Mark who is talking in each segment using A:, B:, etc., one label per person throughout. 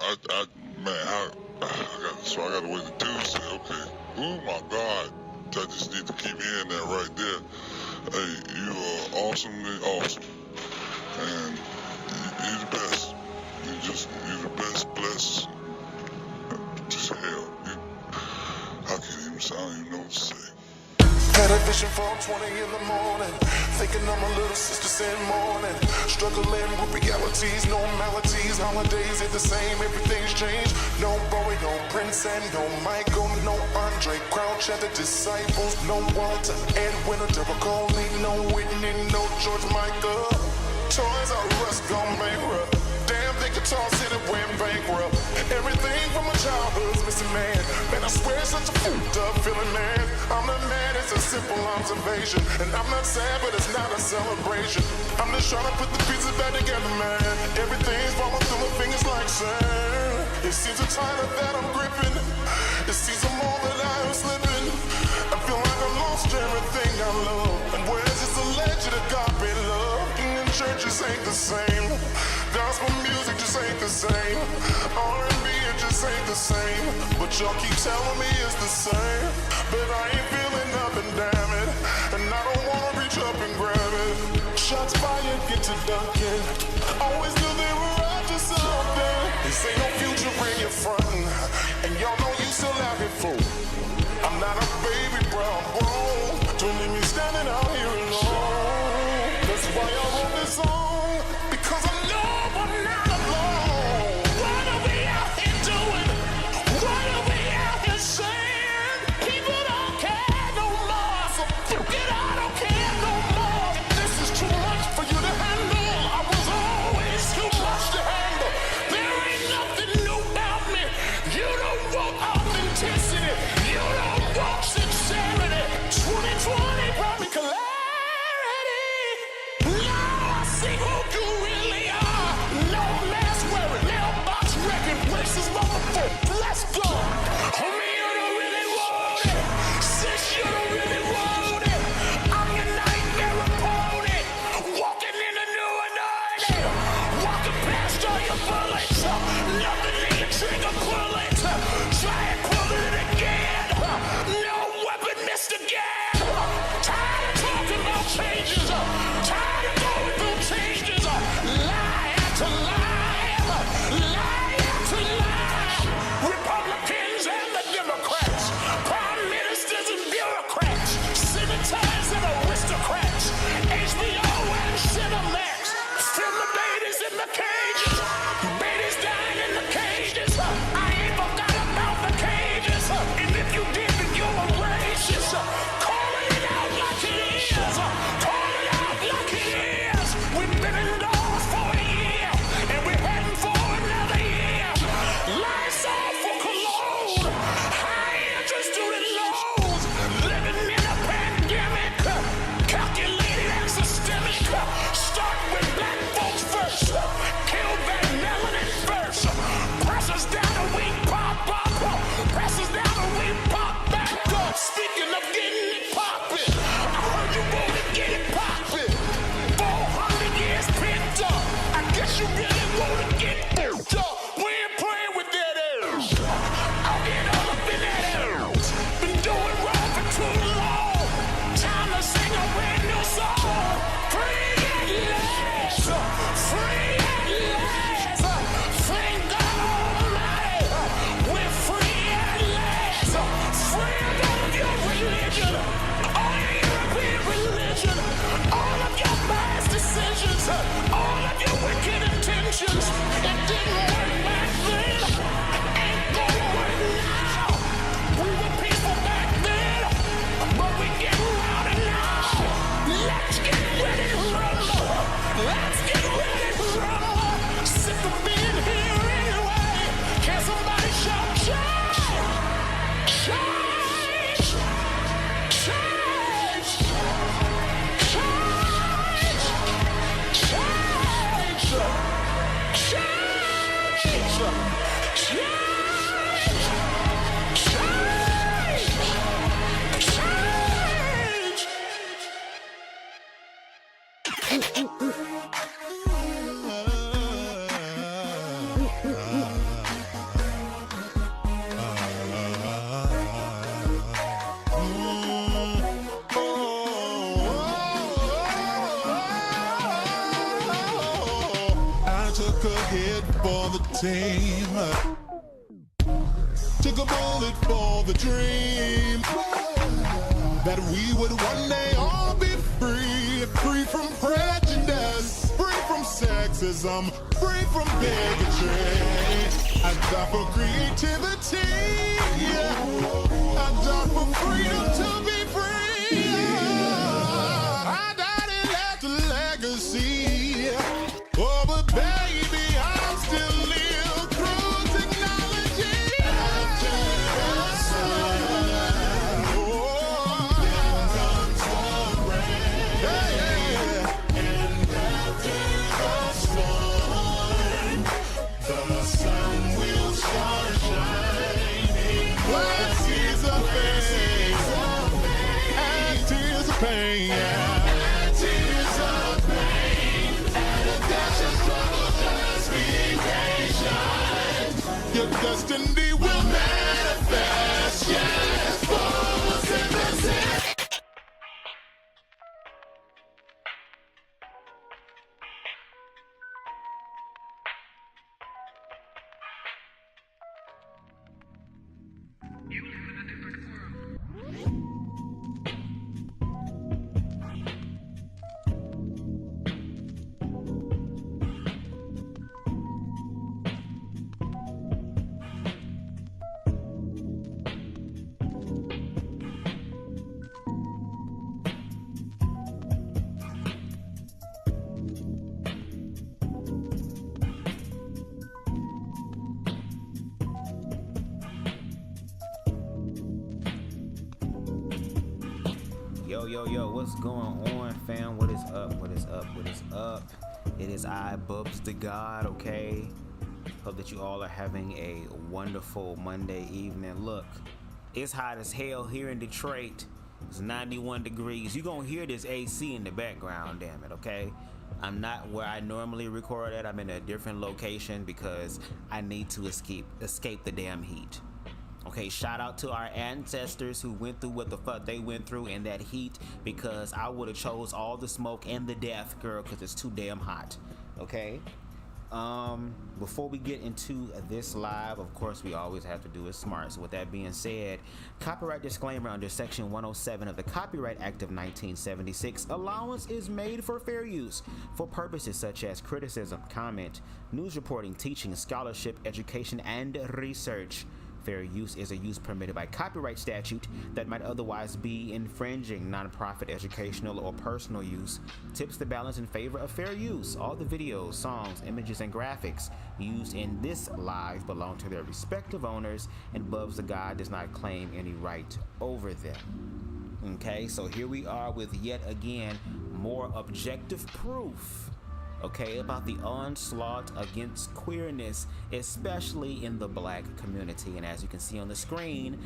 A: Man, I gotta wait till Tuesday. Okay. Oh my God. I just need to keep hearing that right there. Hey, you are awesomely awesome. And you're the best. You're the best, blessed. Just hell. I can't even sound, you know what to say.
B: Had a vision for 20 in the morning, thinking of my little sister said morning. Struggling with realities, no melodies, holidays ain't the same, everything's changed. No Bowie, no Prince, and no Michael, no Andre Crouch and the Disciples, no Walter Edwin or Derek Coley, no Whitney, no George Michael. Toys R Us gone bankrupt. Damn, they guitars hit it went bankrupt. Everything from my childhood's missing, man. Man, I swear it's such a fucked up feeling, man. I'm the man, it's a simple observation. And I'm not sad, but it's not a celebration. I'm just trying to put the pieces back together, man. Everything's falling through my fingers like sand. It seems a tighter that I'm gripping. It seems the more that I am slipping. I feel like I lost everything I love. And where's this legend of God be love? In churches ain't the same. Gospel music just ain't the same. R&B it just ain't the same. But y'all keep telling me it's the same. But I ain't feeling nothing, damn it. And I don't wanna reach up and grab it. Shots fired, get to dunking. Always knew they were up to something. This ain't no future in your frontin'. And y'all know you still out here fool. I'm not a baby, bro, I'm grown. Don't leave me standing out here alone. That's why I wrote this song. Because I know I'm not alone. What are we out here doing? What are we out here saying? People don't care no more. So forget I don't care no more. This is too much for you to handle. I was always too much to handle. There ain't nothing new about me. You don't want authenticity. You don't want sincerity. 2020 brought me clarity. Now I see who you really are. No mask wearing, mailbox wrecking, racist motherfucker. Let's go. Homie, you don't really want it. Sis, you don't really want it. I'm your nightmare opponent. Walking in a new anointing. Walking past all your bullets. Nothing in your trigger bullet. Try and pull it again. No weapon missed again. Tired of talking about changes. Tired of going through changes. Lie after lie. Lie after lie. Republicans and the Democrats. Prime ministers and bureaucrats. Senators and aristocrats. HBO and Cinemax. Film the babies in the cages. Babies dying in the cages. I ain't forgot about the cages. And if took a hit for the team. Took a bullet for the dream that we would one day all be free. Free from prejudice, free from sexism, free from bigotry. I die for creativity. I die for freedom to be free. I died and left a legacy. Oh, but baby, I'm still live through technology. After the sun, then comes the rain. And after the storm, the sun will start shining. What sees of pain, and tears of pain, and tears of pain, and a dash of struggle. Just be patient. Your destiny will manifest. Yes, photosynthesis.
C: Yo, what's going on, fam? What is up? It is I, BubzDaGawd, okay? Hope that you all are having a wonderful Monday evening. Look, it's hot as hell here in Detroit. It's 91 degrees. You're gonna hear this AC in the background, damn it, okay? I'm not where I normally record at. I'm in a different location because I need to escape the damn heat. Okay, shout out to our ancestors who went through what the fuck they went through in that heat, because I would have chose all the smoke and the death, girl, because it's too damn hot. Okay? Before we get into this live, of course, we always have to do it smart. So with that being said, copyright disclaimer under Section 107 of the Copyright Act of 1976, allowance is made for fair use for purposes such as criticism, comment, news reporting, teaching, scholarship, education, and research. Fair use is a use permitted by copyright statute that might otherwise be infringing. Nonprofit, educational, or personal use tips the balance in favor of fair use. All the videos, songs, images, and graphics used in this live belong to their respective owners, and BubzDaGawd does not claim any right over them. Okay, so here we are with yet again more objective proof, okay, about the onslaught against queerness, especially in the black community. And as you can see on the screen,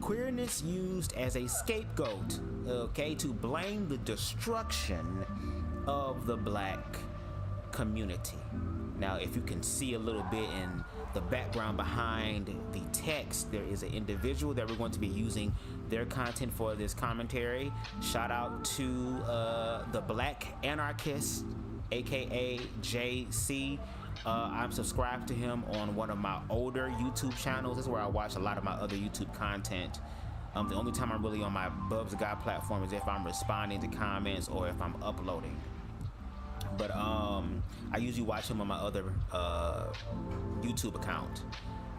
C: queerness used as a scapegoat, okay, to blame the destruction of the black community. Now, if you can see a little bit in the background behind the text, there is an individual that we're going to be using their content for this commentary. Shout out to the Black Anarchist, aka JC. I'm subscribed to him on one of my older YouTube channels. This is where I watch a lot of my other YouTube content. The only time I'm really on my BubzDaGawd platform is if I'm responding to comments or if I'm uploading. But I usually watch him on my other YouTube account.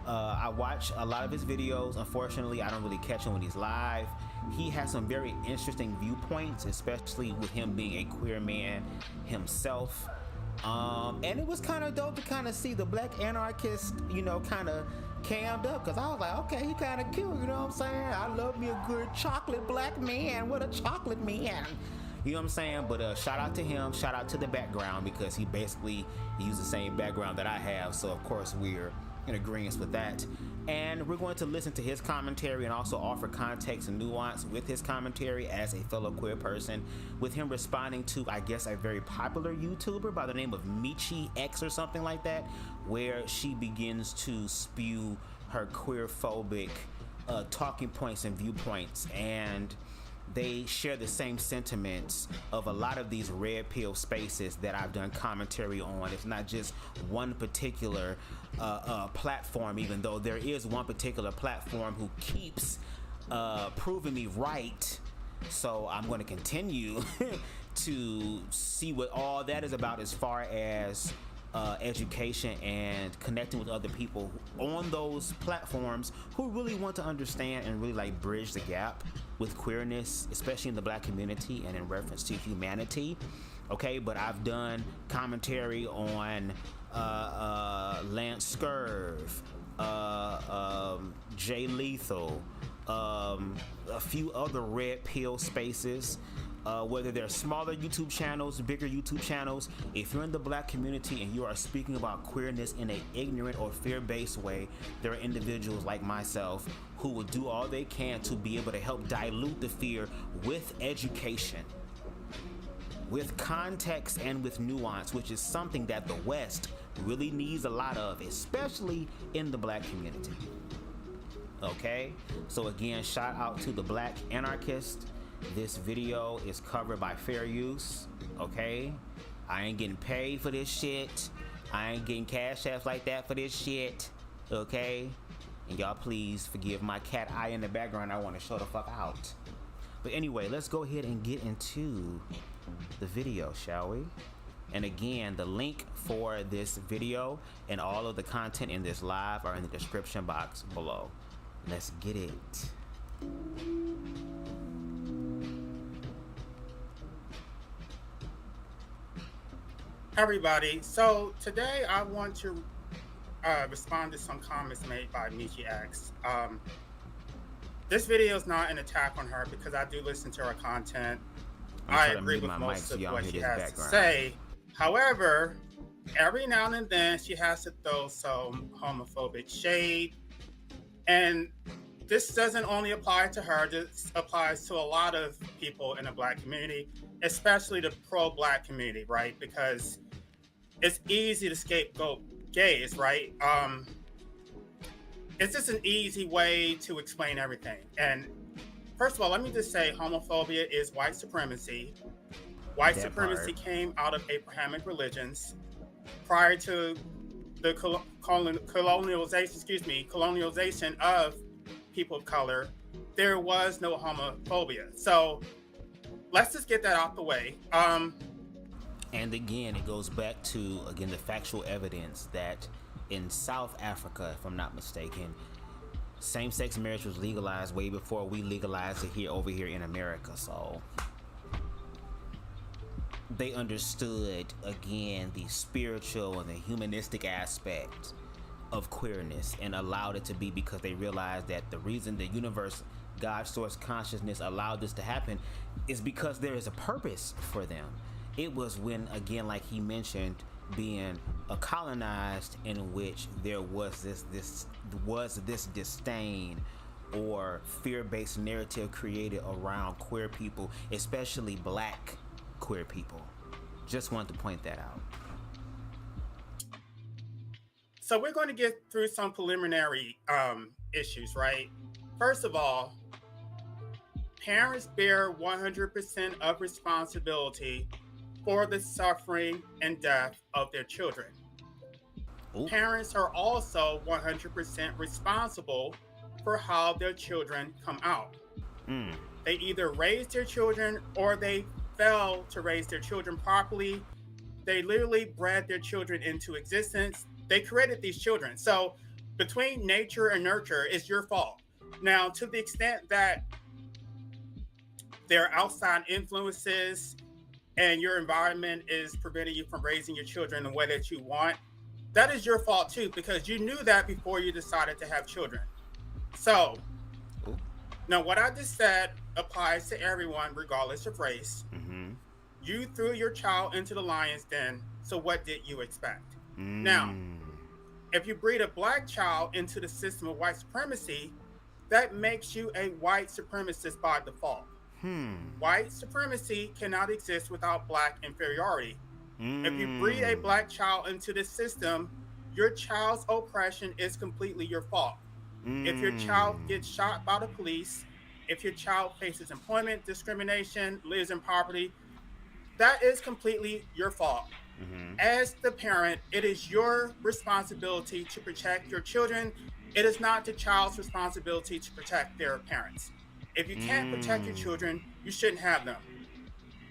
C: I watch a lot of his videos. Unfortunately, I don't really catch him when he's live. He has some very interesting viewpoints, especially with him being a queer man himself. And it was kind of dope to kind of see the Black Anarchist, you know, kind of cammed up, because I was like, okay, he kind of cute, you know what I'm saying? I love me a good chocolate black man. What a chocolate man. You know what I'm saying? But shout out to him, shout out to the background, because he basically used the same background that I have. So of course we're in agreement with that. And we're going to listen to his commentary and also offer context and nuance with his commentary as a fellow queer person, with him responding to, I guess, a very popular YouTuber by the name of Mechee X or something like that, where she begins to spew her queer phobic talking points and viewpoints. And they share the same sentiments of a lot of these red pill spaces that I've done commentary on. It's not just one particular platform, even though there is one particular platform who keeps proving me right. So I'm going to continue to see what all that is about as far as education and connecting with other people on those platforms who really want to understand and really like bridge the gap with queerness, especially in the black community and in reference to humanity. Okay, but I've done commentary on Lance Scurv, Jay Lethal, a few other red pill spaces, whether they're smaller YouTube channels, bigger YouTube channels. If you're in the black community and you are speaking about queerness in an ignorant or fear-based way, there are individuals like myself who will do all they can to be able to help dilute the fear with education, with context, and with nuance, which is something that the West really needs a lot of, especially in the black community. Okay, so again, shout out to the Black Anarchist. This video is covered by fair use. Okay, I ain't getting paid for this shit. I ain't getting cash apps like that for this shit. Okay, and y'all please forgive my cat eye in the background. I want to show the fuck out. But anyway, let's go ahead and get into the video, shall we? And again, the link for this video and all of the content in this live are in the description box below. Let's get it.
D: Everybody, so today I want to respond to some comments made by Mechee X. This video is not an attack on her because I do listen to her content. I agree with most of what she has to say. However, every now and then she has to throw some homophobic shade. And this doesn't only apply to her, this applies to a lot of people in the black community, especially the pro-black community, right? Because it's easy to scapegoat gays, right? It's just an easy way to explain everything. And first of all, let me just say homophobia is white supremacy. White supremacy came out of Abrahamic religions. Prior to the colonialization of people of color, there was no homophobia. So let's just get that out the way.
C: And again, it goes back to, again, the factual evidence that in South Africa, if I'm not mistaken, same-sex marriage was legalized way before we legalized it over here in America. So they understood, again, the spiritual and the humanistic aspect of queerness and allowed it to be, because they realized that the reason the universe, God, source consciousness allowed this to happen is because there is a purpose for them. It was when, again, like he mentioned, being colonized, in which there was this disdain or fear-based narrative created around queer people, especially black queer people. Just wanted to point that out.
D: So we're going to get through some preliminary issues, right? First of all, parents bear 100% of responsibility for the suffering and death of their children. Ooh. Parents are also 100% responsible for how their children come out. They either raise their children or they fail to raise their children properly. They literally bred their children into existence. They created these children. So between nature and nurture, it's your fault. Now, to the extent that there are outside influences and your environment is preventing you from raising your children the way that you want, that is your fault too, because you knew that before you decided to have children. So now what I just said applies to everyone regardless of race. You threw your child into the lion's den, so what did you expect? Now, if you breed a black child into the system of white supremacy, that makes you a white supremacist by default. White supremacy cannot exist without black inferiority. If you breed a black child into this system, your child's oppression is completely your fault. If your child gets shot by the police, if your child faces employment discrimination, lives in poverty, that is completely your fault. As the parent, it is your responsibility to protect your children. It is not the child's responsibility to protect their parents. If you can't protect your children, you shouldn't have them.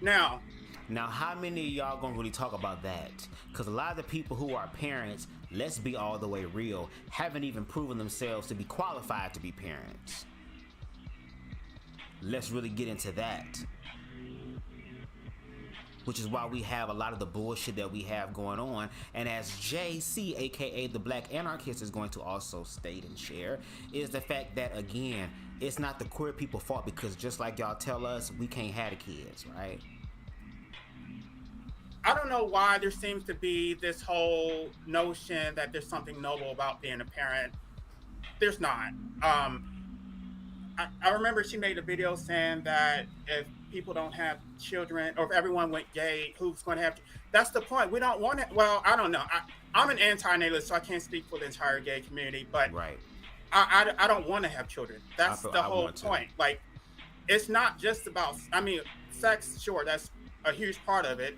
D: Now,
C: how many of y'all gonna really talk about that? Because a lot of the people who are parents, let's be all the way real, haven't even proven themselves to be qualified to be parents. Let's really get into that. Which is why we have a lot of the bullshit that we have going on. And as JC, aka the Black Anarchist, is going to also state and share, is the fact that, again, it's not the queer people's fault, because just like y'all tell us, we can't have the kids, right?
D: I don't know why there seems to be this whole notion that there's something noble about being a parent. There's not. I remember she made a video saying that if people don't have children, or if everyone went gay, who's going to have? That's the point. We don't want it. Well, I don't know. I'm an anti-natalist, so I can't speak for the entire gay community. But
C: right.
D: I don't want to have children. That's the whole point. Like, it's not just about. I mean, sex. Sure, that's a huge part of it,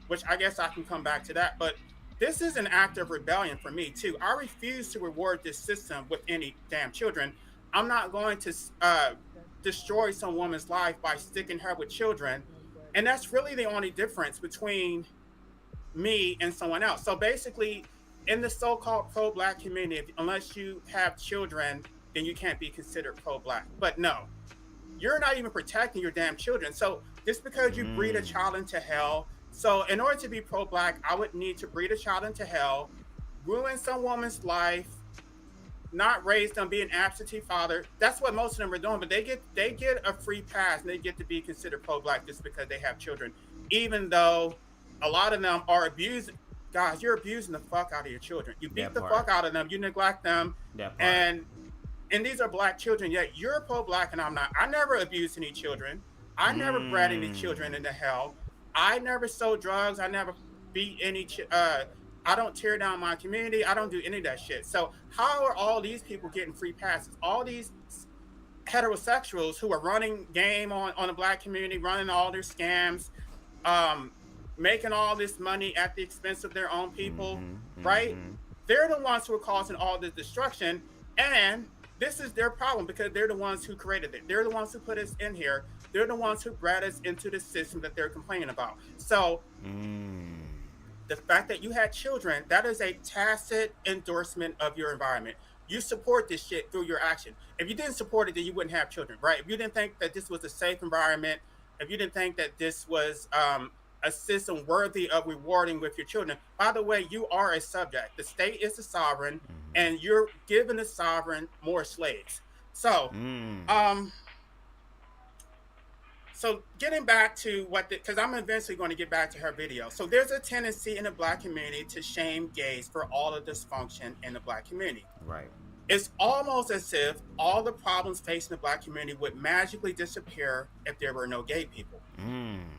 D: which I guess I can come back to that. But this is an act of rebellion for me too. I refuse to reward this system with any damn children. I'm not going to destroy some woman's life by sticking her with children. And that's really the only difference between me and someone else. So basically, in the so-called pro-Black community, unless you have children, then you can't be considered pro-Black. But no, you're not even protecting your damn children. So just because you breed a child into hell, so in order to be pro-Black, I would need to breed a child into hell, ruin some woman's life, not raise them, be an absentee father. That's what most of them are doing, but they get a free pass and they get to be considered pro-Black just because they have children, even though a lot of them are abusing. Guys, you're abusing the fuck out of your children. You beat the fuck out of them, you neglect them, and these are Black children, yet you're pro-Black and I'm not. I never abused any children. I never bred any children into hell. I never sold drugs. I never beat any I don't tear down my community. I don't do any of that shit. So how are all these people getting free passes? All these heterosexuals who are running game on the Black community, running all their scams, making all this money at the expense of their own people, right? They're the ones who are causing all this destruction. And this is their problem because they're the ones who created it. They're the ones who put us in here. They're the ones who brought us into the system that they're complaining about. So the fact that you had children, that is a tacit endorsement of your environment. You support this shit through your action. If you didn't support it, then you wouldn't have children, right? If you didn't think that this was a safe environment, if you didn't think that this was a system worthy of rewarding with your children, by the way, you are a subject. The state is the sovereign, and you're giving the sovereign more slaves. So, so getting back to because I'm eventually going to get back to her video. So there's a tendency in the Black community to shame gays for all the dysfunction in the Black community.
C: Right.
D: It's almost as if all the problems facing the Black community would magically disappear if there were no gay people.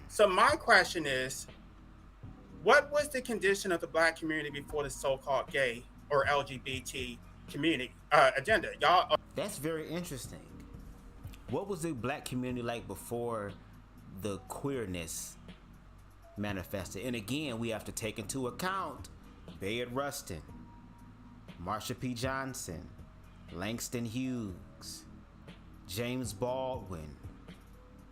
D: So my question is, what was the condition of the Black community before the so-called gay or LGBT community agenda? Y'all.
C: That's very interesting. What was the Black community like before the queerness manifested? And again, we have to take into account Bayard Rustin, Marsha P. Johnson, Langston Hughes, James Baldwin,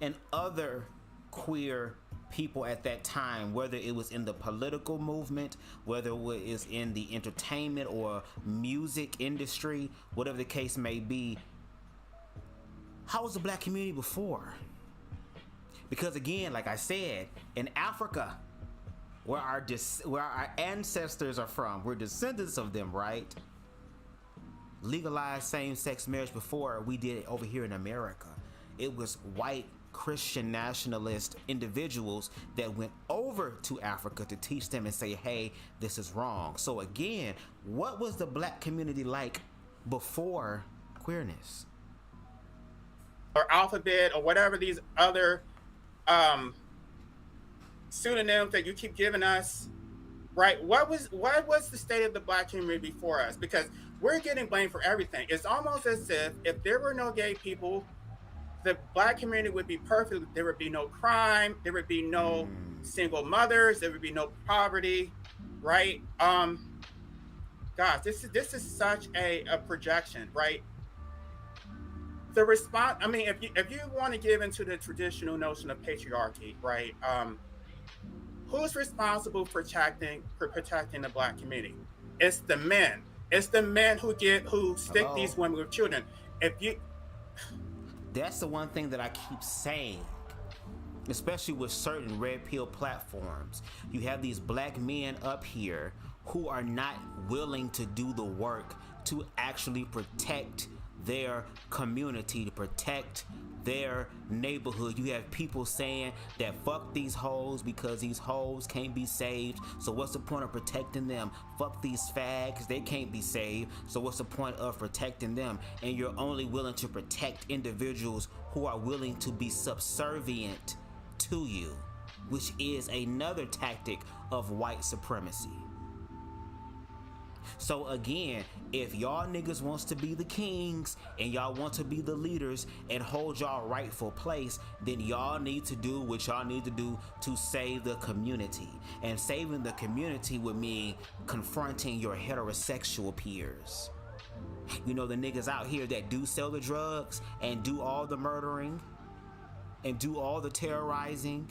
C: and other queer people at that time, whether it was in the political movement, whether it was in the entertainment or music industry, whatever the case may be. How was the Black community before? Because again, like I said, in Africa, where our ancestors are from, we're descendants of them, right? Legalized same-sex marriage before we did it over here in America. It was white Christian nationalist individuals that went over to Africa to teach them and say, hey, this is wrong. So again, what was the Black community like before queerness?
D: Or alphabet or whatever these other pseudonyms that you keep giving us, right? What was the state of the Black community before us? Because we're getting blamed for everything. It's almost as if there were no gay people, the black community would be perfect. There would be no crime. There would be no single mothers. There would be no poverty, right? Gosh, this is such a projection, right? The response. I mean, if you want to give into the traditional notion of patriarchy, right? Who's responsible for protecting the black community? It's the men. It's the men who stick these women with children. If you
C: That's the one thing that I keep saying, especially with certain red pill platforms. You have these black men up here who are not willing to do the work to actually protect their community, to protect their neighborhood. You have people saying that fuck these hoes because these hoes can't be saved, so what's the point of protecting them? Fuck these fags, they can't be saved, so what's the point of protecting them? And you're only willing to protect individuals who are willing to be subservient to you, which is another tactic of white supremacy. So again, if y'all niggas wants to be the kings and y'all want to be the leaders and hold y'all rightful place, then y'all need to do what y'all need to do to save the community. And saving the community would mean confronting your heterosexual peers. You know, the niggas out here that do sell the drugs and do all the murdering and do all the terrorizing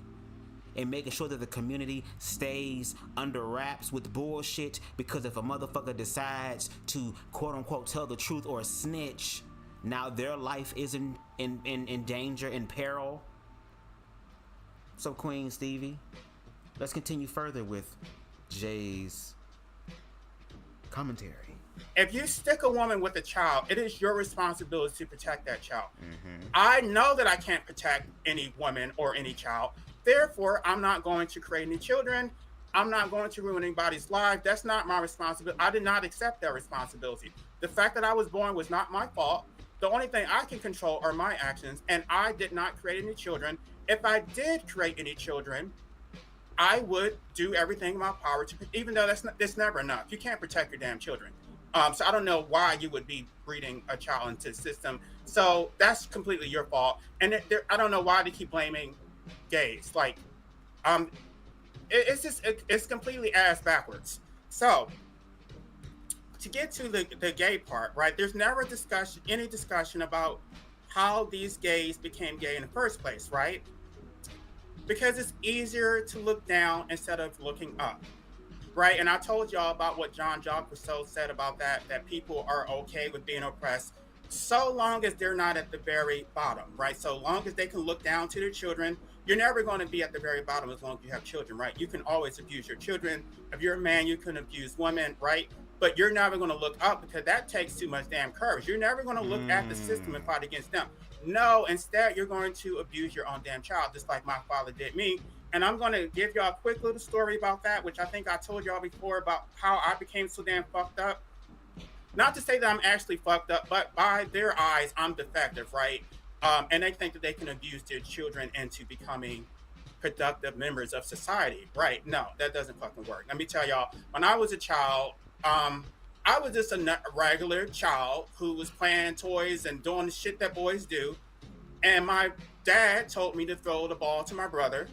C: and making sure that the community stays under wraps with bullshit, because if a motherfucker decides to quote unquote tell the truth or snitch, now their life is in danger, in peril. So Queen Stevie, let's continue further with Jay's commentary.
D: If you stick a woman with a child, it is your responsibility to protect that child. I know that I can't protect any woman or any child. Therefore, I'm not going to create any children. I'm not going to ruin anybody's life. That's not my responsibility. I did not accept that responsibility. The fact that I was born was not my fault. The only thing I can control are my actions, and I did not create any children. If I did create any children, I would do everything in my power to, even though that's never enough. You can't protect your damn children. So I don't know why you would be breeding a child into the system. So that's completely your fault. And I don't know why they keep blaming gays. Like, it's completely ass backwards. So to get to the gay part, right? There's never any discussion about how these gays became gay in the first place, right? Because it's easier to look down instead of looking up, right? And I told y'all about what Jean-Jacques Rousseau said about that people are okay with being oppressed so long as they're not at the very bottom, right? So long as they can look down to their children. You're never going to be at the very bottom as long as you have children, right? You can always abuse your children. If you're a man, you can abuse women, right? But you're never going to look up because that takes too much damn courage. You're never going to look at the system and fight against them. No, instead, you're going to abuse your own damn child, just like my father did me. And I'm going to give y'all a quick little story about that, which I think I told y'all before about how I became so damn fucked up. Not to say that I'm actually fucked up, but by their eyes, I'm defective, right? And they think that they can abuse their children into becoming productive members of society, right? No, that doesn't fucking work. Let me tell y'all, when I was a child, I was just a regular child who was playing toys and doing the shit that boys do. And my dad told me to throw the ball to my brother.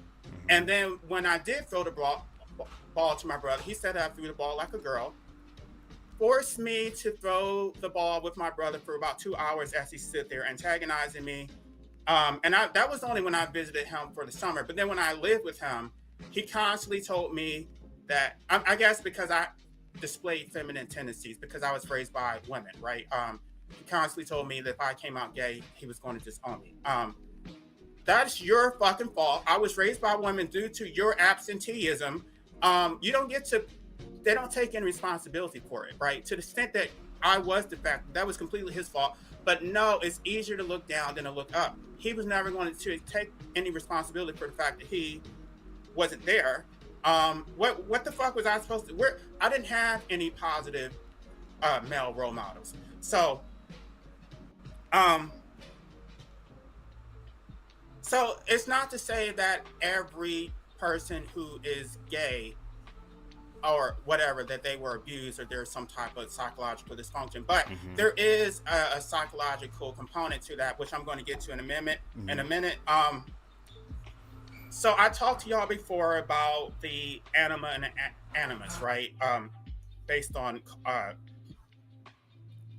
D: And then when I did throw the ball to my brother, he said I threw the ball like a girl. Forced me to throw the ball with my brother for about 2 hours as he stood there antagonizing me. And that was only when I visited him for the summer. But then when I lived with him, he constantly told me that, I guess because I displayed feminine tendencies, because I was raised by women, right? He constantly told me that if I came out gay, he was going to disown me. That's your fucking fault. I was raised by women due to your absenteeism. You don't get to, they don't take any responsibility for it, right? To the extent that I was defective, that was completely his fault. But no, it's easier to look down than to look up. He was never going to take any responsibility for the fact that he wasn't there. What the fuck was I supposed to? I didn't have any positive male role models. So it's not to say that every person who is gay or whatever, that they were abused or there's some type of psychological dysfunction. But
C: Mm-hmm.
D: there is a psychological component to that, which I'm going to get to in a minute.
C: Mm-hmm.
D: In a minute. So I talked to y'all before about the anima and the animus, right? Based on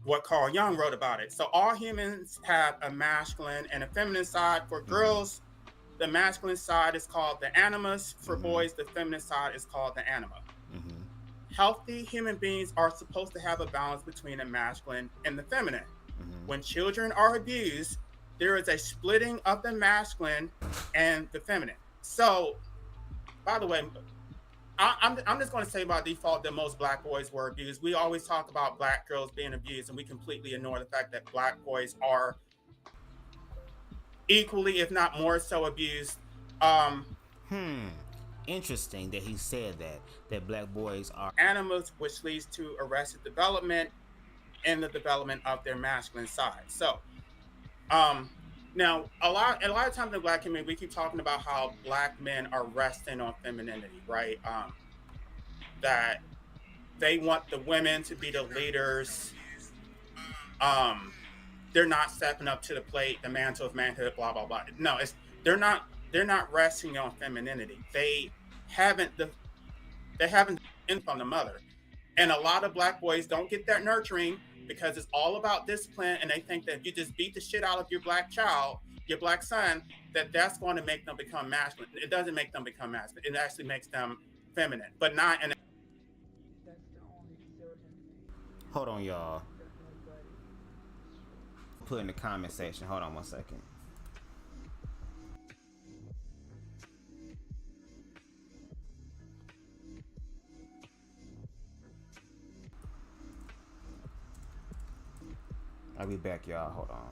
D: what Carl Jung wrote about it. So all humans have a masculine and a feminine side. For girls, the masculine side is called the animus. For boys, the feminine side is called the anima. Healthy human beings are supposed to have a balance between the masculine and the feminine. When children are abused, there is a splitting of the masculine and the feminine. So, by the way, I'm just going to say by default that most black boys were abused. We always talk about black girls being abused, and we completely ignore the fact that black boys are equally, if not more so, abused.
C: Interesting that he said that black boys are
D: Animals, which leads to arrested development and the development of their masculine side. So, now a lot of times in the black community, we keep talking about how black men are resting on femininity, right? That they want the women to be the leaders. They're not stepping up to the plate, the mantle of manhood, blah blah blah. No, it's they're not resting on femininity. They haven't been from the mother, and a lot of black boys don't get that nurturing because it's all about discipline, and they think that if you just beat the shit out of your black child, your black son, that's going to make them become masculine. It doesn't make them become masculine. It actually makes them feminine, but not in.
C: Hold on, y'all. Put in the comment section. Hold on 1 second. I'll be back, y'all. Hold on.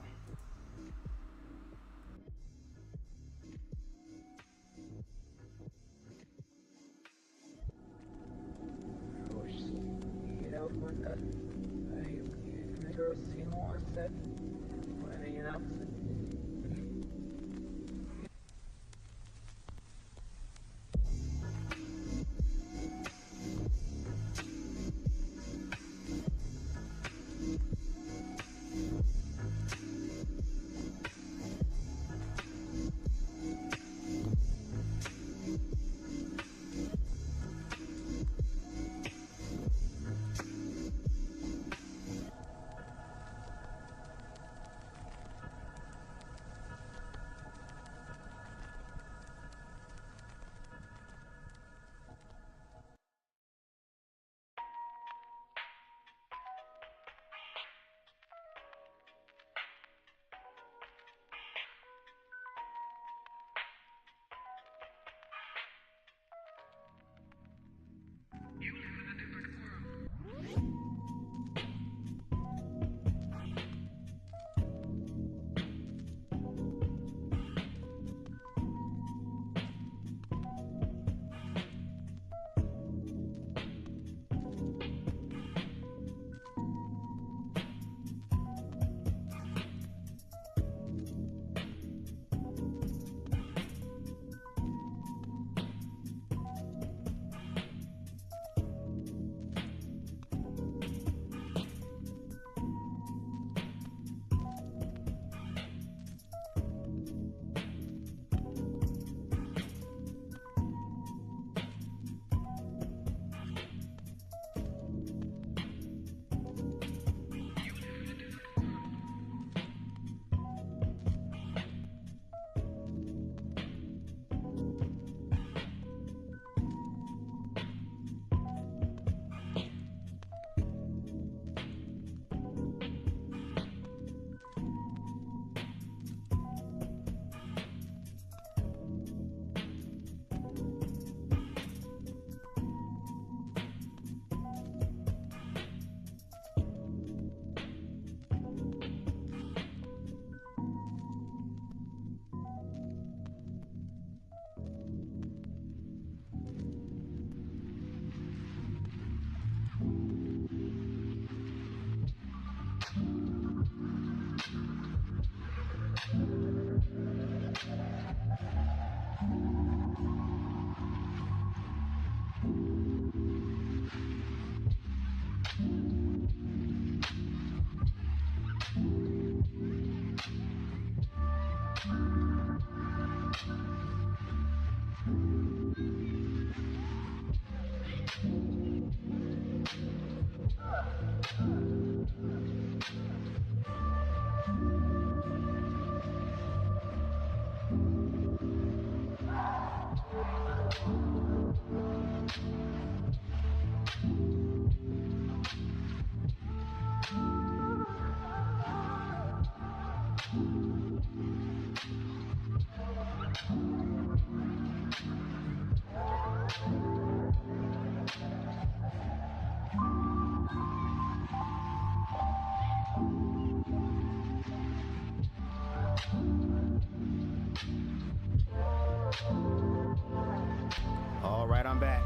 C: All right, I'm back.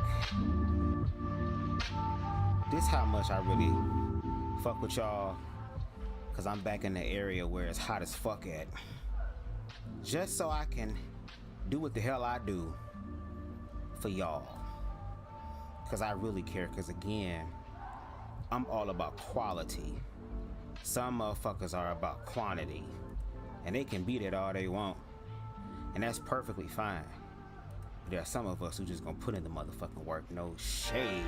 C: This how much I really fuck with y'all, cause I'm back in the area where it's hot as fuck at. Just so I can do what the hell I do for y'all. Cause I really care, cause again, I'm all about quality. Some motherfuckers are about quantity. And they can beat it all they want. And that's perfectly fine. There are some of us who just gonna put in the motherfucking work. No shade.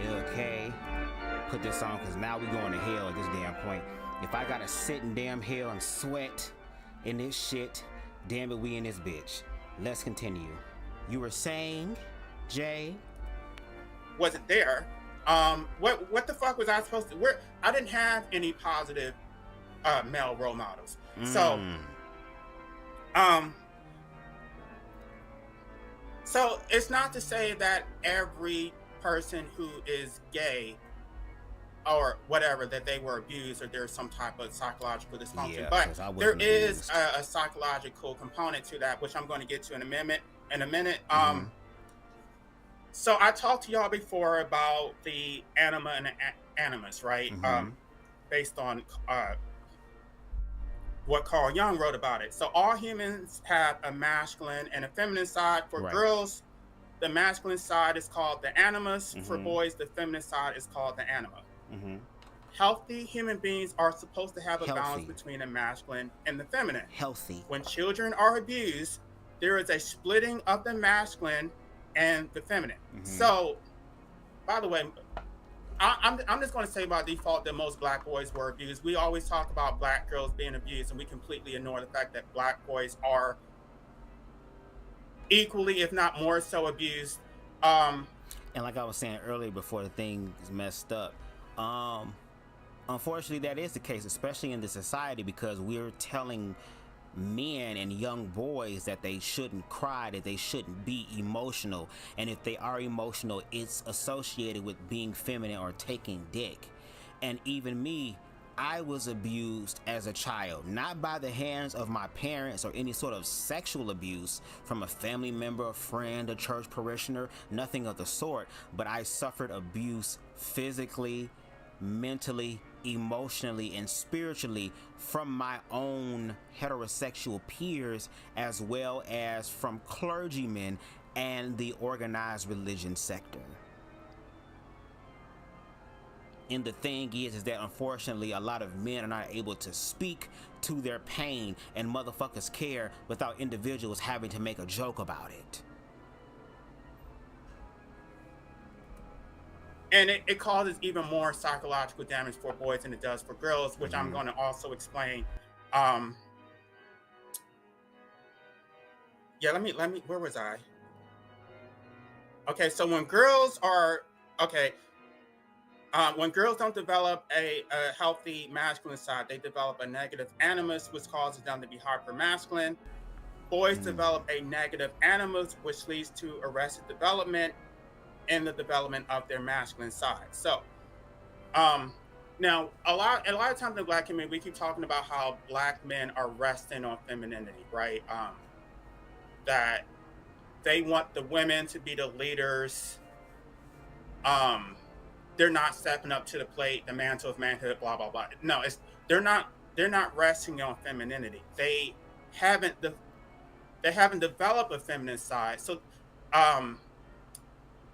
C: Okay. Put this on, cause now we going to hell at this damn point. If I gotta sit in damn hell and sweat in this shit, damn it, we in this bitch. Let's continue. You were saying, Jay?
D: Wasn't there. What the fuck was I supposed to? I didn't have any positive male role models. So it's not to say that every person who is gay or whatever, that they were abused or there's some type of psychological dysfunction.
C: Yeah,
D: but there is
C: abused.
D: a psychological component to that, which I'm going to get to in a minute. So I talked to y'all before about the anima and the animus, right? Based on what Carl Jung wrote about it. So all humans have a masculine and a feminine side. For girls, the masculine side is called the animus. For boys, the feminine side is called the anima. Healthy human beings are supposed to have a balance between the masculine and the feminine.
C: Healthy.
D: When children are abused, there is a splitting of the masculine and the feminine. So, by the way, I'm just going to say by default that most black boys were abused. We always talk about black girls being abused, and we completely ignore the fact that black boys are equally, if not more so, abused.
C: And like I was saying earlier before the thing is messed up, unfortunately that is the case, especially in this society, because we're telling men and young boys that they shouldn't cry, that they shouldn't be emotional, and if they are emotional, it's associated with being feminine or taking dick. And even me, I was abused as a child, not by the hands of my parents or any sort of sexual abuse from a family member, a friend, a church parishioner, nothing of the sort, but I suffered abuse physically, mentally, emotionally, and spiritually from my own heterosexual peers, as well as from clergymen and the organized religion sector. And the thing is that unfortunately a lot of men are not able to speak to their pain, and motherfuckers care without individuals having to make a joke about it.
D: And it causes even more psychological damage for boys than it does for girls, which I'm going to also explain. Let me, where was I? Okay, so when girls don't develop a healthy masculine side, they develop a negative animus, which causes them to be hypermasculine. Boys develop a negative animus, which leads to arrested development in the development of their masculine side. So, now a lot of times in the black community, we keep talking about how black men are resting on femininity, right? That they want the women to be the leaders. They're not stepping up to the plate, the mantle of manhood, blah blah blah. No, they're not resting on femininity. They haven't developed a feminine side. So,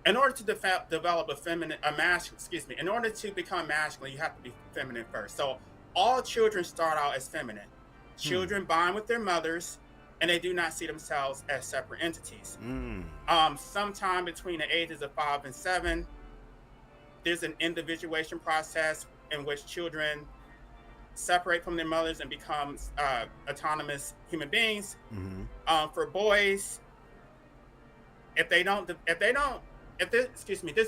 D: in order to develop in order to become masculine, you have to be feminine first. So all children start out as feminine.
C: Hmm.
D: Children bond with their mothers, and they do not see themselves as separate entities.
C: Mm.
D: Sometime between the ages of 5 and 7, there's an individuation process in which children separate from their mothers and become autonomous human beings.
C: Mm-hmm.
D: For boys, this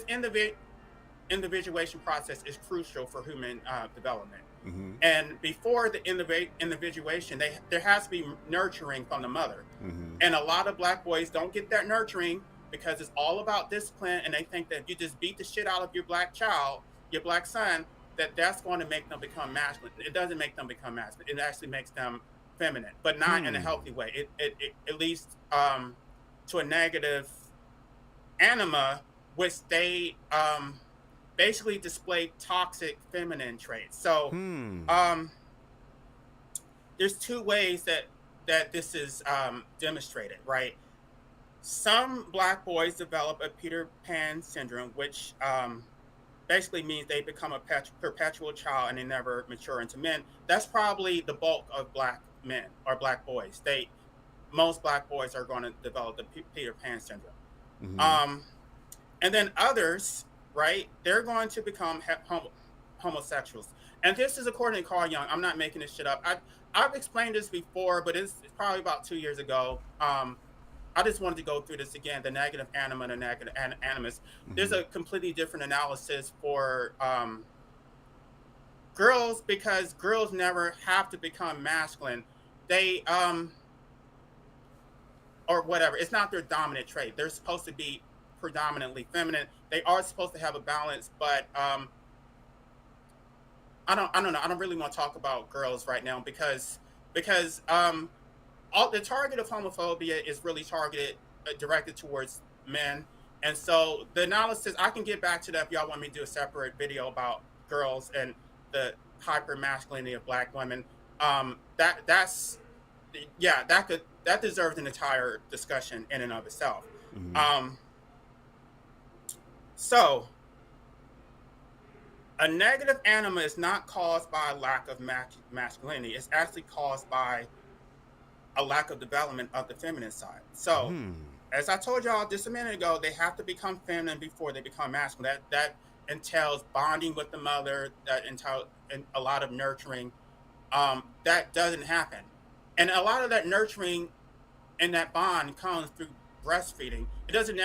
D: individuation process is crucial for human development.
C: Mm-hmm.
D: And before the individuation, there has to be nurturing from the mother.
C: Mm-hmm.
D: And a lot of black boys don't get that nurturing because it's all about discipline, and they think that if you just beat the shit out of your black child, your black son, that's going to make them become masculine. It doesn't make them become masculine. It actually makes them feminine, but not in a healthy way. It leads to a negative anima, which they basically display toxic feminine traits. So there's two ways that this is demonstrated, right? Some black boys develop a Peter Pan syndrome, which basically means they become a perpetual child and they never mature into men. That's probably the bulk of black men or black boys. Most black boys are going to develop the Peter Pan syndrome.
C: Mm-hmm.
D: And then others, right, they're going to become homosexuals. And this is according to Carl Jung. I'm not making this shit up. I've explained this before, but it's probably about 2 years ago. I just wanted to go through this again, the negative anima and the negative animus. Mm-hmm. There's a completely different analysis for girls, because girls never have to become masculine. They, or whatever, it's not their dominant trait. They're supposed to be predominantly feminine. They are supposed to have a balance, but I don't know. I don't really want to talk about girls right now because all the target of homophobia is really directed towards men. And so the analysis, I can get back to that if y'all want me to do a separate video about girls and the hyper masculinity of black women. That deserves an entire discussion in and of itself. Mm-hmm. So a negative anima is not caused by a lack of masculinity. It's actually caused by a lack of development of the feminine side. So, as I told y'all just a minute ago, they have to become feminine before they become masculine. That entails bonding with the mother. That entails a lot of nurturing. That doesn't happen, and a lot of that nurturing and that bond comes through breastfeeding. It doesn't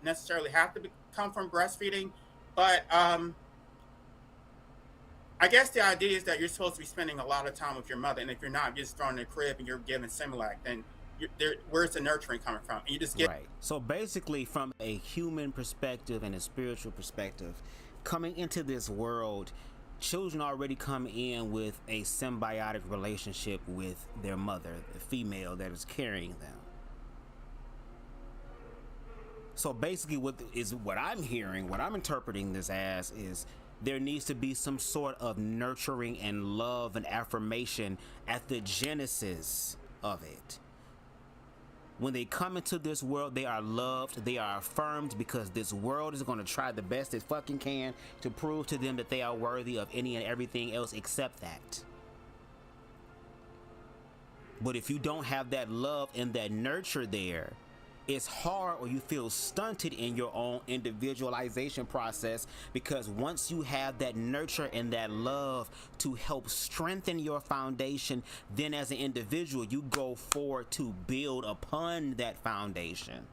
D: necessarily have to come from breastfeeding, but I guess the idea is that you're supposed to be spending a lot of time with your mother, and if you're not, you're just thrown in the crib and you're given Similac, then where's the nurturing coming from? And you just get
C: right. So basically, from a human perspective and a spiritual perspective, coming into this world, children already come in with a symbiotic relationship with their mother, the female that is carrying them. So basically, what I'm hearing, what I'm interpreting this as is, there needs to be some sort of nurturing and love and affirmation at the genesis of it. When they come into this world, they are loved, they are affirmed, because this world is going to try the best it fucking can to prove to them that they are worthy of any and everything else except that. But if you don't have that love and that nurture there, it's hard, or you feel stunted in your own individualization process, because once you have that nurture and that love to help strengthen your foundation, then as an individual, you go forward to build upon that foundation.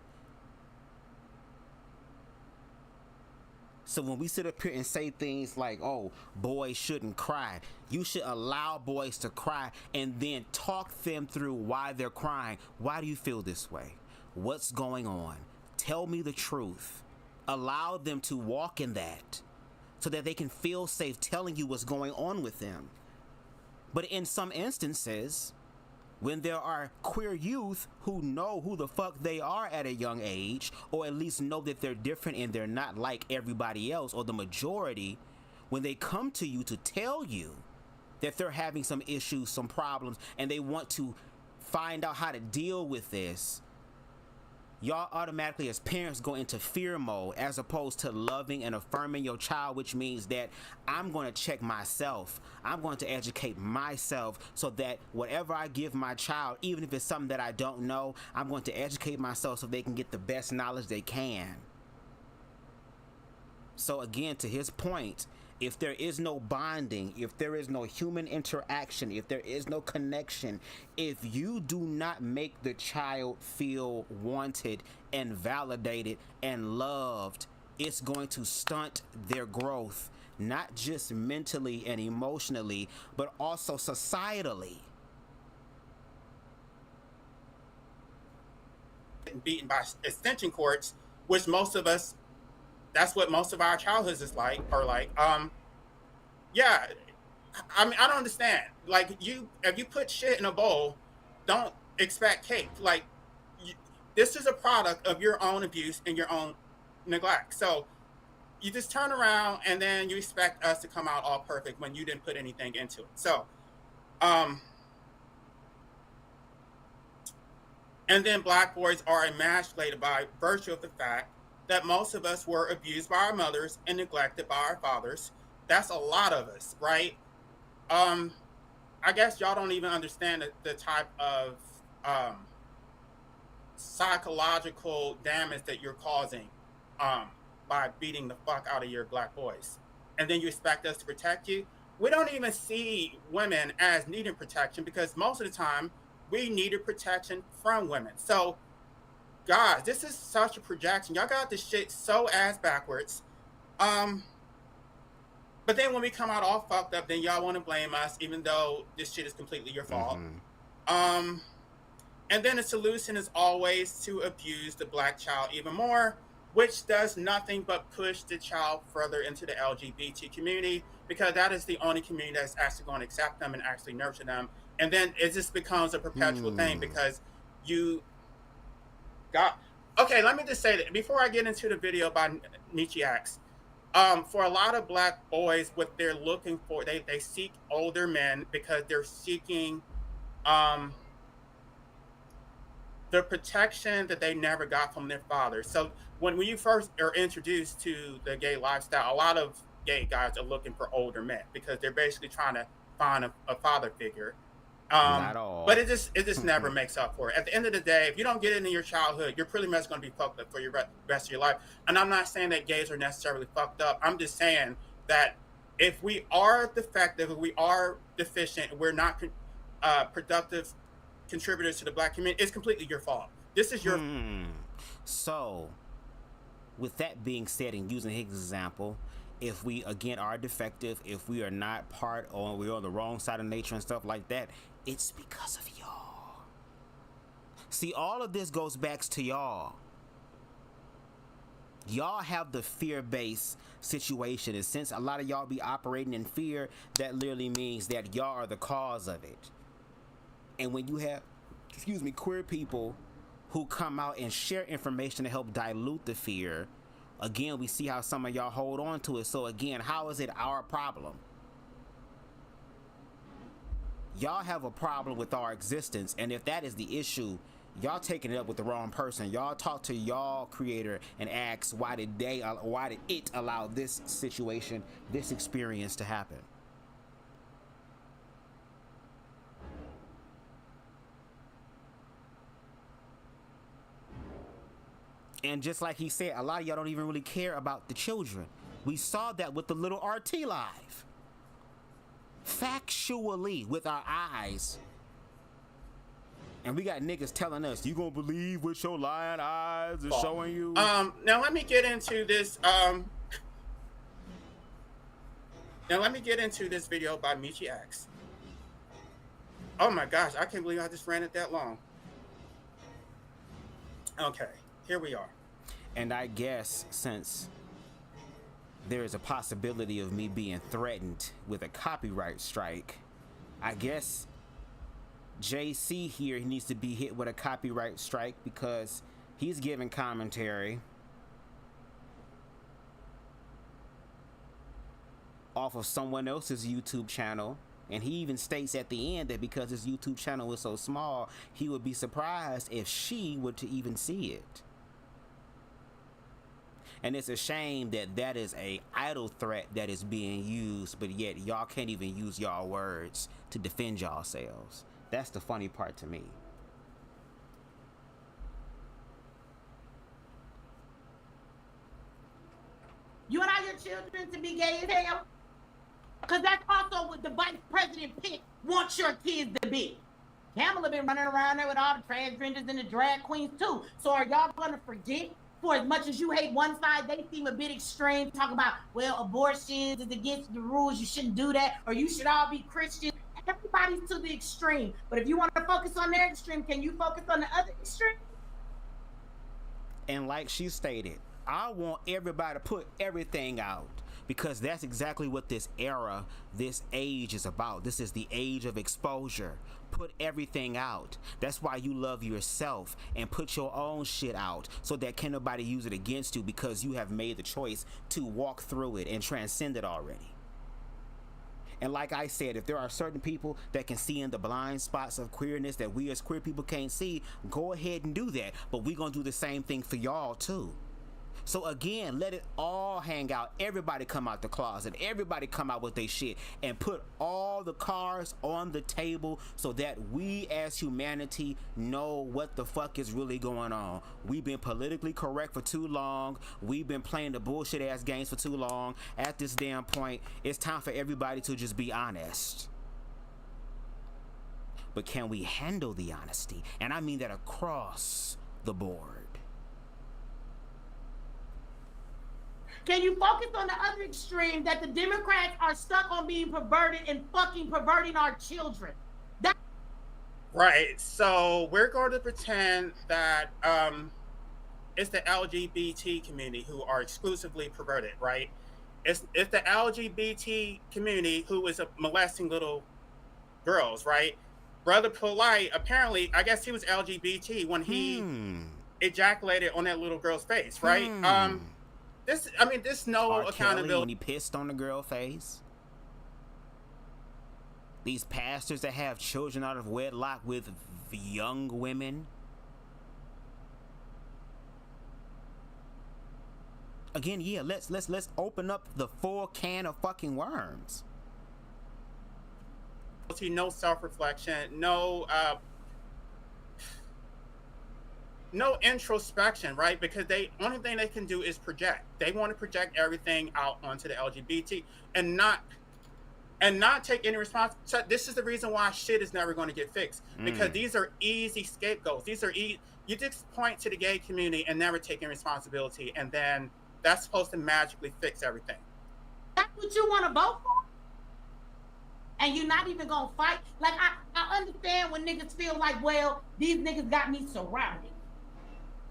C: So when we sit up here and say things like, oh, boys shouldn't cry, you should allow boys to cry and then talk them through why they're crying. Why do you feel this way? What's going on? Tell me the truth. Allow them to walk in that so that they can feel safe telling you what's going on with them. But in some instances, when there are queer youth who know who the fuck they are at a young age, or at least know that they're different and they're not like everybody else or the majority, when they come to you to tell you that they're having some issues, some problems, and they want to find out how to deal with this, y'all automatically as parents go into fear mode as opposed to loving and affirming your child, which means that I'm going to check myself. I'm going to educate myself so that whatever I give my child, even if it's something that I don't know, I'm going to educate myself so they can get the best knowledge they can. So again, to his point, if there is no bonding, if there is no human interaction, if there is no connection, if you do not make the child feel wanted and validated and loved, it's going to stunt their growth, not just mentally and emotionally, but also societally.
D: Beaten by extension cords, which most of us, that's what most of our childhoods is like, or like, yeah, I mean, I don't understand. Like, if you put shit in a bowl, don't expect cake. Like, this is a product of your own abuse and your own neglect. So you just turn around and then you expect us to come out all perfect when you didn't put anything into it. So, and then black boys are emasculated by virtue of the fact that most of us were abused by our mothers and neglected by our fathers. That's a lot of us, right? I guess y'all don't even understand the type of psychological damage that you're causing by beating the fuck out of your black boys. And then you expect us to protect you? We don't even see women as needing protection because most of the time we needed protection from women. So, guys, this is such a projection. Y'all got this shit so ass backwards. But then when we come out all fucked up, then y'all want to blame us, even though this shit is completely your fault. And then the solution is always to abuse the black child even more, which does nothing but push the child further into the LGBT community, because that is the only community that's actually going to accept them and actually nurture them. And then it just becomes a perpetual thing because you got... Okay, let me just say that before I get into the video by Mechee X. For a lot of black boys, what they're looking for, they seek older men because they're seeking the protection that they never got from their fathers. So when you first are introduced to the gay lifestyle, a lot of gay guys are looking for older men because they're basically trying to find a father figure.
C: Not all.
D: But it just never makes up for it. At the end of the day, if you don't get it in your childhood, you're pretty much going to be fucked up for your rest of your life. And I'm not saying that gays are necessarily fucked up. I'm just saying that if we are defective, if we are deficient, we're not productive contributors to the black community, it's completely your fault. This is your...
C: So, with that being said, and using his example, if we again are defective, if we are not part, or we're on the wrong side of nature and stuff like that, it's because of y'all. See, all of this goes back to y'all. Y'all have the fear-based situation, and since a lot of y'all be operating in fear, that literally means that y'all are the cause of it. And when you have, queer people who come out and share information to help dilute the fear, again, we see how some of y'all hold on to it. So again, how is it our problem? Y'all have a problem with our existence, and if that is the issue, y'all taking it up with the wrong person. Y'all talk to y'all creator and ask why did it allow this situation, this experience to happen? And just like he said, a lot of y'all don't even really care about the children. We saw that with the little RT live. Factually, with our eyes. And we got niggas telling us, you gonna believe what your lying eyes are showing you?
D: Now let me get into this. Now let me get into this video by Mechee X. Oh my gosh, I can't believe I just ran it that long. Okay, here we are.
C: And I guess since there is a possibility of me being threatened with a copyright strike, I guess JC here needs to be hit with a copyright strike because he's giving commentary off of someone else's YouTube channel, and he even states at the end that because his YouTube channel is so small, he would be surprised if she were to even see it. And it's a shame that that is a idle threat that is being used, but yet y'all can't even use y'all words to defend yourselves. That's the funny part to me.
E: You allow your children to be gay as hell? Because that's also what the vice president pick wants your kids to be. Kamala been running around there with all the transgenders and the drag queens too. So are y'all gonna forget? For as much as you hate one side, they seem a bit extreme. Talk about, well, abortion is against the rules. You shouldn't do that, or you should all be Christian. Everybody's to the extreme. But if you want to focus on their extreme, can you focus on the other extreme?
C: And like she stated, I want everybody to put everything out, because that's exactly what this era, this age is about. This is the age of exposure. Put everything out. That's why you love yourself and put your own shit out, so that can nobody use it against you, because you have made the choice to walk through it and transcend it already. And like I said, if there are certain people that can see in the blind spots of queerness that we as queer people can't see, go ahead and do that. But we're gonna do the same thing for y'all too. So again, let it all hang out. Everybody come out the closet. Everybody come out with their shit and put all the cards on the table, so that we as humanity know what the fuck is really going on. We've been politically correct for too long. We've been playing the bullshit ass games for too long. At this damn point, it's time for everybody to just be honest. But can we handle the honesty? And I mean that across the board.
E: Can you focus on the other extreme, that the Democrats are stuck on being perverted and fucking perverting our children?
D: Right. So we're going to pretend that it's the LGBT community who are exclusively perverted, right? It's the LGBT community who is molesting little girls, right? Brother Polite, apparently, I guess he was LGBT when he ejaculated on that little girl's face, right? This no
C: R.
D: accountability.
C: Kelly, when he pissed on the girl's face. These pastors that have children out of wedlock with young women. Again, yeah, let's open up the full can of fucking worms.
D: No self-reflection, no introspection, right? Because only thing they can do is project. They want to project everything out onto the LGBT and not take any responsibility. So this is the reason why shit is never going to get fixed, because these are easy scapegoats. These are you just point to the gay community and never take any responsibility, and then that's supposed to magically fix everything.
E: That's what you want to vote for? And you're not even gonna fight? Like, I understand when niggas feel like, well, these niggas got me surrounded.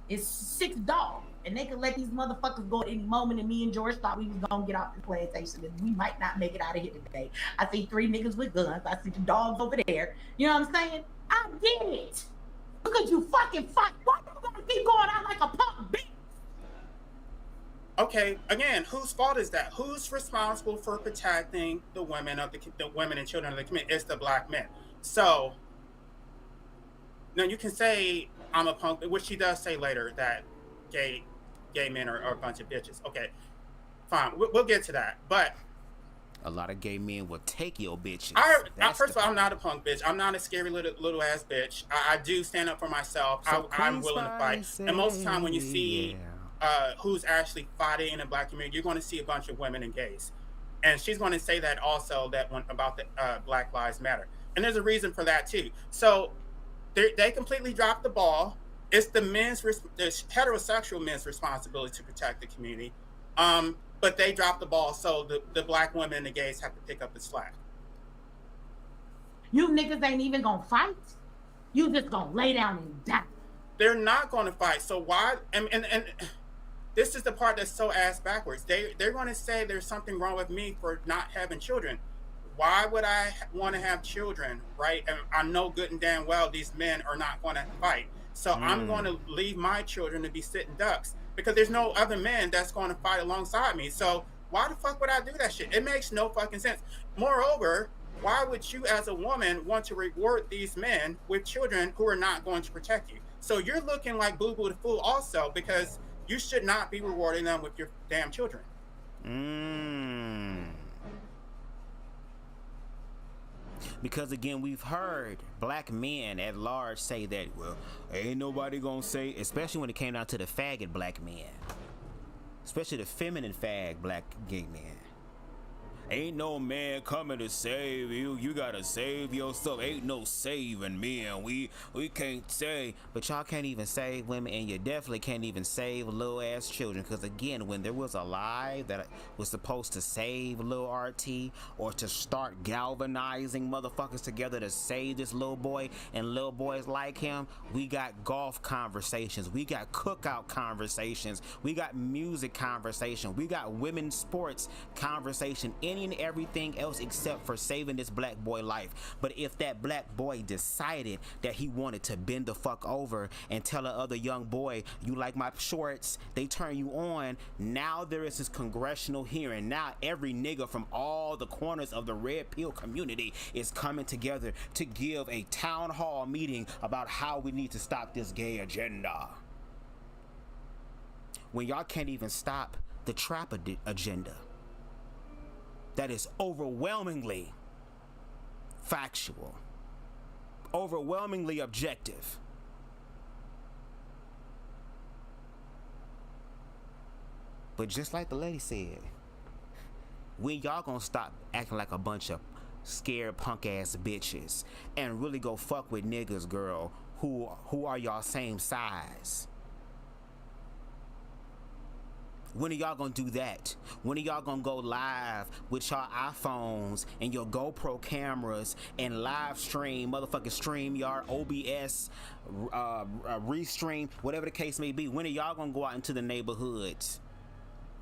E: It's 6 dogs, and they can let these motherfuckers go at any moment. And me and George thought we was gonna get off the plantation, and we might not make it out of here today. I see 3 niggas with guns. I see the dogs over there. You know what I'm saying? I get it. Because you fucking fight. Why you gonna keep going out like a punk bitch?
D: Okay, again, whose fault is that? Who's responsible for protecting the women the women and children of the community? It's the black men. So now you can say I'm a punk, which she does say later that gay men are a bunch of bitches. Okay, fine, we'll get to that. But
C: a lot of gay men will take your bitches.
D: First of all, I'm not a punk bitch. I'm not a scary little ass bitch. I do stand up for myself. So I'm willing to fight. And most of the time when you see who's actually fighting in the black community, you're going to see a bunch of women and gays. And she's going to say that also, that one about the Black Lives Matter. And there's a reason for that too. So they completely dropped the ball. It's the heterosexual men's responsibility to protect the community. But they dropped the ball, so the black women and the gays have to pick up the slack.
E: You niggas ain't even gonna fight. You just gonna lay down and die.
D: They're not gonna fight. So why? And this is the part that's so ass backwards. They're gonna say there's something wrong with me for not having children. Why would I want to have children, right? And I know good and damn well these men are not going to fight. So I'm going to leave my children to be sitting ducks, because there's no other men that's going to fight alongside me. So why the fuck would I do that shit? It makes no fucking sense. Moreover, why would you as a woman want to reward these men with children who are not going to protect you? So you're looking like Boo Boo the Fool also, because you should not be rewarding them with your damn children.
C: Because again, we've heard black men at large say that, well, ain't nobody gonna say, especially when it came down to the faggot black men, especially the feminine fag black gay men. Ain't no man coming to save you. You gotta save yourself. Ain't no saving men. We can't save. But y'all can't even save women, and you definitely can't even save little ass children. Because again, when there was a lie that was supposed to save little RT, or to start galvanizing motherfuckers together to save this little boy and little boys like him, we got golf conversations, we got cookout conversations, we got music conversation, we got women's sports conversation, any and everything else except for saving this black boy life. But if that black boy decided that he wanted to bend the fuck over and tell a other young boy, you like my shorts, they turn you on, now there is this congressional hearing. Now every nigga from all the corners of the red pill community is coming together to give a town hall meeting about how we need to stop this gay agenda. When y'all can't even stop the trap agenda that is overwhelmingly factual, overwhelmingly objective. But just like the lady said, when y'all gonna stop acting like a bunch of scared punk ass bitches and really go fuck with niggas, girl, who are y'all same size? When are y'all gonna do that? When are y'all gonna go live with y'all iPhones and your GoPro cameras and live stream, motherfucking StreamYard, OBS, Restream, whatever the case may be? When are y'all gonna go out into the neighborhoods,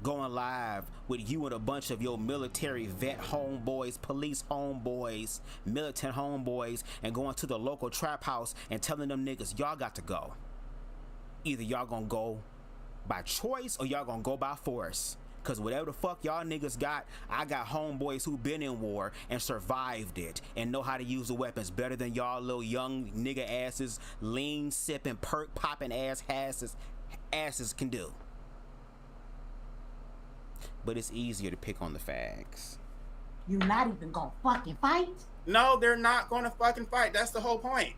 C: going live with you and a bunch of your military vet homeboys, police homeboys, militant homeboys, and going to the local trap house and telling them niggas, y'all got to go? Either y'all gonna go by choice or y'all gonna go by force. Cause whatever the fuck y'all niggas got, I got homeboys who been in war and survived it and know how to use the weapons better than y'all little young nigga asses, lean sipping, perk popping asses can do. But it's easier to pick on the fags.
E: You're not even gonna fucking fight?
D: No, they're not gonna fucking fight. That's the whole point.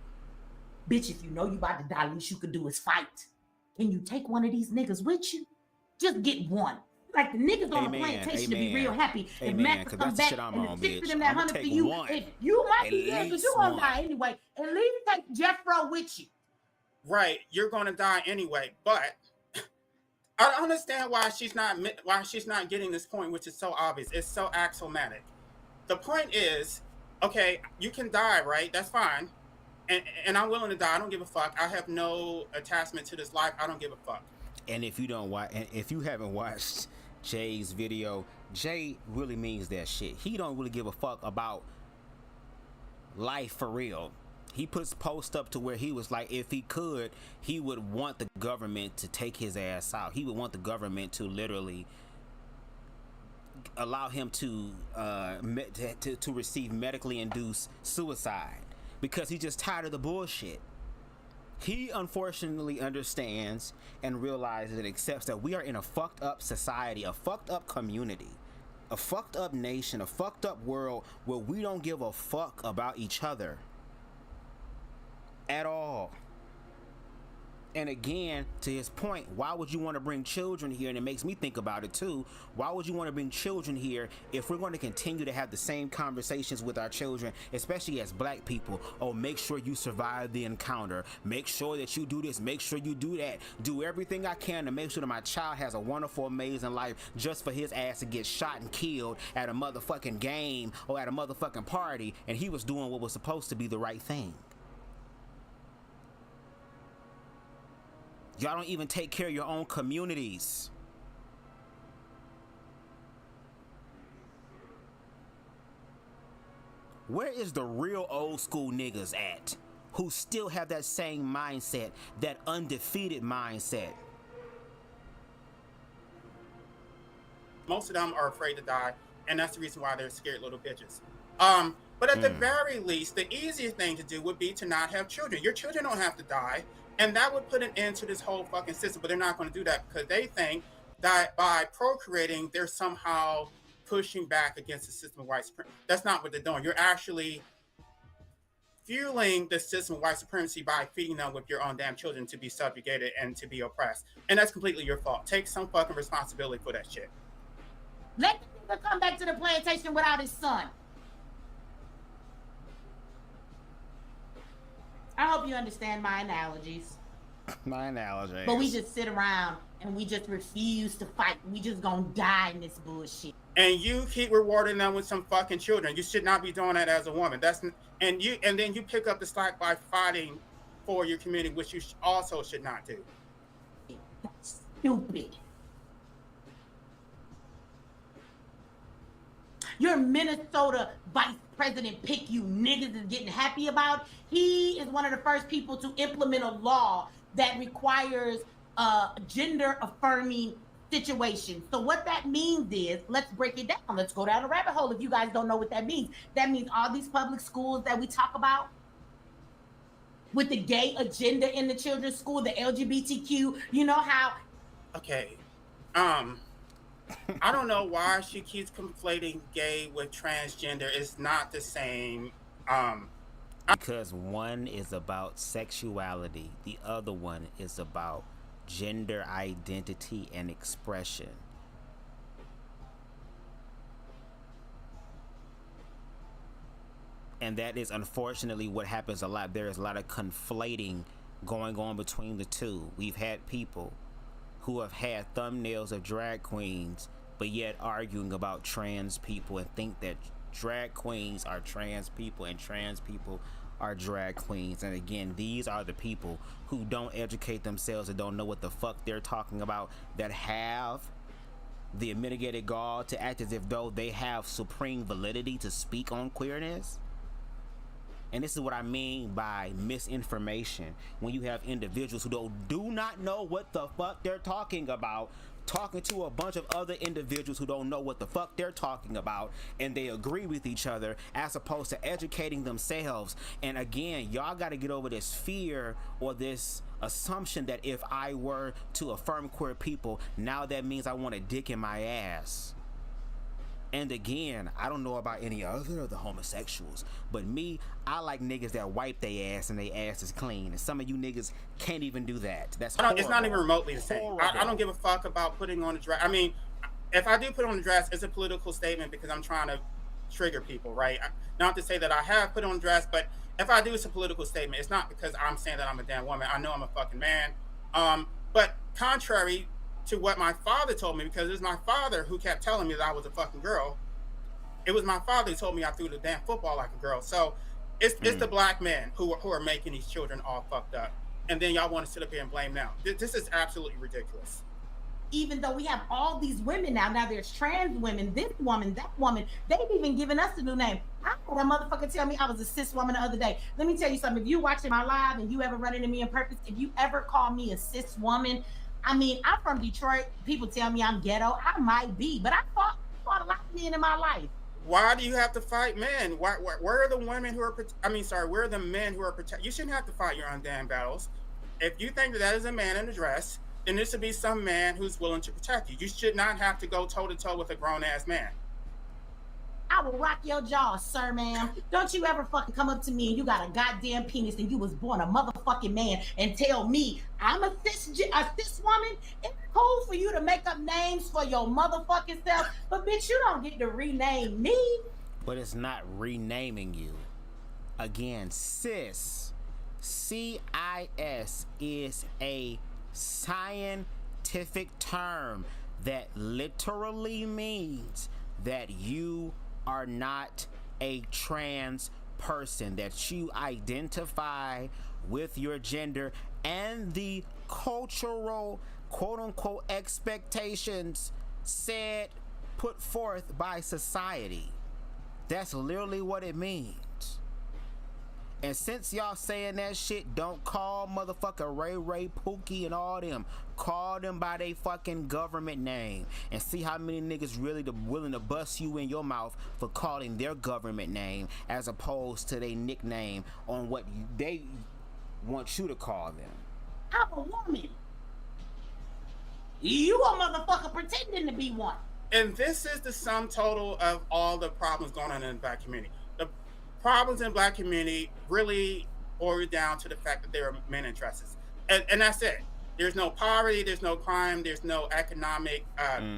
E: Bitch, if you know you about to die, least you could do is fight. Can you take one of these niggas with you? Just get one. Like the niggas on the plantation should be real happy. If Max comes back and the 6 of them that hunted for you, if you might be dead, but you gonna die anyway. At least take Jeffro with you.
D: Right, you're gonna die anyway. But I don't understand why she's not getting this point, which is so obvious. It's so axiomatic. The point is, okay, you can die, right? That's fine. And I'm willing to die. I don't give a fuck. I have no attachment to this life. I don't give a fuck.
C: And if you don't watch, and if you haven't watched Jay's video, Jay really means that shit. He don't really give a fuck about life for real. He puts posts up to where he was like, if he could, he would want the government to take his ass out. He would want the government to literally allow him to receive medically induced suicide. Because he's just tired of the bullshit. He unfortunately understands and realizes and accepts that we are in a fucked up society, a fucked up community, a fucked up nation, a fucked up world where we don't give a fuck about each other at all. And again, to his point, why would you want to bring children here? And it makes me think about it too. Why would you want to bring children here if we're going to continue to have the same conversations with our children, especially as black people? Oh, make sure you survive the encounter. Make sure that you do this. Make sure you do that. Do everything I can to make sure that my child has a wonderful, amazing life, just for his ass to get shot and killed at a motherfucking game or at a motherfucking party, and he was doing what was supposed to be the right thing. Y'all don't even take care of your own communities. Where is the real old school niggas at who still have that same mindset, that undefeated mindset?
D: Most of them are afraid to die, and that's the reason why they're scared little bitches. But at the very least, the easiest thing to do would be to not have children. Your children don't have to die. And that would put an end to this whole fucking system, but they're not going to do that because they think that by procreating, they're somehow pushing back against the system of white supremacy. That's not what they're doing. You're actually fueling the system of white supremacy by feeding them with your own damn children to be subjugated and to be oppressed. And that's completely your fault. Take some fucking responsibility for that shit.
E: Let the nigga come back to the plantation without his son. I hope you understand my analogies.
C: My analogy.
E: But we just sit around and we just refuse to fight. We just gonna die in this bullshit.
D: And you keep rewarding them with some fucking children. You should not be doing that as a woman. And then you pick up the slack by fighting for your community, which you also should not do.
E: That's stupid. Your Minnesota vice president pick you niggas is getting happy about. He is one of the first people to implement a law that requires gender affirming situation. So what that means is, let's break it down. Let's go down a rabbit hole if you guys don't know what that means. That means all these public schools that we talk about with the gay agenda in the children's school, the LGBTQ, you know how...
D: Okay. I don't know why she keeps conflating gay with transgender. It's not the same.
C: Because one is about sexuality, the other one is about gender identity and expression. And that is unfortunately what happens a lot. There is a lot of conflating going on between the two. We've had people who have had thumbnails of drag queens but yet arguing about trans people and think that drag queens are trans people and trans people are drag queens. And again, these are the people who don't educate themselves and don't know what the fuck they're talking about, that have the mitigated gall to act as if though they have supreme validity to speak on queerness. And this is what I mean by misinformation. When you have individuals who do not know what the fuck they're talking about, talking to a bunch of other individuals who don't know what the fuck they're talking about, and they agree with each other as opposed to educating themselves. And again, y'all got to get over this fear or this assumption that if I were to affirm queer people, now that means I want a dick in my ass. And again, I don't know about any other of the homosexuals, but me, I like niggas that wipe their ass and their ass is clean. And some of you niggas can't even do that. That's horrible.
D: It's not even remotely the same. I don't give a fuck about putting on a dress. I mean, if I do put on a dress, it's a political statement because I'm trying to trigger people, right? Not to say that I have put on a dress, but if I do, it's a political statement. It's not because I'm saying that I'm a damn woman. I know I'm a fucking man. But contrary to what my father told me, because it was my father who kept telling me that I was a fucking girl. It was my father who told me I threw the damn football like a girl. So it's the black men who are making these children all fucked up. And then y'all want to sit up here and blame them. This is absolutely ridiculous.
E: Even though we have all these women now there's trans women, this woman, that woman, they've even given us a new name. I had a motherfucker tell me I was a cis woman the other day. Let me tell you something. If you watching my live and you ever run into me in purpose, if you ever call me a cis woman, I mean, I'm from Detroit. People tell me I'm ghetto. I might be, but I fought a lot of men in my life.
D: Why do you have to fight men? Where are the women who are, where are the men who are protected? You shouldn't have to fight your own damn battles. If you think that is a man in a dress, then there should be some man who's willing to protect you. You should not have to go toe to toe with a grown ass man.
E: I will rock your jaw, sir, ma'am. Don't you ever fucking come up to me and you got a goddamn penis and you was born a motherfucking man and tell me I'm a cis woman. It's cool for you to make up names for your motherfucking self, but bitch, you don't get to rename me.
C: But it's not renaming you. Again, cis, CIS, is a scientific term that literally means that you are not a trans person, that you identify with your gender and the cultural quote-unquote expectations put forth by society. That's literally what it means. And since y'all saying that shit, don't call motherfucker Ray Pookie and all them. Call them by they fucking government name and see how many niggas really willing to bust you in your mouth for calling their government name as opposed to their nickname on what they want you to call them.
E: I'm a woman. You a motherfucker pretending to be one.
D: And this is the sum total of all the problems going on in the Black community. The problems in the Black community really boil down to the fact that there are men in dresses. And that's it. There's no poverty, there's no crime, there's no economic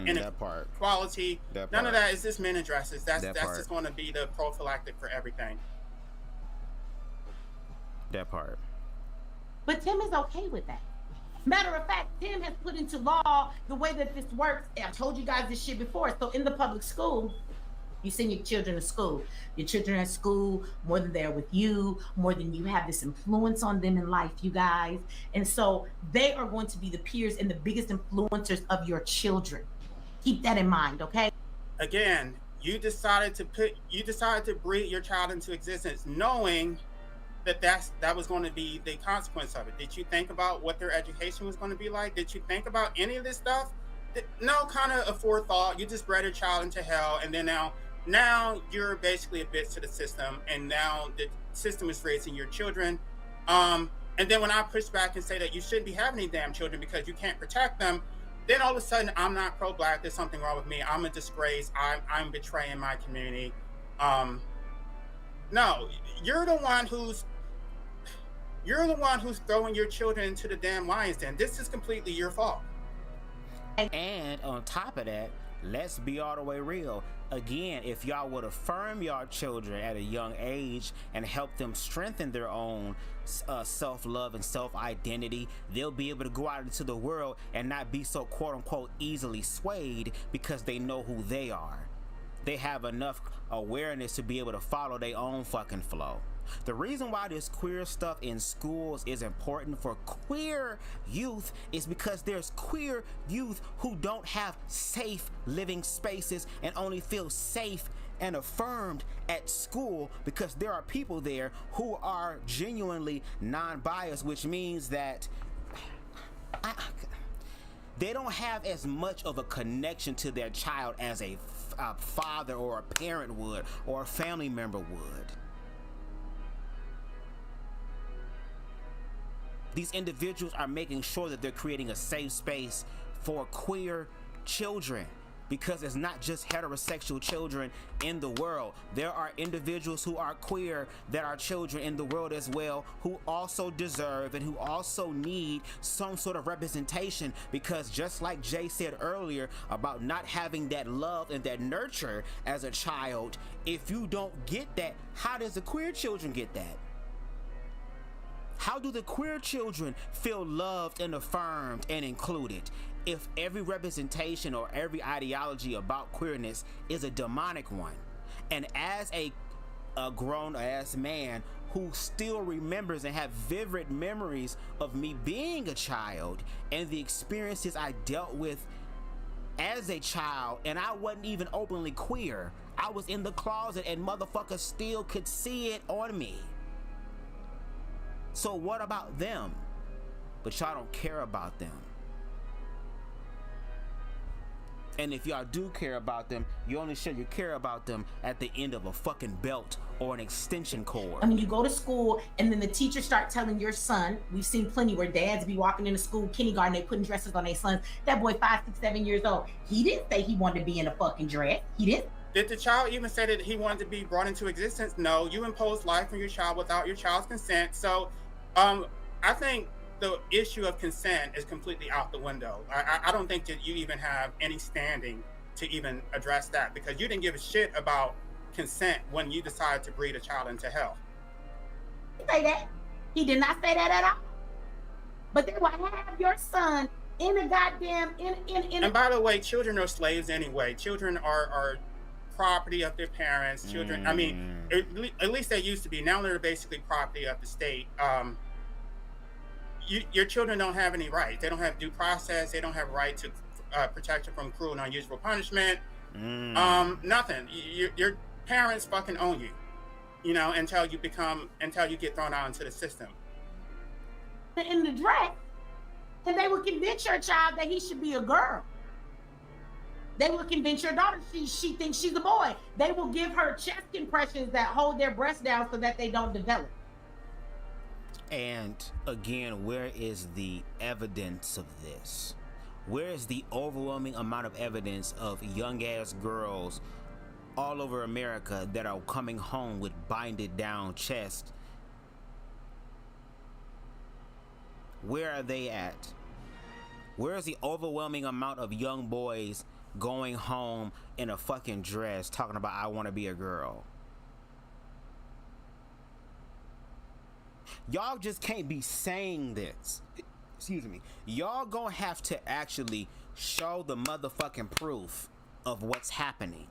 D: inequality. None of that. Is just men in dresses. That's just going to be the prophylactic for everything.
C: That part.
E: But Tim is okay with that. Matter of fact, Tim has put into law the way that this works. I told you guys this shit before. So in the public school, you send your children to school. Your children at school, more than they're with you, more than you have this influence on them in life, you guys. And so they are going to be the peers and the biggest influencers of your children. Keep that in mind, okay?
D: Again, you decided to breed your child into existence knowing that was going to be the consequence of it. Did you think about what their education was going to be like? Did you think about any of this stuff? No kind of a forethought. You just bred a child into hell, and then now you're basically a bitch to the system, and now the system is raising your children. And then when I push back and say that you shouldn't be having any damn children because you can't protect them, then all of a sudden I'm not pro-Black. There's something wrong with me. I'm a disgrace. I'm betraying my community. No, you're the one who's throwing your children into the damn lion's den. This is completely your fault.
C: And on top of that, let's be all the way real. Again, if y'all would affirm y'all children at a young age and help them strengthen their own self-love and self-identity, they'll be able to go out into the world and not be so quote-unquote easily swayed because they know who they are. They have enough awareness to be able to follow their own fucking flow. The reason why this queer stuff in schools is important for queer youth is because there's queer youth who don't have safe living spaces and only feel safe and affirmed at school because there are people there who are genuinely non-biased, which means that they don't have as much of a connection to their child as a father or a parent would or a family member would. These individuals are making sure that they're creating a safe space for queer children because it's not just heterosexual children in the world. There are individuals who are queer that are children in the world as well who also deserve and who also need some sort of representation because just like Jay said earlier about not having that love and that nurture as a child, if you don't get that, how does the queer children get that? How do the queer children feel loved and affirmed and included if every representation or every ideology about queerness is a demonic one? And as a grown-ass man who still remembers and have vivid memories of me being a child and the experiences I dealt with as a child, and I wasn't even openly queer, I was in the closet and motherfuckers still could see it on me. So what about them? But y'all don't care about them. And if y'all do care about them, you only show you care about them at the end of a fucking belt or an extension cord.
E: I mean, you go to school and then the teacher start telling your son, we've seen plenty where dads be walking into school, kindergarten, they putting dresses on their sons. That boy 5, 6, 7 years old. He didn't say he wanted to be in a fucking dress. He didn't.
D: Did the child even say that he wanted to be brought into existence? No, you imposed life on your child without your child's consent. So I think the issue of consent is completely out the window. I don't think that you even have any standing to even address that because you didn't give a shit about consent when you decided to breed a child into hell.
E: He say that. He did not say that at all. But they will have your son in a goddamn
D: And by the way, children are slaves anyway. Children are property of their parents. Children, I mean, at least they used to be. Now they're basically property of the state. Your children don't have any rights. They don't have due process. They don't have right to protection from cruel and unusual punishment. Nothing. Your parents fucking own you, you know, until you get thrown out into the system.
E: In the dress, and they will convince your child that he should be a girl. They will convince your daughter she thinks she's a boy. They will give her chest compressions that hold their breasts down so that they don't develop.
C: And again, where is the evidence of this? Where is the overwhelming amount of evidence of young ass girls all over America that are coming home with binded down chest? Where are they at? Where is the overwhelming amount of young boys going home in a fucking dress talking about I want to be a girl? Y'all just can't be saying this. Excuse me. Y'all gonna have to actually show the motherfucking proof of what's happening.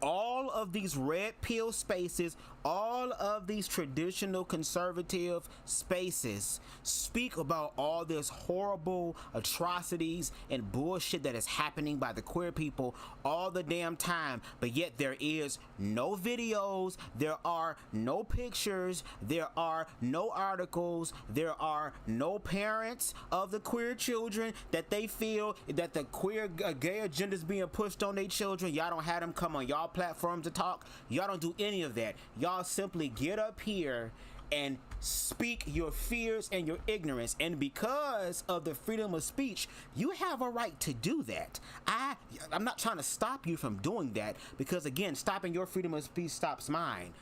C: All of these red pill spaces, all of these traditional conservative spaces speak about all this horrible atrocities and bullshit that is happening by the queer people all the damn time, but yet there is no videos, there are no pictures, there are no articles, there are no parents of the queer children that they feel that the queer gay agenda is being pushed on their children. Y'all don't have them come on y'all platform to talk. Y'all don't do any of that. Y'all simply get up here and speak your fears and your ignorance, and because of the freedom of speech, you have a right to do that. I'm not trying to stop you from doing that, because again, stopping your freedom of speech stops mine.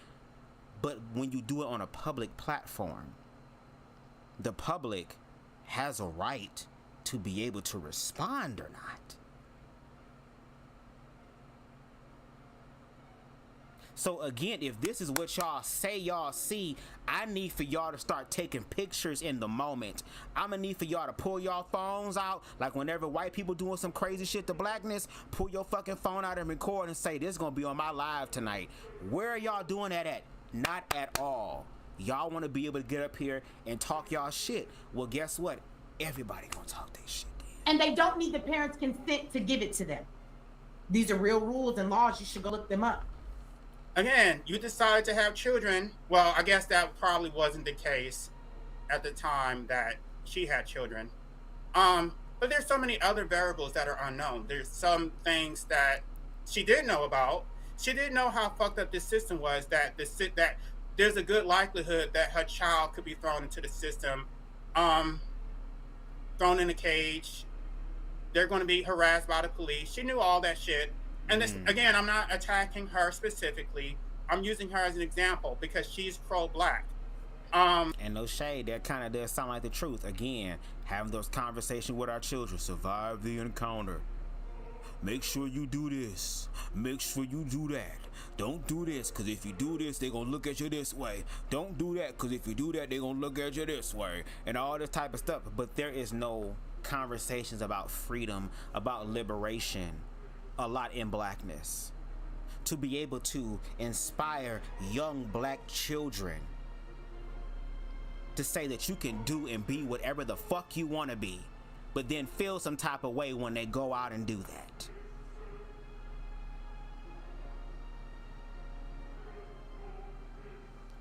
C: But when you do it on a public platform, the public has a right to be able to respond or not. So again, if this is what y'all say y'all see, I need for y'all to start taking pictures in the moment. I'm gonna need for y'all to pull y'all phones out, like whenever white people doing some crazy shit to blackness, pull your fucking phone out and record and say, this is gonna be on my live tonight. Where are y'all doing that at? Not at all. Y'all wanna be able to get up here and talk y'all shit. Well, guess what? Everybody gonna talk their shit then.
E: And they don't need the parents' consent to give it to them. These are real rules and laws. You should go look them up.
D: Again, you decided to have children. Well, I guess that probably wasn't the case at the time that she had children. But there's so many other variables that are unknown. There's some things that she did know about. She didn't know how fucked up this system was, that there's a good likelihood that her child could be thrown into the system, thrown in a cage. They're going to be harassed by the police. She knew all that shit. And this, again, I'm not attacking her specifically. I'm using her as an example because she's pro-black.
C: And no shade, that kind of does sound like the truth. Again, having those conversations with our children. Survive the encounter. Make sure you do this. Make sure you do that. Don't do this, because if you do this, they're going to look at you this way. Don't do that, because if you do that, they're going to look at you this way. And all this type of stuff. But there is no conversations about freedom, about liberation, a lot in blackness. To be able to inspire young black children to say that you can do and be whatever the fuck you want to be, but then feel some type of way when they go out and do that.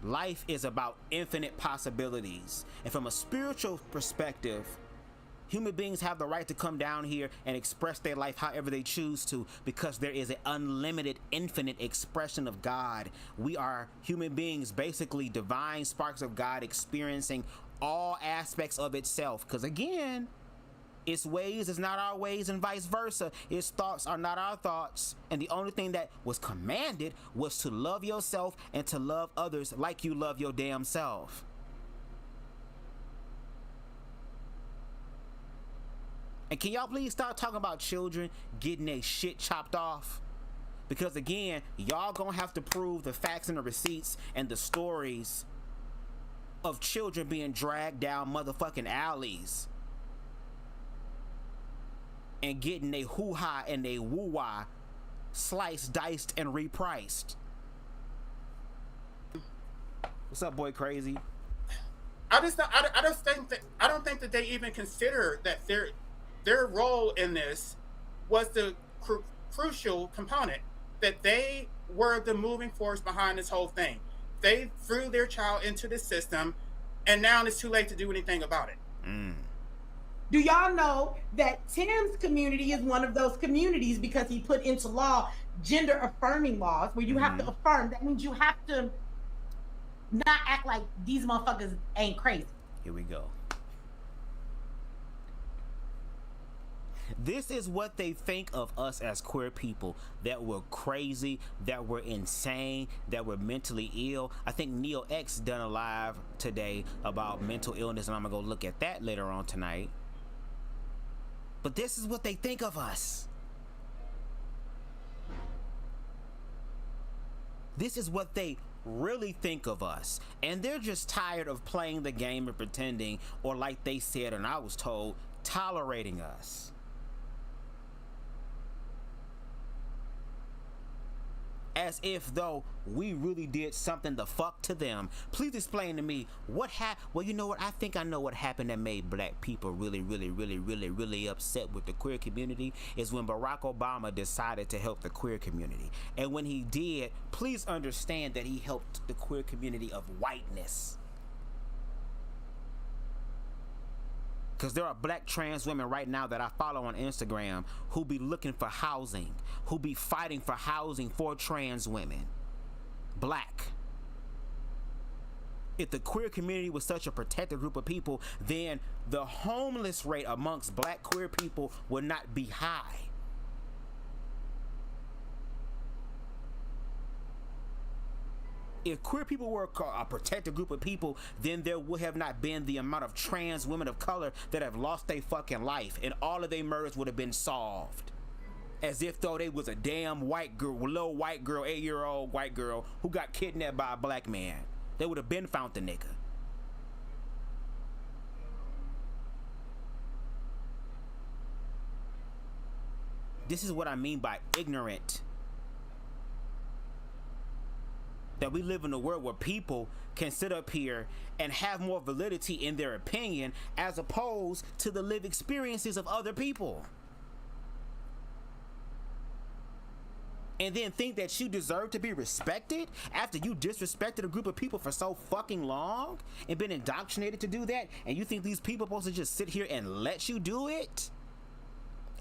C: Life is about infinite possibilities, and from a spiritual perspective, human beings have the right to come down here and express their life however they choose to, because there is an unlimited, infinite expression of God. We are human beings, basically divine sparks of God, experiencing all aspects of itself. Because again, its ways is not our ways and vice versa. Its thoughts are not our thoughts. And the only thing that was commanded was to love yourself and to love others like you love your damn self. And can y'all please stop talking about children getting their shit chopped off? Because again, y'all gonna have to prove the facts and the receipts and the stories of children being dragged down motherfucking alleys and getting they hoo-ha and they woo-wah sliced, diced, and repriced. What's up, boy crazy?
D: I don't think that they even consider that their role in this was the crucial component, that they were the moving force behind this whole thing. They threw their child into the system, and now it's too late to do anything about it.
E: Do y'all know that Tim's community is one of those communities because he put into law gender affirming laws where you have to affirm. That means you have to not act like these motherfuckers ain't crazy.
C: Here we go. This is what they think of us as queer people, that we're crazy, that we're insane, that we're mentally ill. I think Neo X done a live today about mental illness, and I'm gonna go look at that later on tonight. But this is what they think of us. This is what they really think of us. And they're just tired of playing the game and pretending, or like they said and I was told, tolerating us. As if though we really did something the fuck to them. Please explain to me what happened. Well, you know what? I think I know what happened that made black people really upset with the queer community is when Barack Obama decided to help the queer community. And when he did, please understand that he helped the queer community of whiteness. Because there are black trans women right now that I follow on Instagram who be looking for housing, who be fighting for housing for trans women. Black. If the queer community was such a protected group of people, then the homeless rate amongst black queer people would not be high. If queer people were a protected group of people, then there would have not been the amount of trans women of color that have lost their fucking life, and all of their murders would have been solved. As if though they was a damn white girl, little white girl, 8-year-old white girl who got kidnapped by a black man. They would have been found the nigga. This is what I mean by ignorant. That we live in a world where people can sit up here and have more validity in their opinion as opposed to the lived experiences of other people. And then think that you deserve to be respected after you disrespected a group of people for so fucking long and been indoctrinated to do that, and you think these people are supposed to just sit here and let you do it?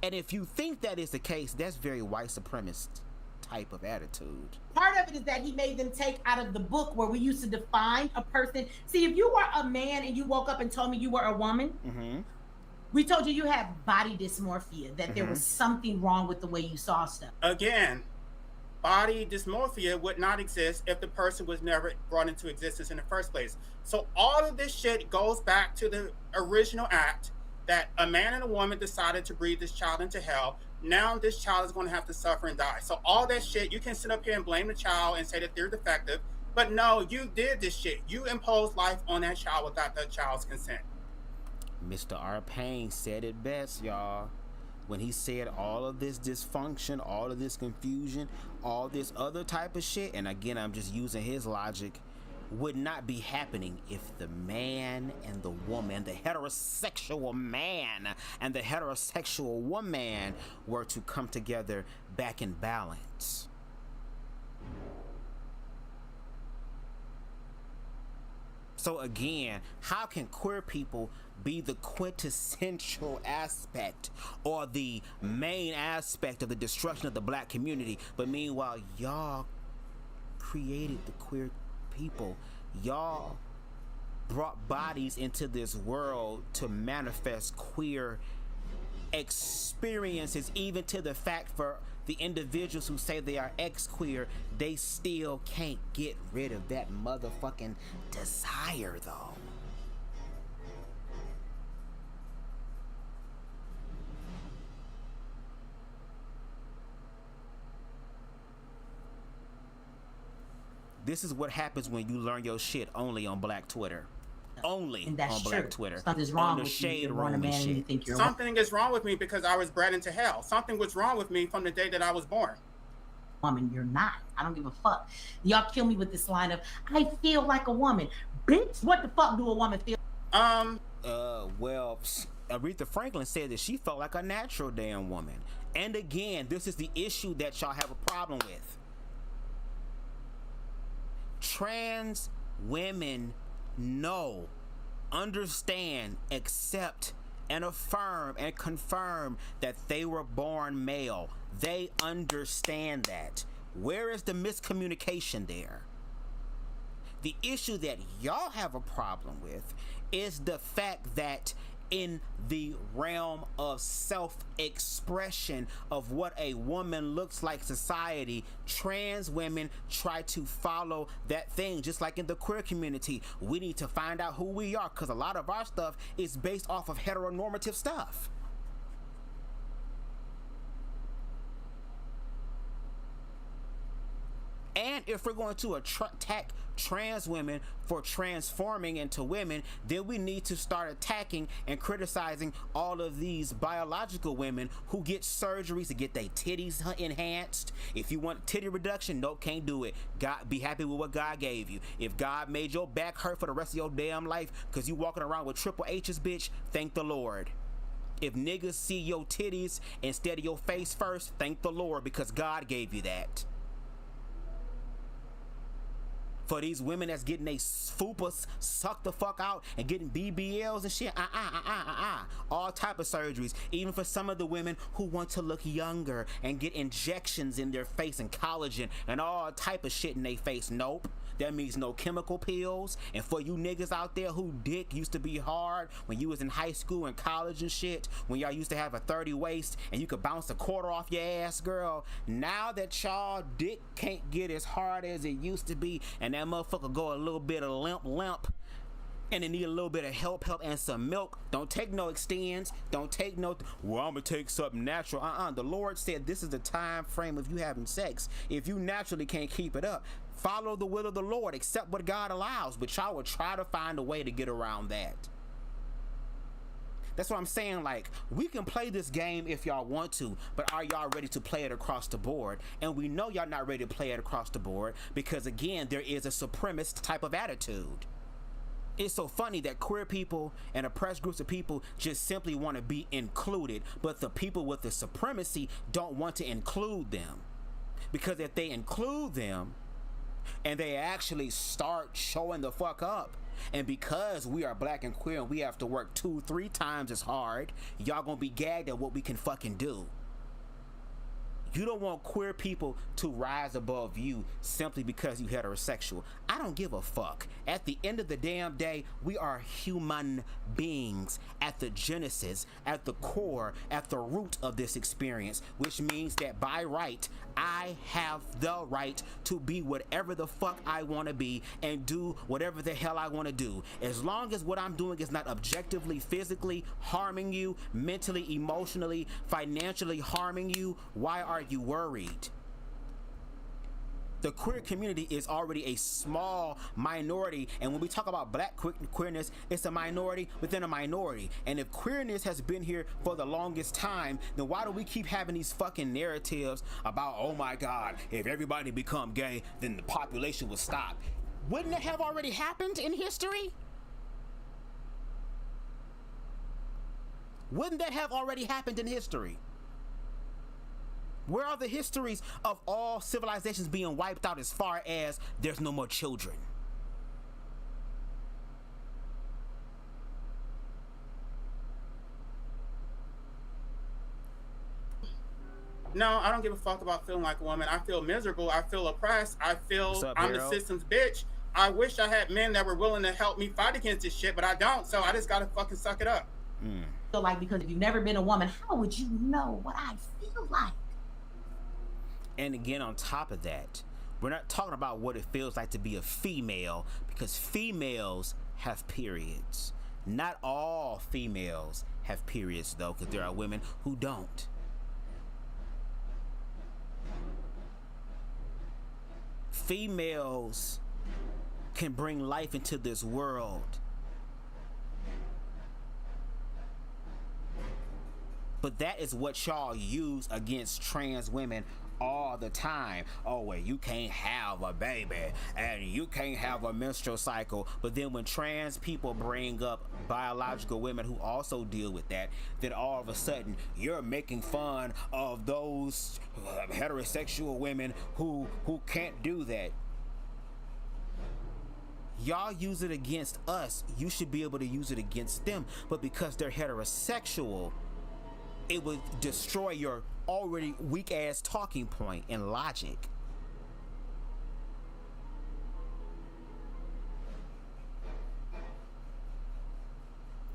C: And if you think that is the case, that's very white supremacist type of attitude.
E: Part of it is that he made them take out of the book where we used to define a person. See, if you were a man and you woke up and told me you were a woman, we told you had body dysmorphia, that there was something wrong with the way you saw stuff.
D: Again, body dysmorphia would not exist if the person was never brought into existence in the first place. So all of this shit goes back to the original act that a man and a woman decided to breed this child into hell. Now this child is going to have to suffer and die. So all that shit, you can sit up here and blame the child and say that they're defective, but no, you did this shit. You imposed life on that child without that child's consent.
C: Mr. R. Payne said it best, y'all, when he said all of this dysfunction, all of this confusion, all this other type of shit, and again, I'm just using his logic, would not be happening if the man and the woman, the heterosexual man and the heterosexual woman were to come together back in balance. So again, how can queer people be the quintessential aspect or the main aspect of the destruction of the black community, but meanwhile y'all created the queer people? Y'all brought bodies into this world to manifest queer experiences, even to the fact for the individuals who say they are ex-queer, they still can't get rid of that motherfucking desire though. This is what happens when you learn your shit only on Black Twitter. Only
E: and that's
C: on
E: true.
C: Black Twitter.
E: Something's wrong
C: on the
E: with
C: shade
E: you.
C: room and shit.
E: You think you're
D: Something is wrong with me because I was bred into hell. Something was wrong with me from the day that I was born.
E: Woman, you're not. I don't give a fuck. Y'all kill me with this line of, I feel like a woman. Bitch, what the fuck do a woman feel?
C: Well, Aretha Franklin said that she felt like a natural damn woman. And again, this is the issue that y'all have a problem with. Trans women know, understand, accept, and affirm and confirm that they were born male. They understand that. Where is the miscommunication there? The issue that y'all have a problem with is the fact that in the realm of self-expression of what a woman looks like society, trans women try to follow that thing. Just like in the queer community, we need to find out who we are, because a lot of our stuff is based off of heteronormative stuff. And if we're going to attack trans women for transforming into women, then we need to start attacking and criticizing all of these biological women who get surgeries to get their titties enhanced. If you want titty reduction, nope, can't do it. God, be happy with what God gave you. If God made your back hurt for the rest of your damn life because you walking around with triple H's, bitch, thank the Lord. If niggas see your titties instead of your face first, thank the Lord, because God gave you that. For these women that's getting they fupas sucked the fuck out and getting BBLs and shit, all type of surgeries. Even for some of the women who want to look younger and get injections in their face and collagen and all type of shit in their face. Nope. That means no chemical pills. And for you niggas out there who dick used to be hard when you was in high school and college and shit, when y'all used to have a 30 waist and you could bounce a quarter off your ass, girl, now that y'all dick can't get as hard as it used to be, and that motherfucker go a little bit of limp, and it need a little bit of help and some milk. Don't take no extends. Don't take no, well, I'm gonna take something natural. The Lord said this is the time frame of you having sex. If you naturally can't keep it up, follow the will of the Lord, accept what God allows, but y'all will try to find a way to get around that. That's what I'm saying. Like, we can play this game if y'all want to, but are y'all ready to play it across the board? And we know y'all not ready to play it across the board because, again, there is a supremacist type of attitude. It's so funny that queer people and oppressed groups of people just simply want to be included, but the people with the supremacy don't want to include them. Because if they include them and they actually start showing the fuck up, and because we are black and queer and we have to work 2-3 times as hard, y'all gonna be gagged at what we can fucking do. You don't want queer people to rise above you simply because you heterosexual. I don't give a fuck. At the end of the damn day, we are human beings at the genesis, at the core, at the root of this experience, which means that by right, I have the right to be whatever the fuck I want to be and do whatever the hell I want to do. As long as what I'm doing is not objectively, physically harming you, mentally, emotionally, financially harming you, why are you worried? The queer community is already a small minority, and when we talk about black queerness, it's a minority within a minority. And if queerness has been here for the longest time, then why do we keep having these fucking narratives about, oh my God, if everybody become gay, then the population will stop? Wouldn't it have already happened in history? Wouldn't that have already happened in history? Where are the histories of all civilizations being wiped out as far as there's no more children?
D: No, I don't give a fuck about feeling like a woman. I feel miserable. I feel oppressed. I feel I'm the system's bitch. I wish I had men that were willing to help me fight against this shit, but I don't. So I just gotta fucking suck it up.
E: So like, because if you've never been a woman, how would you know what I feel like?
C: And again, on top of that, we're not talking about what it feels like to be a female, because females have periods. Not all females have periods, though, because there are women who don't. Females can bring life into this world, but that is what y'all use against trans women all the time. Oh, well, you can't have a baby and you can't have a menstrual cycle. But then when trans people bring up biological women who also deal with that, then all of a sudden you're making fun of those heterosexual women who can't do that. Y'all use it against us, you should be able to use it against them. But because they're heterosexual, it would destroy your already weak ass talking point and logic.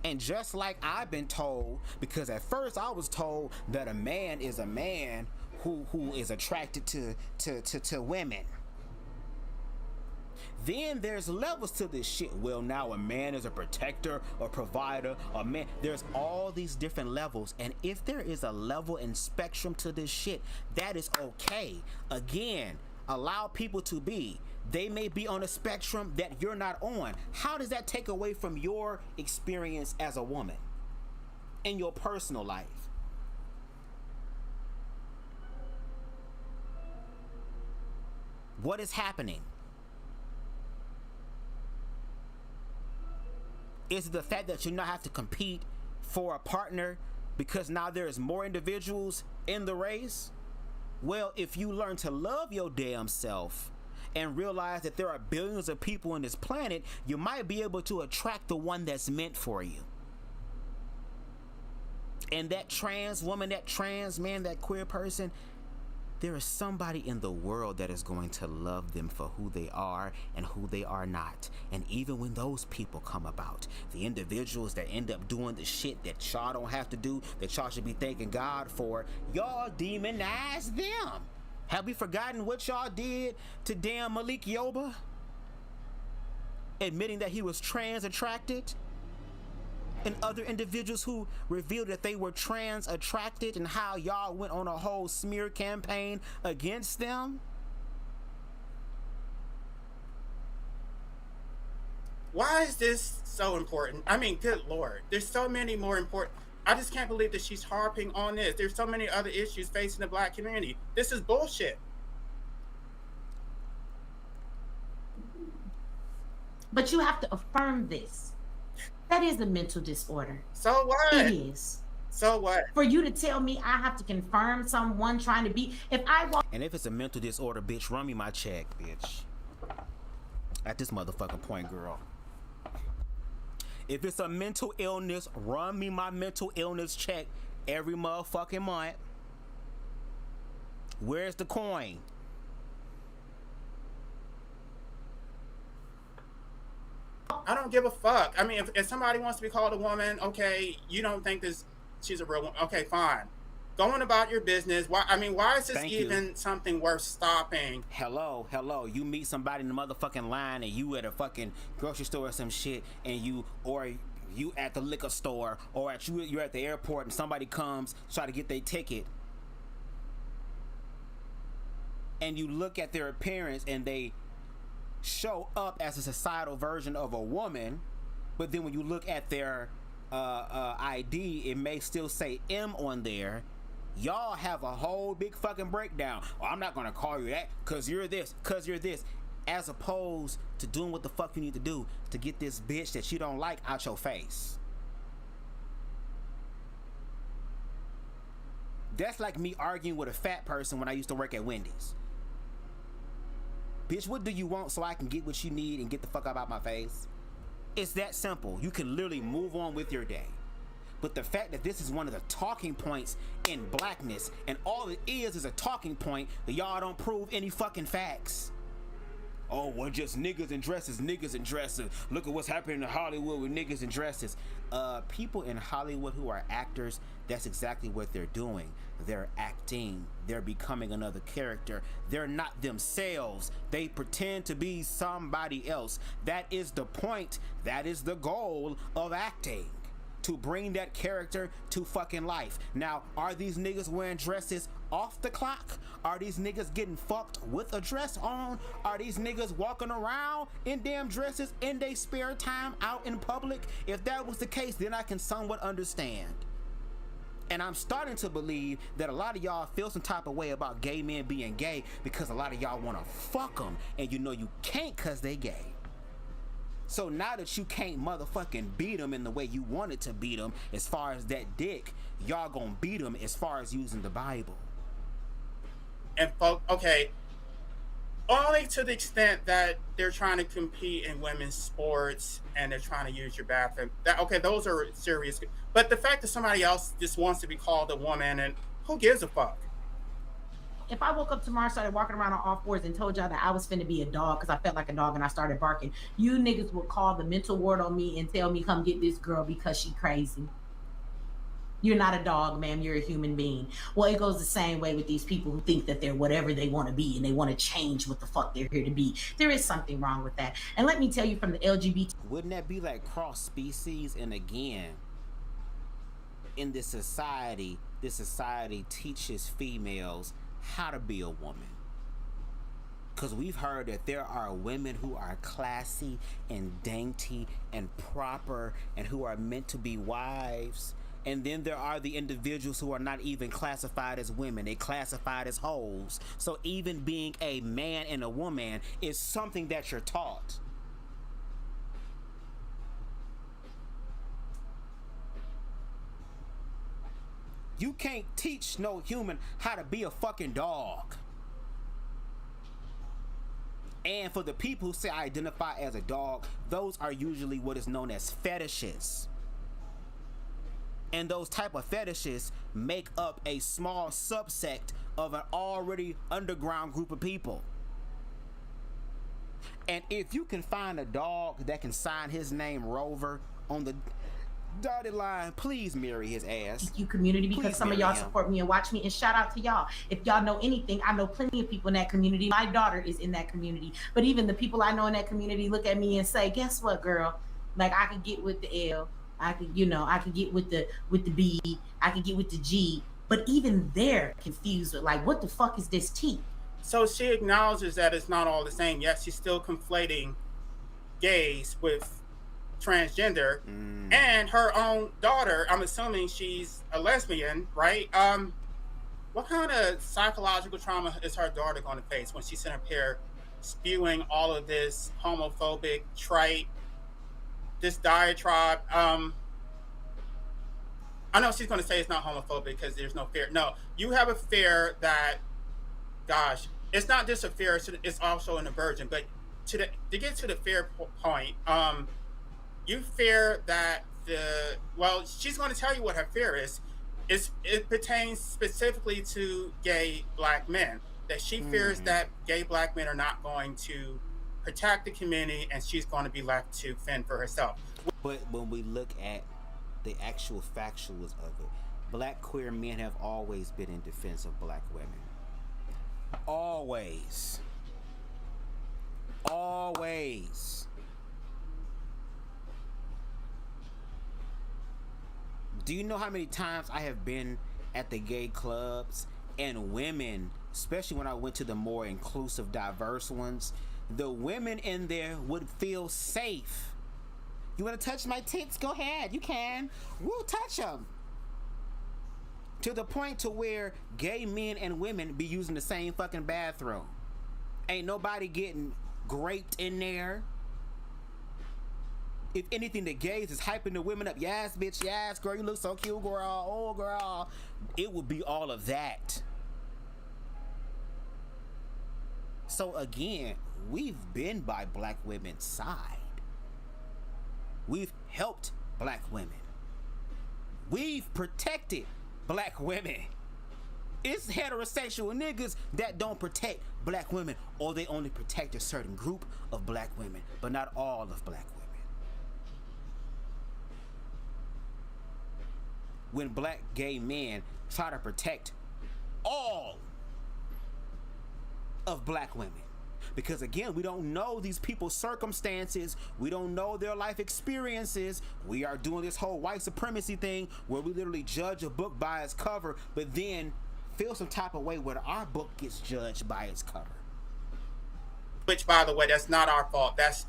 C: And just like I've been told, because at first I was told that a man is a man who is attracted to women. Then there's levels to this shit. Well, now a man is a protector, a provider, a man. There's all these different levels. And if there is a level and spectrum to this shit, that is okay. Again, allow people to be. They may be on a spectrum that you're not on. How does that take away from your experience as a woman in your personal life? What is happening? Is it the fact that you now have to compete for a partner because now there's more individuals in the race? Well, if you learn to love your damn self and realize that there are billions of people on this planet, you might be able to attract the one that's meant for you. And that trans woman, that trans man, that queer person, there is somebody in the world that is going to love them for who they are and who they are not. And even when those people come about, the individuals that end up doing the shit that y'all don't have to do, that y'all should be thanking God for, y'all demonize them. Have we forgotten what y'all did to damn Malik Yoba? Admitting that he was trans attracted? And other individuals who revealed that they were trans attracted, and how y'all went on a whole smear campaign against them?
D: Why is this so important? I mean, good Lord, there's so many more important. I just can't believe that she's harping on this. There's so many other issues facing the Black community. This is bullshit.
E: But you have to affirm this. That is a mental disorder.
D: So what?
E: It is.
D: So what?
E: For you to tell me I have to confirm someone trying to be, if I walk.
C: And if it's a mental disorder, bitch, run me my check, bitch. At this motherfucking point, girl. If it's a mental illness, run me my mental illness check every motherfucking month. Where's the coin?
D: I don't give a fuck. I mean, if somebody wants to be called a woman, okay, you don't think she's a real woman, okay, fine. Going about your business. Why? I mean, why is this even something worth stopping?
C: Hello. You meet somebody in the motherfucking line, and you at a fucking grocery store or some shit, and you at the liquor store, or you're at the airport, and somebody comes try to get their ticket, and you look at their appearance, and they show up as a societal version of a woman, but then when you look at their ID, it may still say M on there. Y'all have a whole big fucking breakdown. Oh, I'm not gonna call you that because you're this, as opposed to doing what the fuck you need to do to get this bitch that you don't like out your face. That's like me arguing with a fat person when I used to work at Wendy's. Bitch, what do you want so I can get what you need and get the fuck out my face? It's that simple. You can literally move on with your day. But the fact that this is one of the talking points in blackness, and all it is a talking point, that y'all don't prove any fucking facts. Oh, well, just niggas in dresses, Look at what's happening in Hollywood with niggas in dresses. People in Hollywood who are actors, that's exactly what they're doing. They're acting. They're becoming another character. They're not themselves. They pretend to be somebody else. That is the point. That is the goal of acting. To bring that character to fucking life. Now, are these niggas wearing dresses off the clock? Are these niggas getting fucked with a dress on? Are these niggas walking around in damn dresses in their spare time out in public? If that was the case, then I can somewhat understand. And I'm starting to believe that a lot of y'all feel some type of way about gay men being gay because a lot of y'all want to fuck them, and you know you can't cause they gay. So now that you can't motherfucking beat them in the way you wanted to beat them as far as that dick, y'all gonna beat them as far as using the Bible.
D: And okay, only to the extent that they're trying to compete in women's sports and they're trying to use your bathroom. Okay, those are serious. But the fact that somebody else just wants to be called a woman, and who gives a fuck?
E: if I woke up tomorrow, started walking around on all fours, and told y'all that I was finna be a dog because I felt like a dog and I started barking, you niggas would call the mental ward on me and tell me come get this girl because she crazy. You're not a dog, ma'am. You're a human being. Well, it goes the same way with these people who think that they're whatever they want to be and they want to change what the fuck they're here to be. There is something wrong with that. And let me tell you from the LGBT.
C: Wouldn't that be like cross species? And again, in this society teaches females how to be a woman. Because we've heard that there are women who are classy and dainty and proper and who are meant to be wives. And then there are the individuals who are not even classified as women. They classified as hoes. So even being a man and a woman is something that you're taught. You can't teach no human how to be a fucking dog. And for the people who say I identify as a dog, those are usually what is known as fetishes. And those type of fetishes make up a small subsect of an already underground group of people. And if you can find a dog that can sign his name Rover on the dotted line, please marry his ass.
E: You community, because
C: Please
E: some of y'all
C: him.
E: support me and watch me, and shout out to y'all. If y'all know anything, I know plenty of people in that community. My daughter is in that community, but even the people I know in that community look at me and say, guess what, girl, like I could get with the L, I could, you know, I could get with the B, I could get with the G, but even they're confused with like, what the fuck is this T?
D: So she acknowledges that it's not all the same, yet she's still conflating gays with transgender. And her own daughter, I'm assuming she's a lesbian, right? What kind of psychological trauma is her daughter going to face when she's sitting up here spewing all of this homophobic, trite, this diatribe? I know she's going to say it's not homophobic because there's no fear. No, you have a fear that, gosh, it's not just a fear, it's also an aversion. But to get to the fear point, you fear that she's going to tell you what her fear is. It pertains specifically to gay black men, that she fears that gay black men are not going to protect the community and she's going to be left to fend for herself.
C: But when we look at the actual factuals of it, black queer men have always been in defense of black women. Always. Do you know how many times I have been at the gay clubs and women, especially when I went to the more inclusive, diverse ones, the women in there would feel safe. You want to touch my tits? Go ahead, you can. Woo, touch them. To the point to where gay men and women be using the same fucking bathroom. Ain't nobody getting graped in there. If anything, the gays is hyping the women up. Yes, bitch, yes, girl, you look so cute, girl. Oh, girl. It would be all of that. So again, we've been by black women's side. We've helped black women. We've protected black women. It's heterosexual niggas that don't protect black women, or they only protect a certain group of black women, but not all of black women. When black gay men try to protect all of black women. Because again, we don't know these people's circumstances. We don't know their life experiences. We are doing this whole white supremacy thing where we literally judge a book by its cover, but then feel some type of way where our book gets judged by its cover.
D: Which, by the way, that's not our fault. That's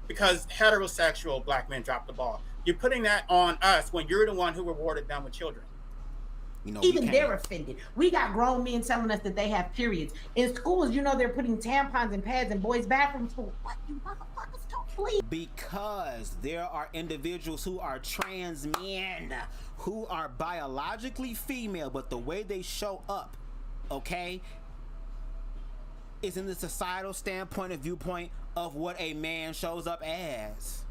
D: because heterosexual black men dropped the ball. You're putting that on us when you're the one who rewarded them with children.
C: You know,
E: even they're offended. We got grown men telling us that they have periods. In schools, you know, they're putting tampons and pads in boys' bathrooms. For what, you motherfuckers don't believe?
C: Because there are individuals who are trans men who are biologically female, but the way they show up, okay, is in the societal standpoint and viewpoint of what a man shows up as.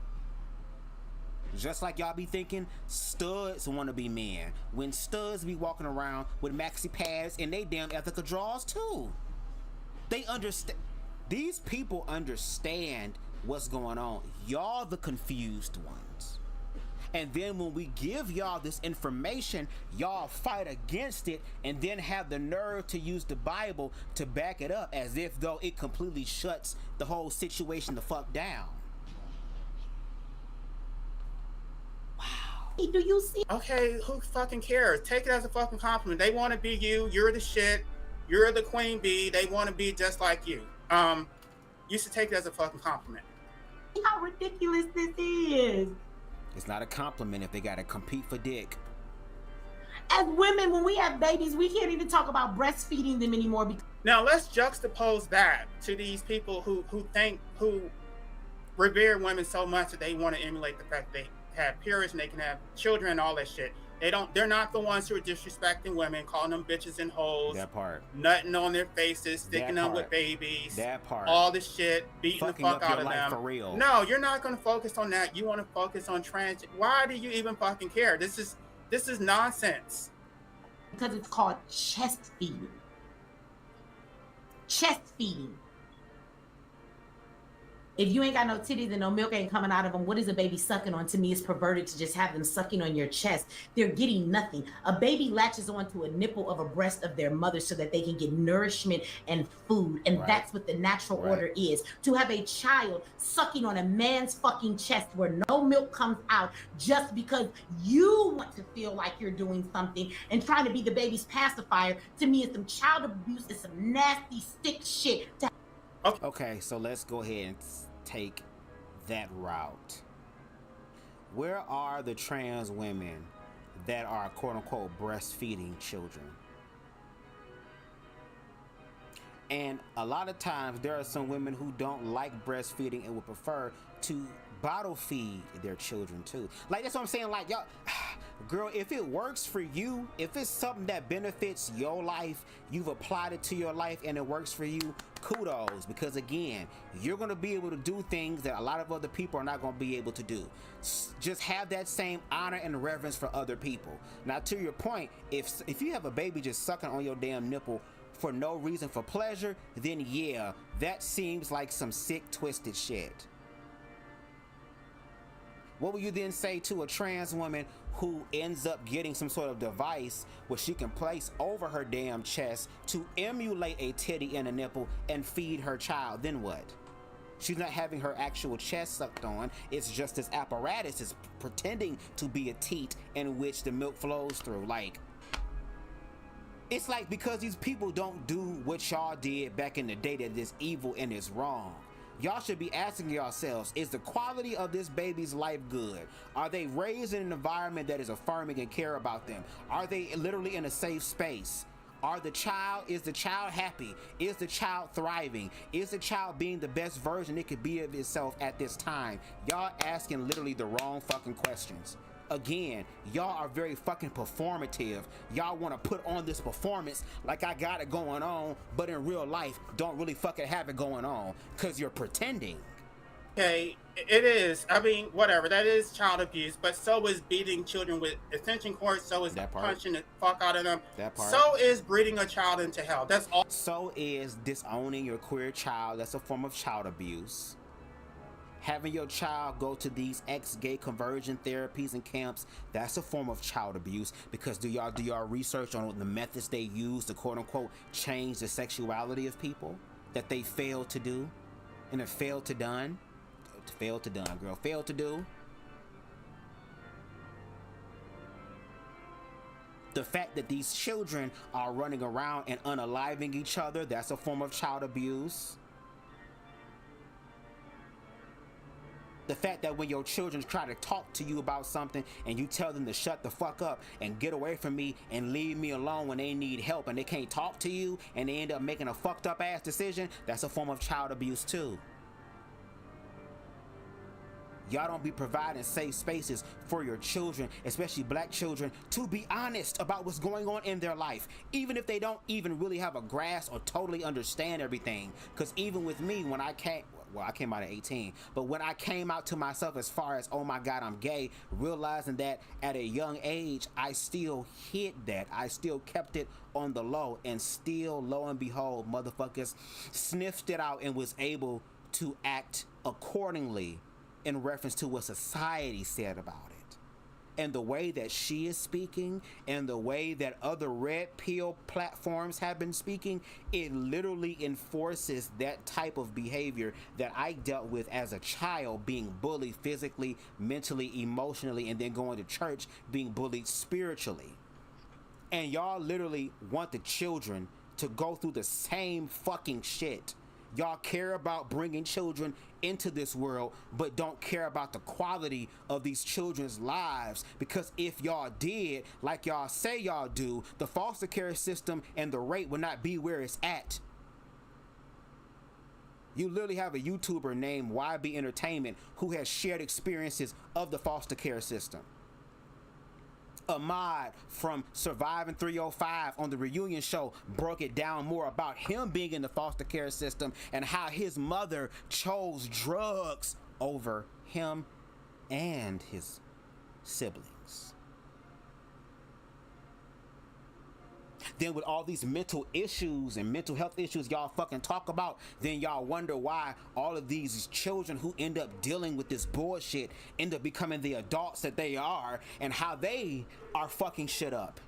C: Just like y'all be thinking studs want to be men, when studs be walking around with maxi pads and they damn ethical draws too. They understand. These people understand what's going on. Y'all the confused ones. And then when we give y'all this information, y'all fight against it and then have the nerve to use the Bible to back it up as if though it completely shuts the whole situation the fuck down.
E: Do you see?
D: Okay, who fucking cares? Take it as a fucking compliment. They want to be you. You're the shit. You're the queen bee. They want to be just like you. You should take it as a fucking compliment.
E: How ridiculous this is.
C: It's not a compliment if they gotta compete for dick.
E: As women, when we have babies, we can't even talk about breastfeeding them anymore. Because
D: Now let's juxtapose that to these people who revere women so much that they want to emulate the fact they have periods and they can have children and all that shit. They're not the ones who are disrespecting women, calling them bitches and hoes.
C: That part.
D: Nutting on their faces, sticking them with babies.
C: That part.
D: All this shit, beating
C: Fucking
D: the fuck
C: up
D: out
C: your
D: of
C: life
D: them.
C: for real.
D: No, you're not gonna focus on that. You want to focus on trans. Why do you even fucking care? This is nonsense.
E: because it's called chest feeding. Chest feeding. If you ain't got no titties and no milk ain't coming out of them, what is a baby sucking on? To me, it's perverted to just have them sucking on your chest. They're getting nothing. A baby latches onto a nipple of a breast of their mother so that they can get nourishment and food. And that's what the natural order is. To have a child sucking on a man's fucking chest where no milk comes out just because you want to feel like you're doing something and trying to be the baby's pacifier, to me, is some child abuse. It's some nasty stick shit.
C: Okay, so let's go ahead and take that route. Where are the trans women that are quote-unquote breastfeeding children? And a lot of times there are some women who don't like breastfeeding and would prefer to bottle feed their children too. Like, that's what I'm saying. Like, y'all, girl, if it works for you, if it's something that benefits your life, you've applied it to your life and it works for you, kudos. Because again, you're going to be able to do things that a lot of other people are not going to be able to do. Just have that same honor and reverence for other people. Now, to your point, if you have a baby just sucking on your damn nipple for no reason, for pleasure, then yeah, that seems like some sick, twisted shit. What will you then say to a trans woman who ends up getting some sort of device where she can place over her damn chest to emulate a titty and a nipple and feed her child? Then what? She's not having her actual chest sucked on. It's just this apparatus is pretending to be a teat in which the milk flows through. Like, it's like because these people don't do what y'all did back in the day that is evil and is wrong. Y'all should be asking yourselves, is the quality of this baby's life good? Are they raised in an environment that is affirming and care about them? Are they literally in a safe space? Is the child happy? Is the child thriving? Is the child being the best version it could be of itself at this time? Y'all asking literally the wrong fucking questions. Again, y'all are very fucking performative. Y'all want to put on this performance like I got it going on, but in real life don't really fucking have it going on because you're pretending.
D: Okay, it is. I mean, whatever. That is child abuse, but so is beating children with extension cords. So is punching the fuck out of them.
C: That part.
D: So is breeding a child into hell. That's all.
C: So is disowning your queer child. That's a form of child abuse. Having your child go to these ex-gay conversion therapies and camps, that's a form of child abuse. Because do y'all research on the methods they use to quote-unquote change the sexuality of people that they failed to do and have failed to do? The fact that these children are running around and unaliving each other, that's a form of child abuse. The fact that when your children try to talk to you about something and you tell them to shut the fuck up and get away from me and leave me alone when they need help and they can't talk to you and they end up making a fucked up ass decision, that's a form of child abuse too. Y'all don't be providing safe spaces for your children, especially black children, to be honest about what's going on in their life, even if they don't even really have a grasp or totally understand everything. Because even with me, when I came, well, I came out at 18, but when I came out to myself as far as, oh my God, I'm gay, realizing that at a young age, I still hid that. I still kept it on the low, and still, lo and behold, motherfuckers sniffed it out and was able to act accordingly in reference to what society said about it. And the way that she is speaking and the way that other red pill platforms have been speaking, it literally enforces that type of behavior that I dealt with as a child, being bullied physically, mentally, emotionally, and then going to church being bullied spiritually. And y'all literally want the children to go through the same fucking shit. Y'all care about bringing children into this world, but don't care about the quality of these children's lives, because if y'all did, like y'all say y'all do, the foster care system and the rate would not be where it's at. You literally have a YouTuber named YB Entertainment who has shared experiences of the foster care system. Ahmad from Surviving 305 on the Reunion show broke it down more about him being in the foster care system and how his mother chose drugs over him and his siblings. Then with all these mental issues and mental health issues y'all fucking talk about, then y'all wonder why all of these children who end up dealing with this bullshit end up becoming the adults that they are, and how they are fucking shit up.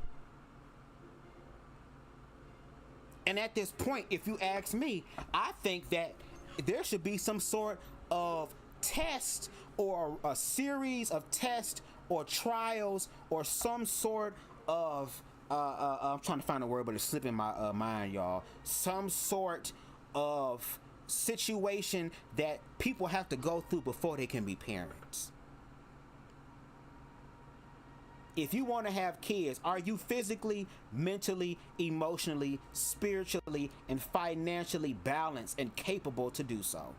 C: And at this point, if you ask me, I think that there should be some sort of test or a series of tests or trials or some sort of I'm trying to find a word, but it's slipping my mind, y'all. Some sort of situation that people have to go through before they can be parents. If you want to have kids, are you physically, mentally, emotionally, spiritually, and financially balanced and capable to do so?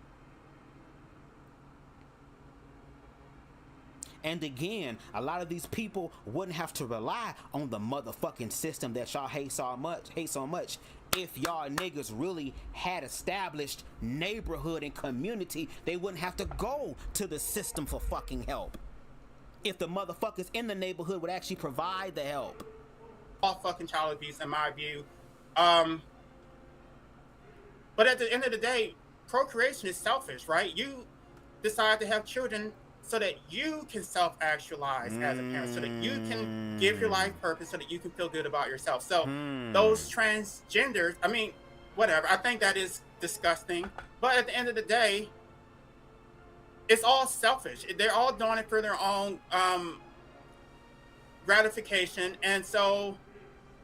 C: And again, a lot of these people wouldn't have to rely on the motherfucking system that y'all hate so much if y'all niggas really had established neighborhood and community. They wouldn't have to go to the system for fucking help if the motherfuckers in the neighborhood would actually provide the help.
D: All fucking child abuse in my view. But at the end of the day, procreation is selfish, right? You decide to have children so that you can self-actualize as a parent, so that you can give your life purpose, so that you can feel good about yourself. So those transgenders, I mean, whatever, I think that is disgusting. But at the end of the day, it's all selfish. They're all doing it for their own gratification. And so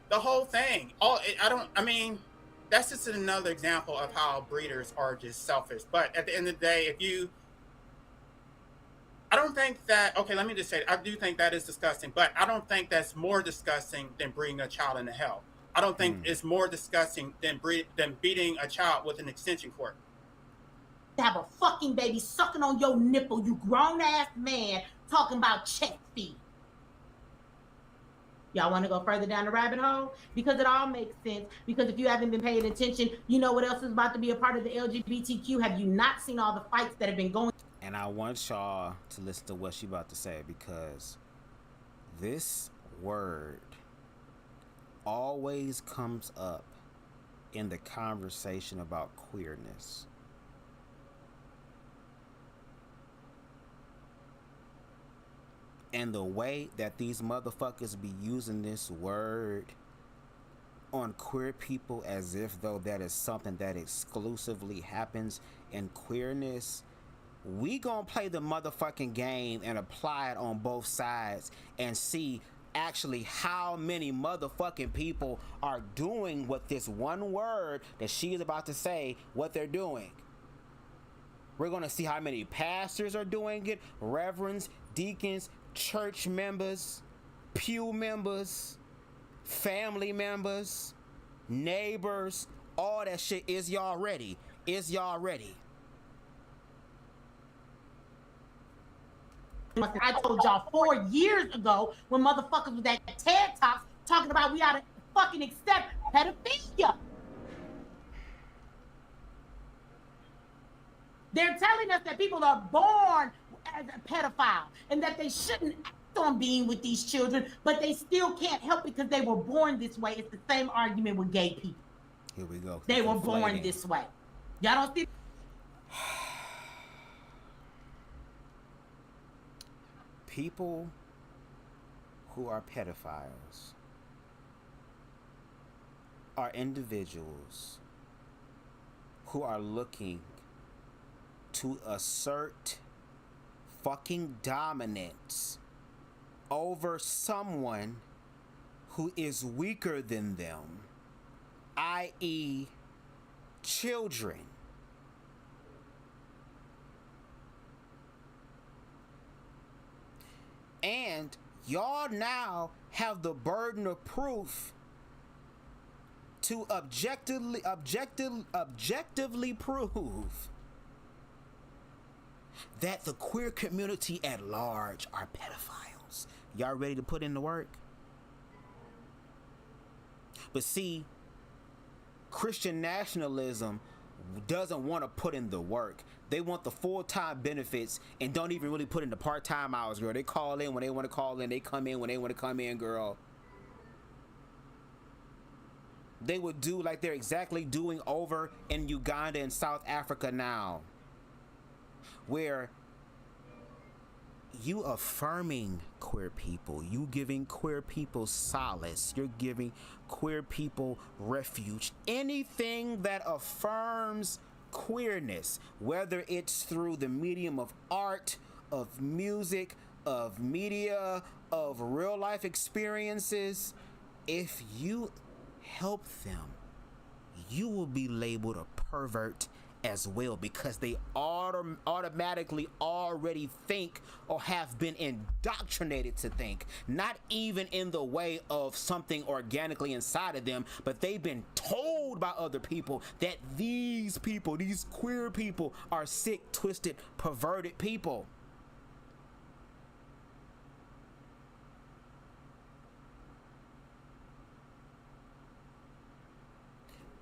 D: the whole thing, that's just another example of how breeders are just selfish. But at the end of the day, I don't think that, okay, let me just say, I do think that is disgusting, but I don't think that's more disgusting than bringing a child into hell. I don't think it's more disgusting than beating a child with an extension cord.
E: Have a fucking baby sucking on your nipple, you grown-ass man talking about check fee. Y'all want to go further down the rabbit hole? Because it all makes sense. Because if you haven't been paying attention, you know what else is about to be a part of the LGBTQ? Have you not seen all the fights that have been going?
C: And I want y'all to listen to what she about to say, because this word always comes up in the conversation about queerness. And the way that these motherfuckers be using this word on queer people as if though that is something that exclusively happens in queerness, we gonna play the motherfucking game and apply it on both sides and see actually how many motherfucking people are doing what this one word that she is about to say, what they're doing. We're gonna see how many pastors are doing it, reverends, deacons, church members, pew members, family members, neighbors, all that shit. Is y'all ready? Is y'all ready?
E: I told y'all 4 years ago when motherfuckers was at TED Talks talking about we ought to fucking accept pedophilia. They're telling us that people are born as a pedophile and that they shouldn't act on being with these children, but they still can't help it because they were born this way. It's the same argument with gay people.
C: Here we go.
E: They were born this way. Y'all don't see.
C: People who are pedophiles are individuals who are looking to assert fucking dominance over someone who is weaker than them, i.e., children. And y'all now have the burden of proof to objectively prove that the queer community at large are pedophiles. Y'all ready to put in the work? But see, Christian nationalism doesn't want to put in the work. They want the full-time benefits and don't even really put in the part-time hours, girl. They call in when they want to call in. They come in when they want to come in, girl. They would do like they're exactly doing over in Uganda and South Africa now, where you affirming queer people, you giving queer people solace, you're giving queer people refuge. Anything that affirms queerness, whether it's through the medium of art, of music, of media, of real life experiences, if you help them, you will be labeled a pervert as well, because they automatically already think or have been indoctrinated to think, not even in the way of something organically inside of them, but they've been told by other people that these people, these queer people, are sick, twisted, perverted people.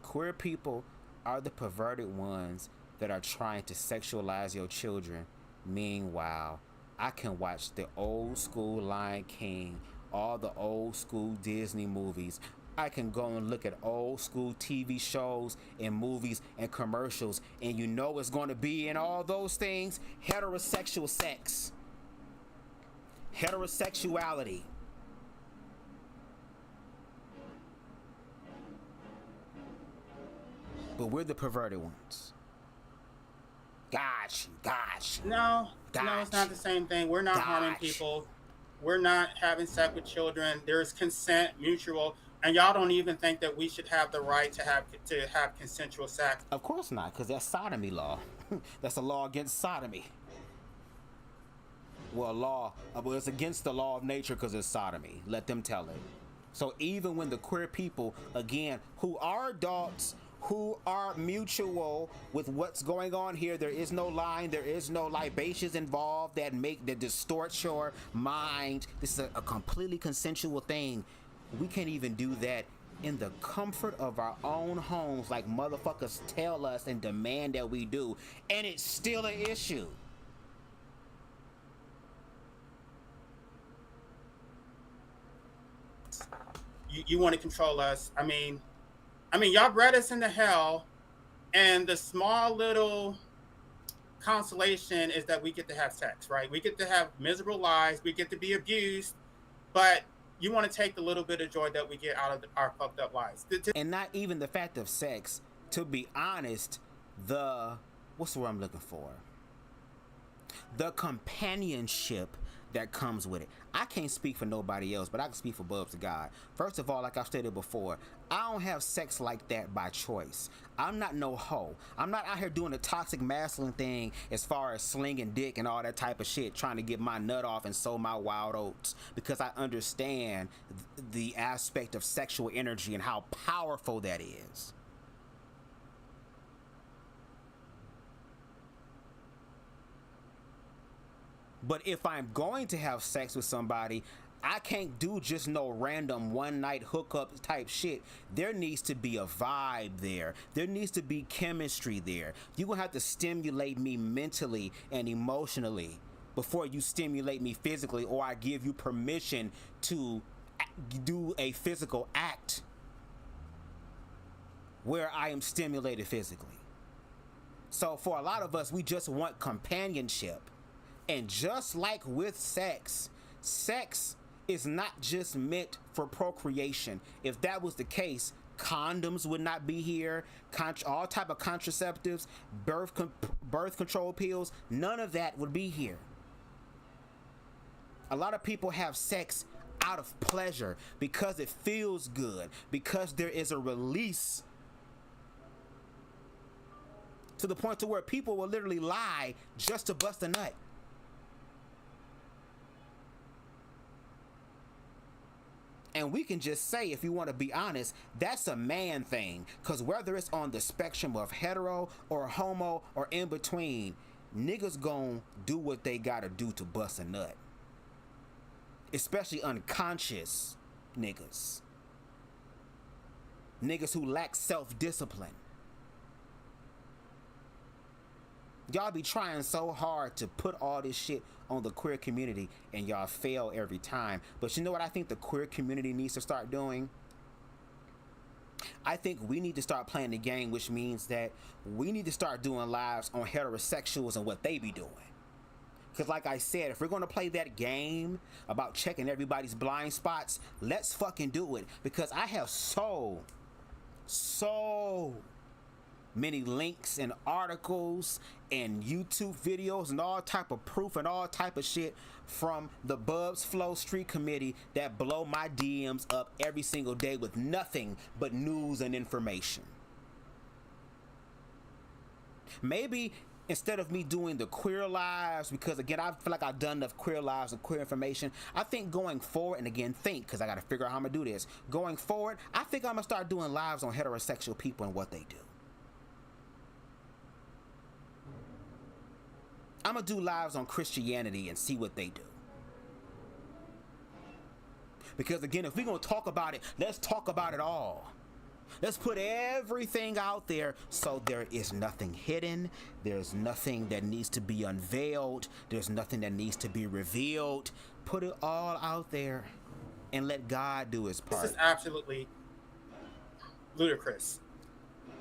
C: Queer people are the perverted ones that are trying to sexualize your children. Meanwhile, I can watch the old school Lion King, all the old school Disney movies. I can go and look at old school TV shows and movies and commercials, and you know what's going to be in all those things? Heterosexual sex. Heterosexuality. But we're the perverted ones. Got you.
D: No, it's not the same thing. We're not harming people. We're not having sex with children. There's consent, mutual, and y'all don't even think that we should have the right to have consensual sex.
C: Of course not, because that's sodomy law. That's a law against sodomy. Well, it's against the law of nature because it's sodomy. Let them tell it. So even when the queer people, again, who are adults, who are mutual with what's going on here, there is no line, there is no libations involved that distort your mind. This is a completely consensual thing. We can't even do that in the comfort of our own homes like motherfuckers tell us and demand that we do, and it's still an issue.
D: You want to control us. I mean, y'all bred us into hell, and the small little consolation is that we get to have sex, right? We get to have miserable lives. We get to be abused, but you want to take the little bit of joy that we get out of our fucked up lives.
C: And not even the fact of sex. To be honest, what's the word I'm looking for? The companionship that comes with it. I can't speak for nobody else, but I can speak for BubzDaGawd. First of all, like I've stated before, I don't have sex like that by choice. I'm not no hoe. I'm not out here doing the toxic masculine thing as far as slinging dick and all that type of shit, trying to get my nut off and sow my wild oats, because I understand the aspect of sexual energy and how powerful that is. But if I'm going to have sex with somebody, I can't do just no random one night hookup type shit. There needs to be a vibe there. There needs to be chemistry there. You're gonna have to stimulate me mentally and emotionally before you stimulate me physically, or I give you permission to do a physical act where I am stimulated physically. So for a lot of us, we just want companionship. And just like with sex, sex is not just meant for procreation. If that was the case, condoms would not be here, all type of contraceptives, birth control pills, none of that would be here. A lot of people have sex out of pleasure because it feels good, because there is a release, to the point to where people will literally lie just to bust a nut. And we can just say, if you want to be honest, that's a man thing. Because whether it's on the spectrum of hetero or homo or in between, niggas gon' do what they gotta do to bust a nut. Especially unconscious niggas. Niggas who lack self-discipline. Y'all be trying so hard to put all this shit on the queer community and y'all fail every time. But you know what I think the queer community needs to start doing? I think we need to start playing the game, which means that we need to start doing lives on heterosexuals and what they be doing. Because like I said, if we're going to play that game about checking everybody's blind spots, let's fucking do it. Because I have so many links and articles and YouTube videos and all type of proof and all type of shit from the Bubzzzfloww Street Committee that blow my DMs up every single day with nothing but news and information. Maybe instead of me doing the queer lives, because again, I feel like I've done enough queer lives and queer information, I think going forward, and again, because I got to figure out how I'm going to do this. Going forward, I think I'm going to start doing lives on heterosexual people and what they do. I'm gonna do lives on Christianity and see what they do. Because again, if we're gonna talk about it, let's talk about it all. Let's put everything out there so there is nothing hidden. There's nothing that needs to be unveiled. There's nothing that needs to be revealed. Put it all out there and let God do his part.
D: This is absolutely ludicrous.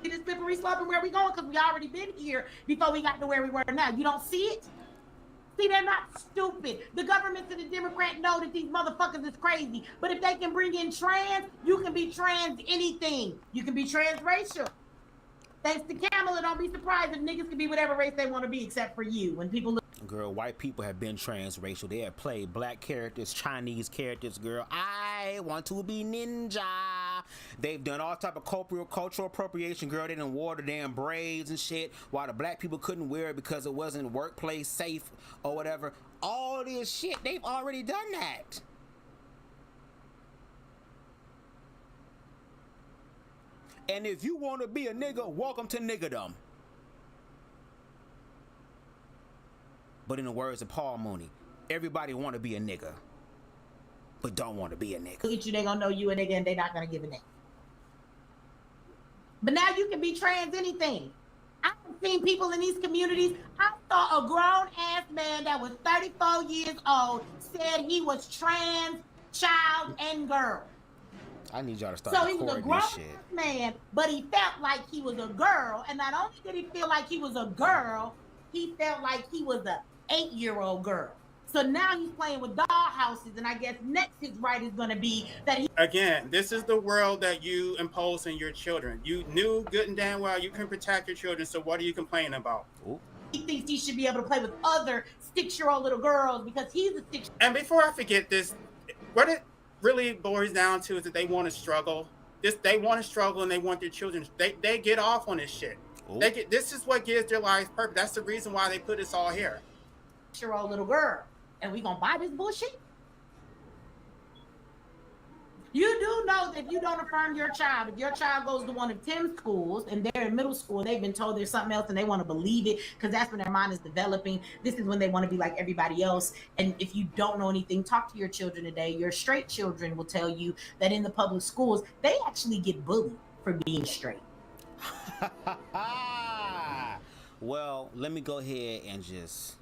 E: This slippery slope and where we going, because we already been here before we got to where we were now. You don't see it? See, they're not stupid. The government and the Democrats know that these motherfuckers is crazy. But if they can bring in trans, you can be trans anything. You can be transracial. Thanks to Kamala, don't be surprised if niggas can be whatever race they want to be except for you. When people look.
C: Girl, white people have been transracial. They have played black characters, Chinese characters, girl. I want to be ninja. They've done all type of cultural appropriation, girl. They done wore the damn braids and shit while the black people couldn't wear it because it wasn't workplace safe or whatever. All this shit, they've already done that. And if you want to be a nigga, welcome to niggerdom. But in the words of Paul Mooney, everybody want to be a nigga, but don't want to be a nigga.
E: Look at you, they gonna know you a nigga and they not gonna give a nigga. But now you can be trans anything. I've seen people in these communities. I saw a grown ass man that was 34 years old said he was trans, child, and girl.
C: I need y'all to start
E: So he was a
C: recording
E: grown
C: this shit.
E: man, but he felt like he was a girl. And not only did he feel like he was a girl, he felt like he was a 8-year-old girl. So now he's playing with dollhouses, and I guess next his right is going to be that he...
D: Again, this is the world that you impose on your children. You knew good and damn well you can protect your children, so what are you complaining about?
C: Ooh.
E: He thinks he should be able to play with other 6-year-old little girls because he's a 6.
D: And before I forget this, what it really boils down to is that they want to struggle. They want to struggle, and they want their children. They get off on this shit. This is what gives their lives purpose. That's the reason why they put us all here.
E: 6-year-old little girl. And we gonna buy this bullshit? You do know that if you don't affirm your child, if your child goes to one of 10 schools and they're in middle school, they've been told there's something else and they want to believe it because that's when their mind is developing. This is when they want to be like everybody else. And if you don't know anything, talk to your children today. Your straight children will tell you that in the public schools, they actually get bullied for being straight.
C: Well, let me go ahead and just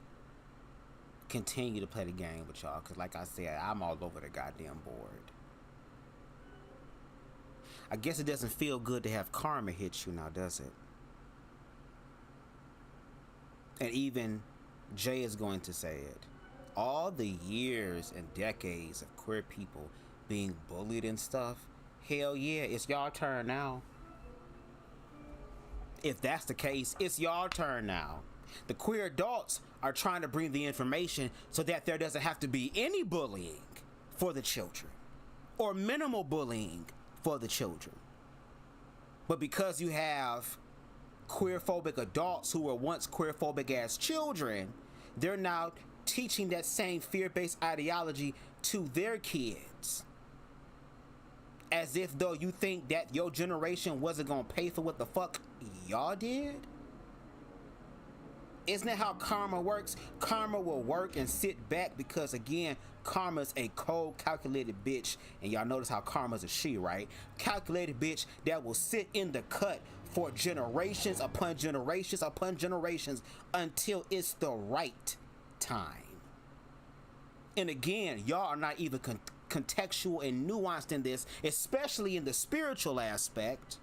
C: continue to play the game with y'all, because like I said, I'm all over the goddamn board. I guess it doesn't feel good to have karma hit you now, does it? And even Jay is going to say it. All the years and decades of queer people being bullied and stuff, hell yeah, it's y'all turn now. If that's the case, it's y'all turn now. The queer adults are trying to bring the information so that there doesn't have to be any bullying for the children, or minimal bullying for the children. But because you have queerphobic adults who were once queerphobic as children, they're now teaching that same fear-based ideology to their kids. As if though you think that your generation wasn't gonna pay for what the fuck y'all did? Isn't that how karma works? Karma will work and sit back because, again, karma's a cold, calculated bitch. And y'all notice how karma's a she, right? Calculated bitch that will sit in the cut for generations upon generations upon generations until it's the right time. And again, y'all are not even contextual and nuanced in this, especially in the spiritual aspect.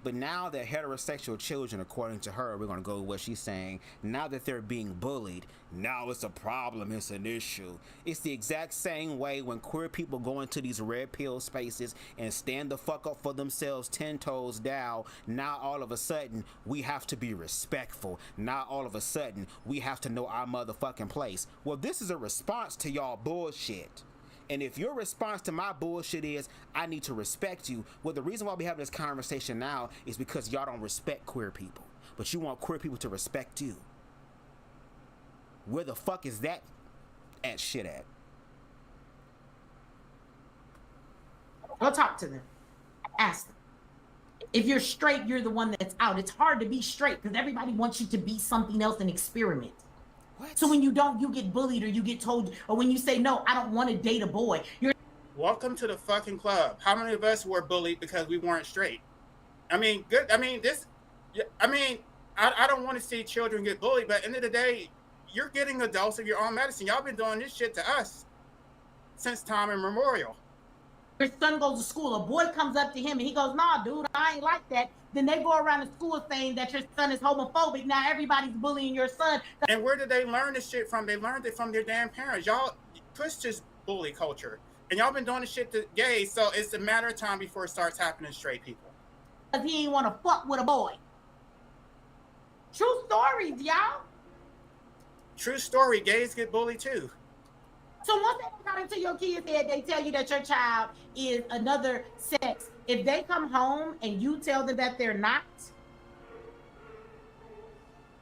C: But now that heterosexual children, according to her, we're going to go with what she's saying, now that they're being bullied, now it's a problem, it's an issue. It's the exact same way when queer people go into these red pill spaces and stand the fuck up for themselves 10 toes down. Now all of a sudden, we have to be respectful. Now all of a sudden, we have to know our motherfucking place. Well, this is a response to y'all bullshit. And if your response to my bullshit is, I need to respect you, well, the reason why we have this conversation now is because y'all don't respect queer people. But you want queer people to respect you. Where the fuck is that shit at?
E: Go talk to them. Ask them. If you're straight, you're the one that's out. It's hard to be straight because everybody wants you to be something else and experiment. What? So when you don't, you get bullied or you get told, or when you say, no, I don't want to date a boy.
D: Welcome to the fucking club. How many of us were bullied because we weren't straight? I mean, good. I mean, I don't want to see children get bullied, but at the end of the day, you're getting adults of your own medicine. Y'all been doing this shit to us since time immemorial.
E: Your son goes to school, a boy comes up to him and he goes, nah, dude, I ain't like that. Then they go around the school saying that your son is homophobic. Now everybody's bullying your son.
D: And where did they learn this shit from? They learned it from their damn parents. Y'all push this bully culture. And y'all been doing this shit to gays, so it's a matter of time before it starts happening to straight people.
E: Because he ain't want to fuck with a boy. True stories, y'all.
D: True story, gays get bullied too.
E: So once they got into your kid's head, they tell you that your child is another sex. If they come home and you tell them that they're not,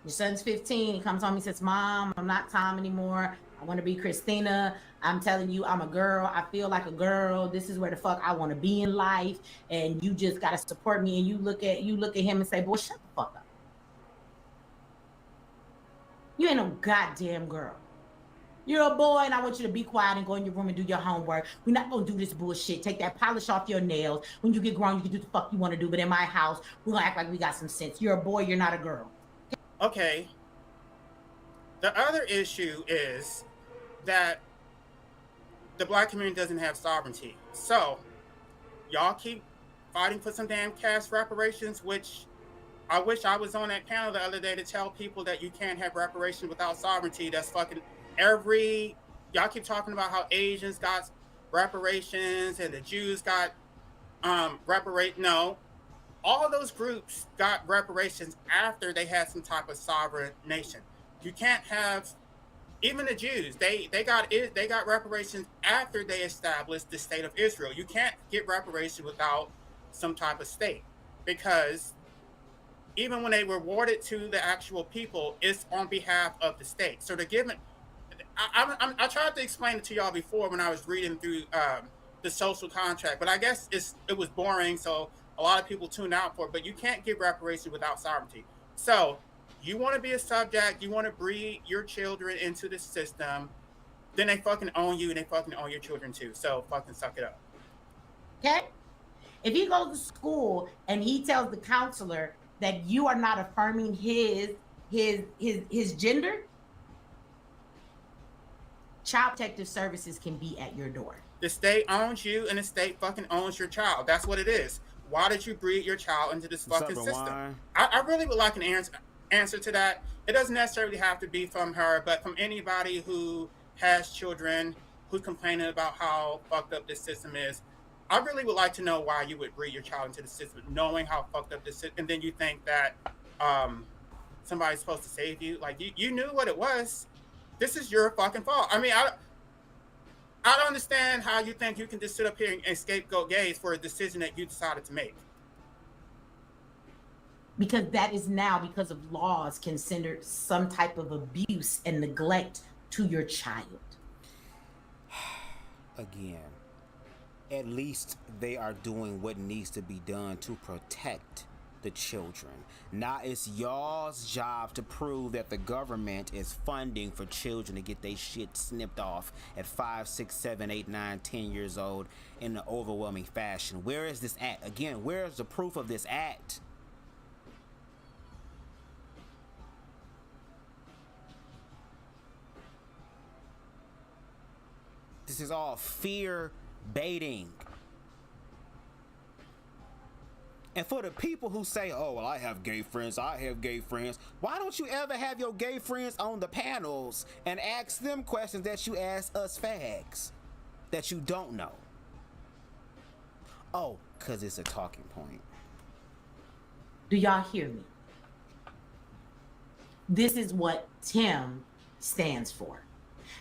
E: your son's 15, he comes home, he says, Mom, I'm not Tom anymore. I want to be Christina. I'm telling you, I'm a girl. I feel like a girl. This is where the fuck I want to be in life. And you just got to support me. And you look at him and say, boy, shut the fuck up. You ain't no goddamn girl. You're a boy, and I want you to be quiet and go in your room and do your homework. We're not going to do this bullshit. Take that polish off your nails. When you get grown, you can do the fuck you want to do. But in my house, we're going to act like we got some sense. You're a boy. You're not a girl.
D: Okay. The other issue is that the black community doesn't have sovereignty. So, y'all keep fighting for some damn cash reparations, which I wish I was on that panel the other day to tell people that you can't have reparations without sovereignty. That's fucking... y'all keep talking about how Asians got reparations and the Jews got No, all of those groups got reparations after they had some type of sovereign nation. You can't have, even the Jews, they got reparations after they established the state of Israel. You can't get reparations without some type of state, because even when they rewarded to the actual people, it's on behalf of the state. So they're giving, I tried to explain it to y'all before when I was reading through the social contract, but I guess it was boring, so a lot of people tune out for it. But you can't give reparations without sovereignty. So you want to be a subject, you want to breed your children into the system, then they fucking own you and they fucking own your children too. So fucking suck it up.
E: Okay? If he goes to school and he tells the counselor that you are not affirming his gender, Child Protective Services can be at your door.
D: The state owns you and the state fucking owns your child. That's what it is. Why did you breed your child into this fucking system? I really would like an answer to that. It doesn't necessarily have to be from her, but from anybody who has children, who's complaining about how fucked up this system is. I really would like to know why you would breed your child into the system, knowing how fucked up this system, and then you think that somebody's supposed to save you. Like, you knew what it was. This is your fucking fault. I mean, I don't understand how you think you can just sit up here and scapegoat gays for a decision that you decided to make.
E: Because that is now, because of laws, considered some type of abuse and neglect to your child.
C: Again, at least they are doing what needs to be done to protect the children. Now it's y'all's job to prove that the government is funding for children to get their shit snipped off at 5, 6, 7, 8, 9, 10 years old in an overwhelming fashion. Where is this at? Again, where is the proof of this at? This is all fear baiting. And for the people who say, oh, well, I have gay friends, why don't you ever have your gay friends on the panels and ask them questions that you ask us fags that you don't know? Oh, because it's a talking point.
E: Do y'all hear me? This is what Tim stands for.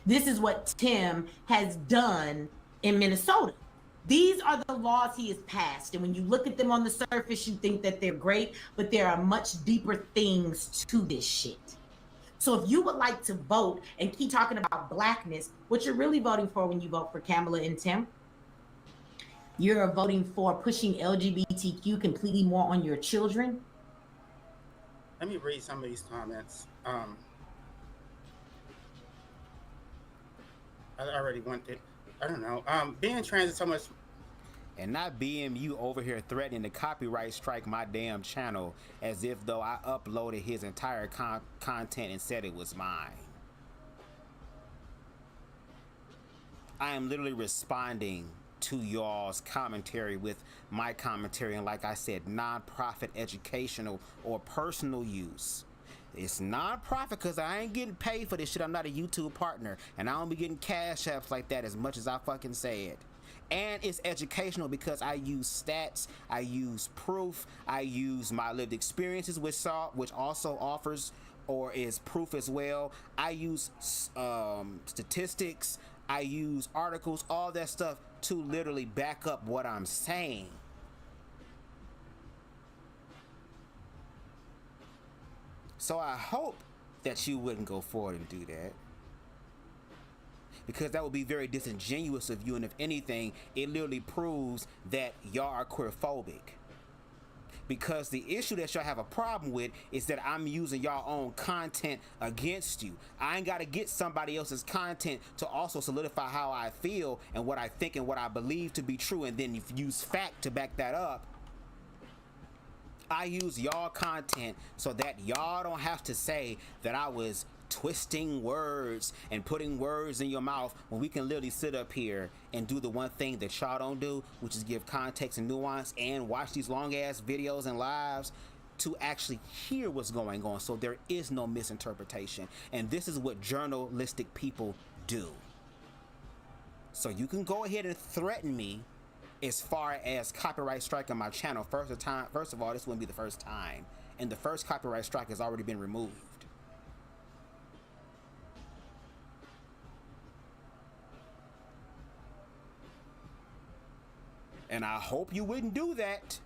E: This is what Tim has done in Minnesota. These are the laws he has passed. And when you look at them on the surface, you think that they're great, but there are much deeper things to this shit. So if you would like to vote and keep talking about blackness, what you're really voting for when you vote for Kamala and Tim, you're voting for pushing LGBTQ completely more on your children.
D: Let me read some of these comments. I already went through. I don't know. Being trans is so much.
C: And not BMU over here threatening to copyright strike my damn channel as if though I uploaded his entire content and said it was mine. I am literally responding to y'all's commentary with my commentary, and like I said, non-profit, educational, or personal use. It's non-profit because I ain't getting paid for this shit. I'm not a YouTube partner, and I don't be getting cash apps like that as much as I fucking said. And it's educational because I use stats, I use proof, I use my lived experiences, which also offers or is proof as well. I use statistics, I use articles, all that stuff to literally back up what I'm saying. So I hope that you wouldn't go forward and do that, because that would be very disingenuous of you, and if anything, it literally proves that y'all are queerphobic. Because the issue that y'all have a problem with is that I'm using y'all own content against you. I ain't got to get somebody else's content to also solidify how I feel and what I think and what I believe to be true, and then use fact to back that up. I use y'all content so that y'all don't have to say that I was twisting words and putting words in your mouth, when we can literally sit up here and do the one thing that y'all don't do, which is give context and nuance and watch these long ass videos and lives to actually hear what's going on, so there is no misinterpretation. And this is what journalistic people do. So you can go ahead and threaten me as far as copyright striking my channel. First of all, this wouldn't be the first time, and the first copyright strike has already been removed. And I hope you wouldn't do that,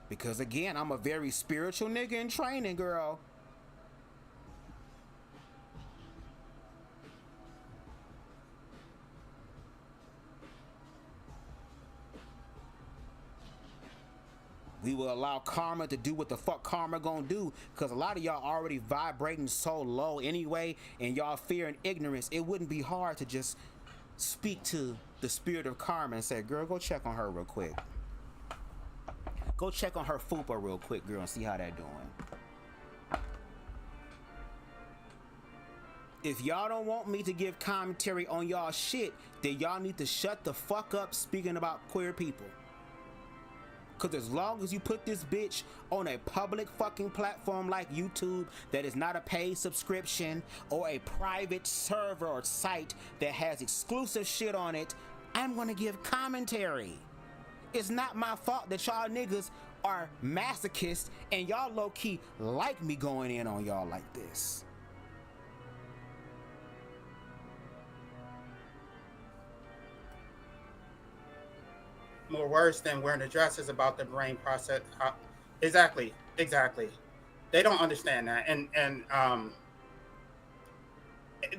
C: because again, I'm a very spiritual nigga in training, girl. We will allow karma to do what the fuck karma gonna do, because a lot of y'all already vibrating so low anyway, and y'all fear and ignorance. It wouldn't be hard to just speak to the spirit of karma and say, girl, go check on her real quick. Go check on her fupa real quick, girl, and see how that doing. If y'all don't want me to give commentary on y'all shit, then y'all need to shut the fuck up speaking about queer people. Cause as long as you put this bitch on a public fucking platform like YouTube that is not a paid subscription or a private server or site that has exclusive shit on it, I'm gonna give commentary. It's not my fault that y'all niggas are masochists and y'all low-key like me going in on y'all like this.
D: More worse than wearing the dresses about the brain process. Exactly. They don't understand that, and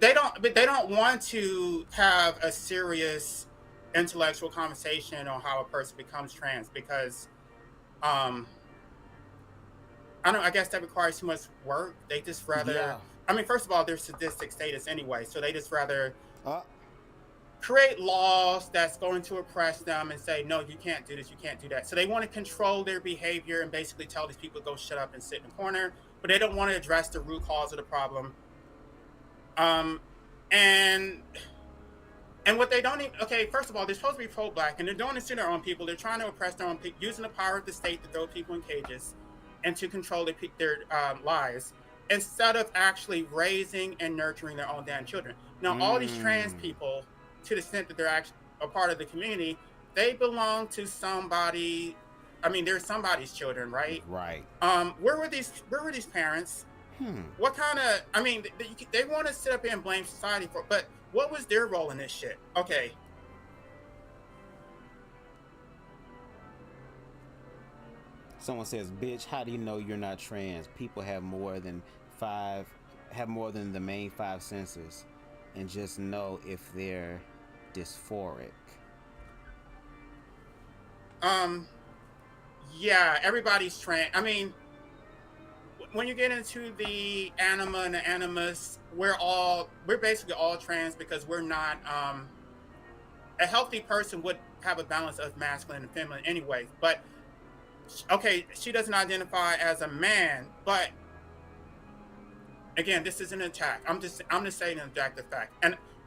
D: they don't want to have a serious intellectual conversation on how a person becomes trans, because I guess that requires too much work. They just rather. Yeah. I mean, first of all, they're sadistic status anyway, so they just rather. Create laws that's going to oppress them and say, no, you can't do this, you can't do that. So they want to control their behavior and basically tell these people to go shut up and sit in a corner, but they don't want to address the root cause of the problem. And what they don't even, okay, first of all, they're supposed to be pro-black, and they're doing this to their own people. They're trying to oppress their own people, using the power of the state to throw people in cages and to control their lives, instead of actually raising and nurturing their own damn children. Now, all these trans people, to the extent that they're actually a part of the community, they belong to somebody. I mean, they're somebody's children, right?
C: Right.
D: Where were these parents? What kind of? I mean, they want to sit up here and blame society for, but what was their role in this shit? Okay.
C: Someone says, "Bitch, how do you know you're not trans? People have more than the main 5 senses, and just know if they're dysphoric."
D: Yeah, everybody's trans. I mean, when you get into the anima and the animus, we're basically all trans, because we're not. A healthy person would have a balance of masculine and feminine anyway. But okay, she doesn't identify as a man, but again, this is an attack. I'm just saying an objective fact.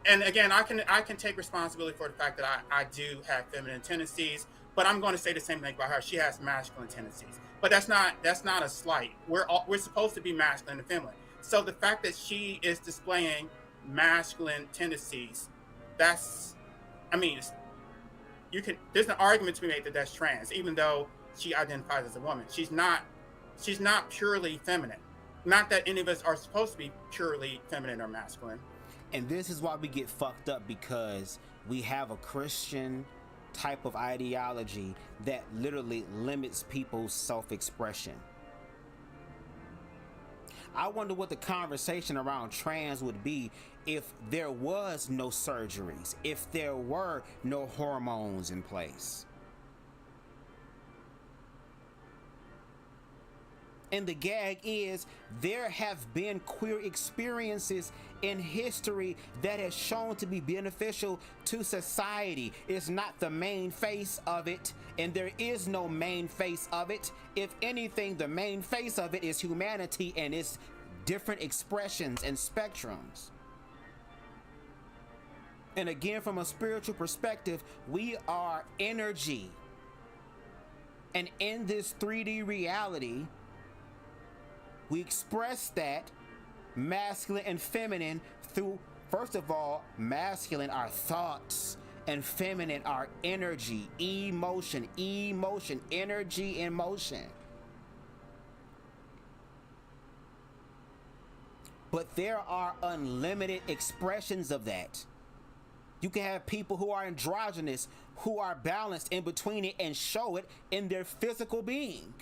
D: And again, I can take responsibility for the fact that I do have feminine tendencies, but I'm going to say the same thing about her. She has masculine tendencies, but that's not a slight. We're supposed to be masculine and feminine. So the fact that she is displaying masculine tendencies, there's an argument to be made that that's trans, even though she identifies as a woman. She's not purely feminine. Not that any of us are supposed to be purely feminine or masculine.
C: And this is why we get fucked up, because we have a Christian type of ideology that literally limits people's self-expression. I wonder what the conversation around trans would be if there was no surgeries, if there were no hormones in place. And the gag is, there have been queer experiences in history that has shown to be beneficial to society. It's not the main face of it, and there is no main face of it. If anything, the main face of it is humanity and its different expressions and spectrums. And again, from a spiritual perspective, we are energy. And in this 3D reality, we express that masculine and feminine through, first of all, masculine are thoughts, and feminine are energy, emotion, energy and motion. But there are unlimited expressions of that. You can have people who are androgynous, who are balanced in between it, and show it in their physical being.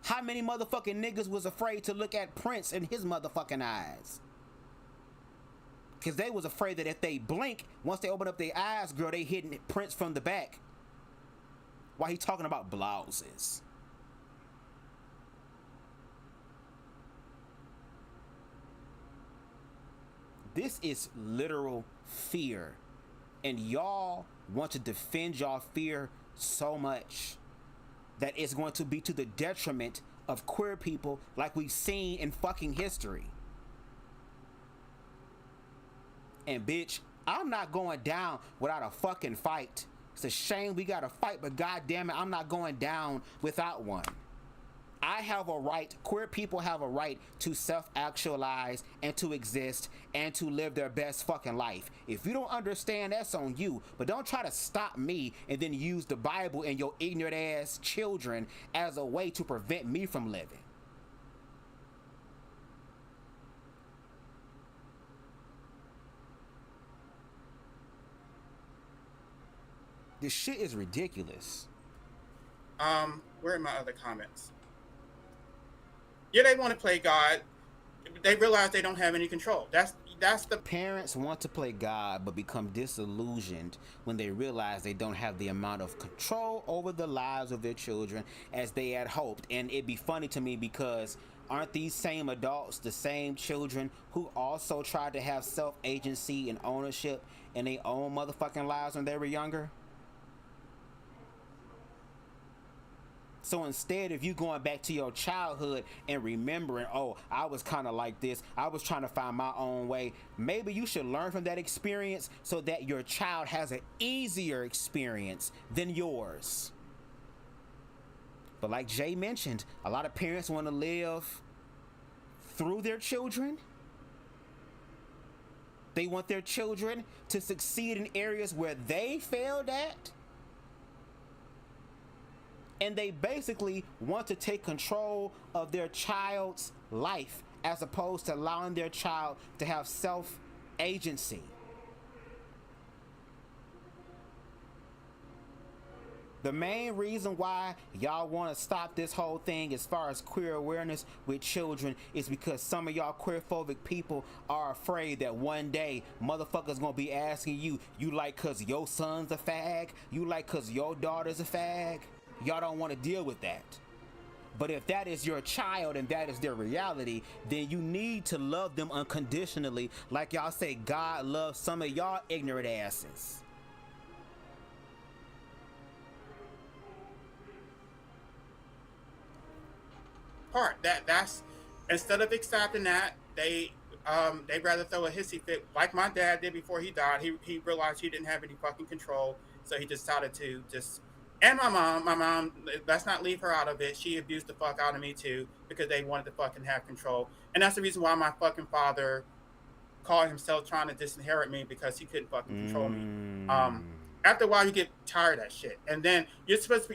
C: How many motherfucking niggas was afraid to look at Prince in his motherfucking eyes? Because they was afraid that if they blink, once they open up their eyes, girl, they hitting Prince from the back. while he talking about blouses. This is literal fear. And y'all want to defend y'all fear so much that it's going to be to the detriment of queer people like we've seen in fucking history. And bitch, I'm not going down without a fucking fight. It's a shame we gotta fight, but goddamn it, I'm not going down without one. I have a right, queer people have a right to self-actualize and to exist and to live their best fucking life. If you don't understand, that's on you, but don't try to stop me and then use the Bible and your ignorant ass children as a way to prevent me from living. This shit is ridiculous.
D: Where are my other comments? Yeah, they want to play God. They realize they don't have any control. That's the
C: Parents want to play God but become disillusioned when they realize they don't have the amount of control over the lives of their children as they had hoped. And it'd be funny to me because aren't these same adults the same children who also tried to have self-agency and ownership in their own motherfucking lives when they were younger? So instead of you going back to your childhood and remembering, oh, I was kind of like this, I was trying to find my own way, maybe you should learn from that experience so that your child has an easier experience than yours. But like Jay mentioned, a lot of parents want to live through their children. They want their children to succeed in areas where they failed at. And they basically want to take control of their child's life as opposed to allowing their child to have self-agency. The main reason why y'all want to stop this whole thing as far as queer awareness with children is because some of y'all queerphobic people are afraid that one day motherfuckers gonna be asking you, you like cause your son's a fag? You like cause your daughter's a fag? Y'all don't want to deal with that. But if that is your child and that is their reality, then you need to love them unconditionally, like y'all say God loves some of y'all ignorant asses.
D: part. That's instead of accepting that, they rather throw a hissy fit like my dad did before he died. He realized he didn't have any fucking control, so he decided to just. And my mom, let's not leave her out of it. She abused the fuck out of me too because they wanted to fucking have control, and that's the reason why my fucking father called himself trying to disinherit me because he couldn't fucking control me. After a while, you get tired of that shit, and then you're supposed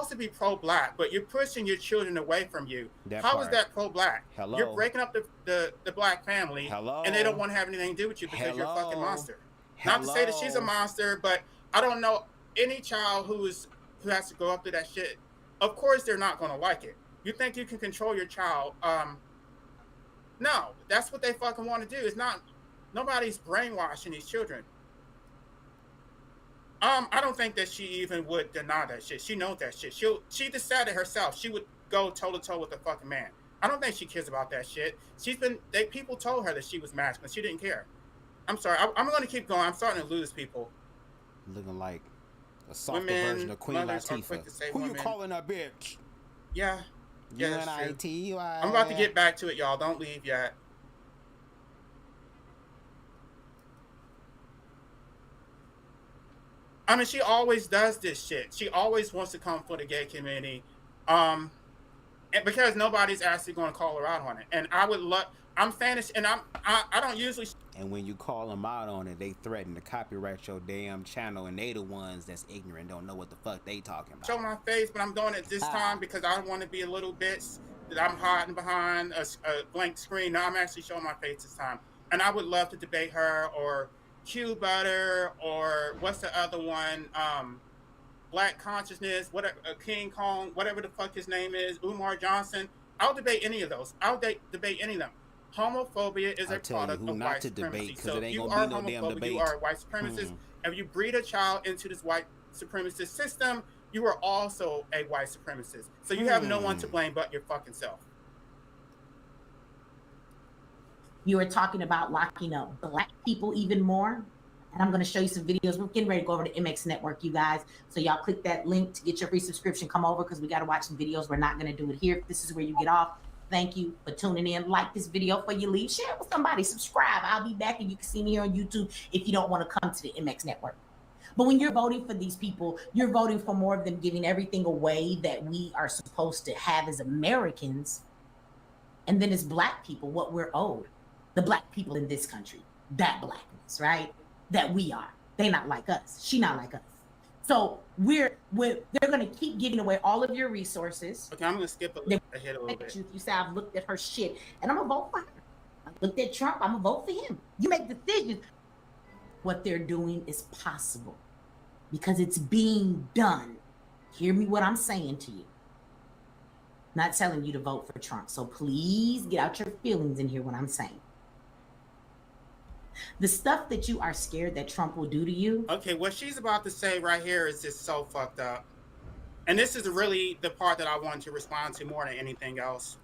D: to be pro-black, but you're pushing your children away from you. How is that pro-black?
C: Hello.
D: You're breaking up the black family,
C: Hello.
D: and they don't want to have anything to do with you because you're a fucking monster.
C: Hello.
D: Not to say that she's a monster, but I don't know any child who has to go up to that shit. Of course, they're not going to like it. You think you can control your child? No, that's what they fucking want to do. It's not. Nobody's brainwashing these children. I don't think that she even would deny that shit. She knows that shit. She decided herself she would go toe to toe with the fucking man. I don't think she cares about that shit. People told her that she was masculine. She didn't care. I'm sorry. I'm going to keep going. I'm starting to lose people.
C: Looking like a softer version of Queen Latifah. Who you calling a bitch?
D: Yeah.
C: U-N-I-T-U-I.
D: I'm about to get back to it, y'all. Don't leave yet. I mean, she always does this shit. She always wants to come for the gay community, and because nobody's actually going to call her out on it. And I would love. I'm saying this, and I don't usually.
C: And when you call them out on it, they threaten to copyright your damn channel, and they the ones that's ignorant, don't know what the fuck they talking about.
D: Show my face, but I'm doing it this time because I want to be a little bitch that I'm hiding behind a blank screen. Now I'm actually showing my face this time, and I would love to debate her or Q Butter or what's the other one? Black Consciousness, whatever, King Kong, whatever the fuck his name is, Umar Johnson. I'll debate any of those. I'll debate any of them. Homophobia is a product of white supremacy. So if you are homophobic, you are a white supremacist. If you breed a child into this white supremacist system, you were also a white supremacist. So you have no one to blame but your fucking self.
E: You were talking about locking up black people even more. And I'm going to show you some videos. We're getting ready to go over to MX Network, you guys. So y'all click that link to get your free subscription. Come over because we got to watch some videos. We're not going to do it here. This is where you get off. Thank you for tuning in. Like this video before you leave. Share it with somebody. Subscribe. I'll be back, and you can see me here on YouTube if you don't want to come to the MX Network. But when you're voting for these people, you're voting for more of them giving everything away that we are supposed to have as Americans. And then as black people, what we're owed. The black people in this country. That blackness, right? That we are. They not like us. She not like us. So they're gonna keep giving away all of your resources.
D: Okay, I'm gonna skip ahead a little bit.
E: You say I've looked at her shit, and I'm gonna vote for her. I looked at Trump. I'm gonna vote for him. You make decisions. What they're doing is possible because it's being done. Hear me what I'm saying to you. Not telling you to vote for Trump. So please get out your feelings in here when I'm saying. The stuff that you are scared that Trump will do to you.
D: Okay, what she's about to say right here is just so fucked up. And this is really the part that I want to respond to more than anything else.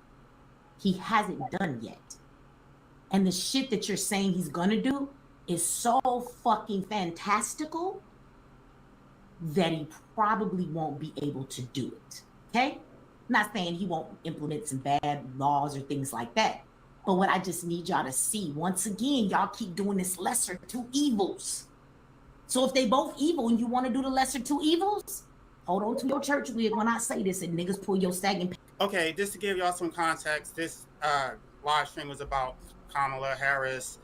E: He hasn't done yet. And the shit that you're saying he's gonna do is so fucking fantastical that he probably won't be able to do it. Okay? I'm not saying he won't implement some bad laws or things like that. But what I just need y'all to see, once again, y'all keep doing this lesser two evils. So if they both evil and you want to do the lesser two evils, hold on to your church wig when I say this and niggas pull your sagging.
D: Okay, just to give y'all some context, this live stream was about Kamala Harris.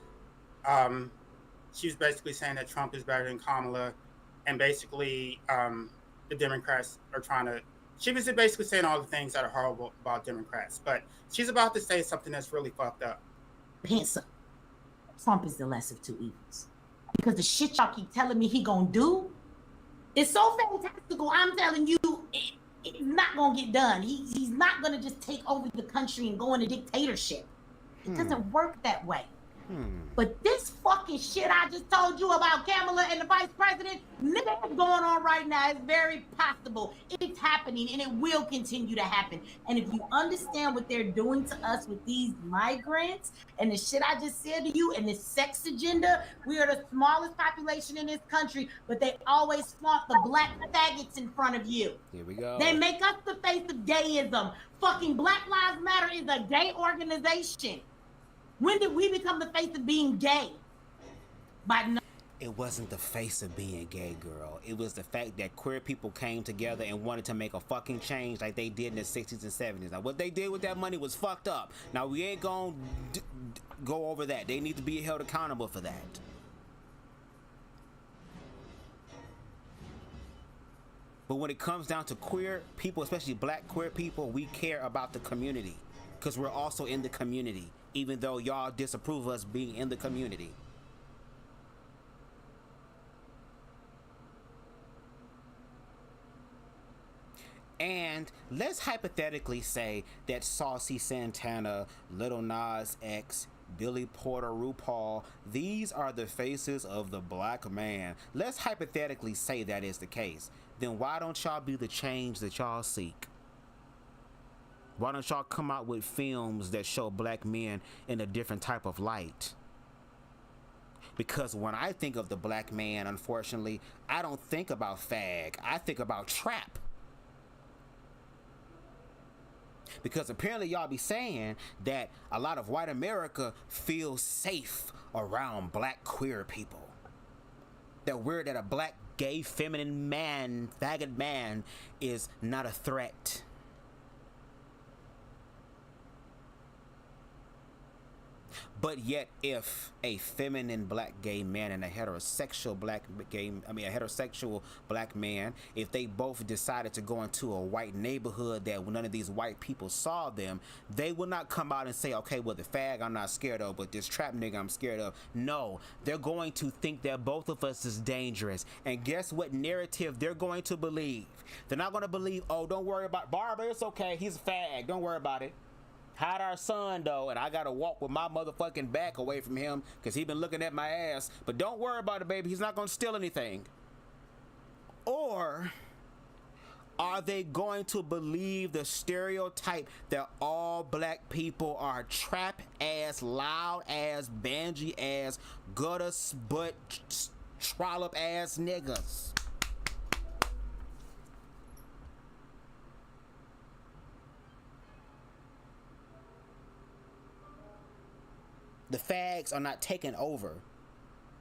D: She was basically saying that Trump is better than Kamala. And basically, the Democrats are trying to... She was basically saying all the things that are horrible about Democrats, but she's about to say something that's really fucked up.
E: Pants up. Trump is the less of two evils. Because the shit y'all keep telling me he gonna do is so fantastical. I'm telling you, it's not gonna get done. He's not gonna just take over the country and go into dictatorship. It doesn't work that way. But this fucking shit I just told you about Kamala and the vice president, nigga, what's going on right now is very possible. It's happening and it will continue to happen. And if you understand what they're doing to us with these migrants and the shit I just said to you and this sex agenda, we are the smallest population in this country, but they always flaunt the black faggots in front of you.
C: Here we go.
E: They make us the face of gayism. Fucking Black Lives Matter is a gay organization. When did we become the face of being gay?
C: It wasn't the face of being gay, girl. It was the fact that queer people came together and wanted to make a fucking change like they did in the 60s and 70s. Now, what they did with that money was fucked up. Now, we ain't gonna go over that. They need to be held accountable for that. But when it comes down to queer people, especially black queer people, we care about the community because we're also in the community. Even though y'all disapprove us being in the community. And let's hypothetically say that Saucy Santana, Lil Nas X, Billy Porter, RuPaul, these are the faces of the black man. Let's hypothetically say that is the case. Then why don't y'all be the change that y'all seek? Why don't y'all come out with films that show black men in a different type of light? Because when I think of the black man, unfortunately, I don't think about fag. I think about trap. Because apparently y'all be saying that a lot of white America feels safe around black queer people. That a black gay feminine man, faggot man, is not a threat. But yet, if a feminine black gay man and a heterosexual black man, if they both decided to go into a white neighborhood that none of these white people saw them, they will not come out and say, okay, well, the fag I'm not scared of, but this trap nigga I'm scared of. No, they're going to think that both of us is dangerous. And guess what narrative they're going to believe? They're not going to believe, oh, don't worry about Barbara, it's okay, he's a fag, don't worry about it. Hide our son though, and I gotta walk with my motherfucking back away from him because he been looking at my ass. But don't worry about it, baby, he's not gonna steal anything. Or Are they going to believe the stereotype that all black people are trap ass, loud ass, bangy ass, gutter butt, trollop ass niggas? The fags are not taking over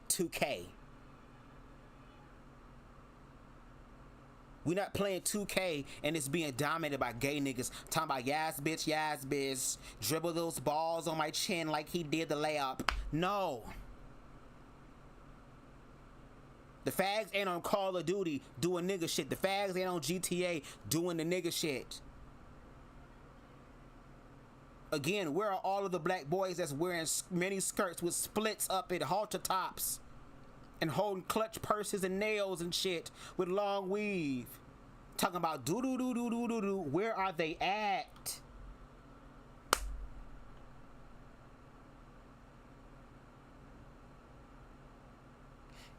C: 2K. We not playing 2K and it's being dominated by gay niggas talking about yes bitch, dribble those balls on my chin like he did the layup. No. The fags ain't on Call of Duty doing nigga shit. The fags ain't on GTA doing the nigga shit. Again, where are all of the black boys that's wearing mini skirts with splits up at halter tops and holding clutch purses and nails and shit with long weave? Talking about do. Where are they at?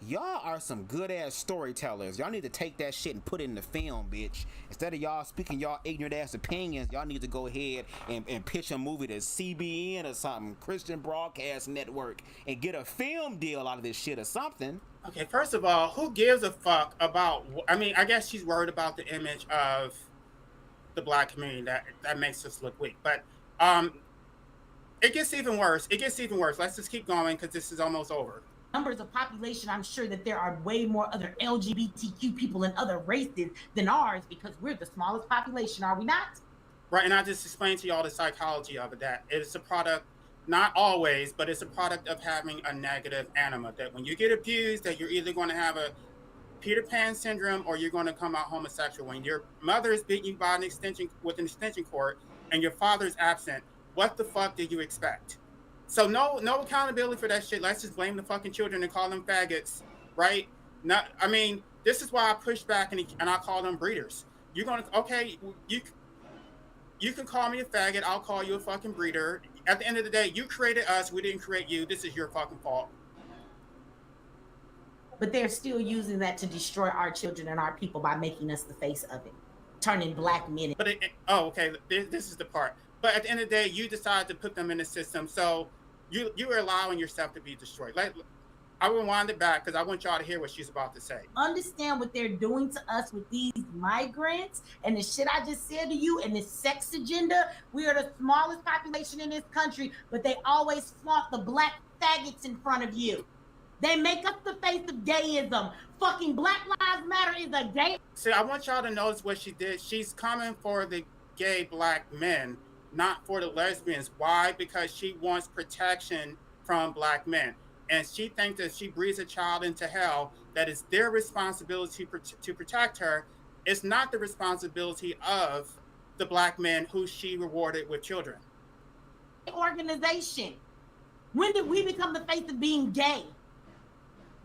C: Y'all are some good ass storytellers. Y'all need to take that shit and put it in the film, bitch. Instead of y'all speaking y'all ignorant ass opinions, y'all need to go ahead and pitch a movie to CBN or something, Christian Broadcast Network, and get a film deal out of this shit or something.
D: Okay, first of all, who gives a fuck about, I mean, I guess she's worried about the image of the black community that makes us look weak. But it gets even worse. Let's just keep going because this is almost over.
E: Numbers of population, I'm sure that there are way more other LGBTQ people and other races than ours because we're the smallest population, are we not?
D: Right, and I just explained to y'all the psychology of it, that it's a product, not always, but it's a product of having a negative anima, that when you get abused, that you're either going to have a Peter Pan syndrome or you're going to come out homosexual. When your mother is beating you by an extension cord and your father is absent, what the fuck did you expect? So no accountability for that shit. Let's just blame the fucking children and call them faggots, right? I mean, this is why I push back and I call them breeders. You're gonna, okay, you can call me a faggot. I'll call you a fucking breeder. At the end of the day, you created us. We didn't create you. This is your fucking fault.
E: But they're still using that to destroy our children and our people by making us the face of it, turning black men.
D: But okay, this is the part. But at the end of the day, you decide to put them in the system, so you are allowing yourself to be destroyed. I will wind it back because I want y'all to hear what she's about to say.
E: Understand what they're doing to us with these migrants and the shit I just said to you and this sex agenda. We are the smallest population in this country, but they always flaunt the black faggots in front of you. They make us the face of gayism. Fucking Black Lives Matter is a gay.
D: See, I want y'all to notice what she did. She's coming for the gay black men, not for the lesbians. Why? Because she wants protection from black men. And she thinks that she breeds a child into hell, that it's their responsibility to protect her. It's not the responsibility of the black men who she rewarded with children.
E: Organization. When did we become the face of being gay?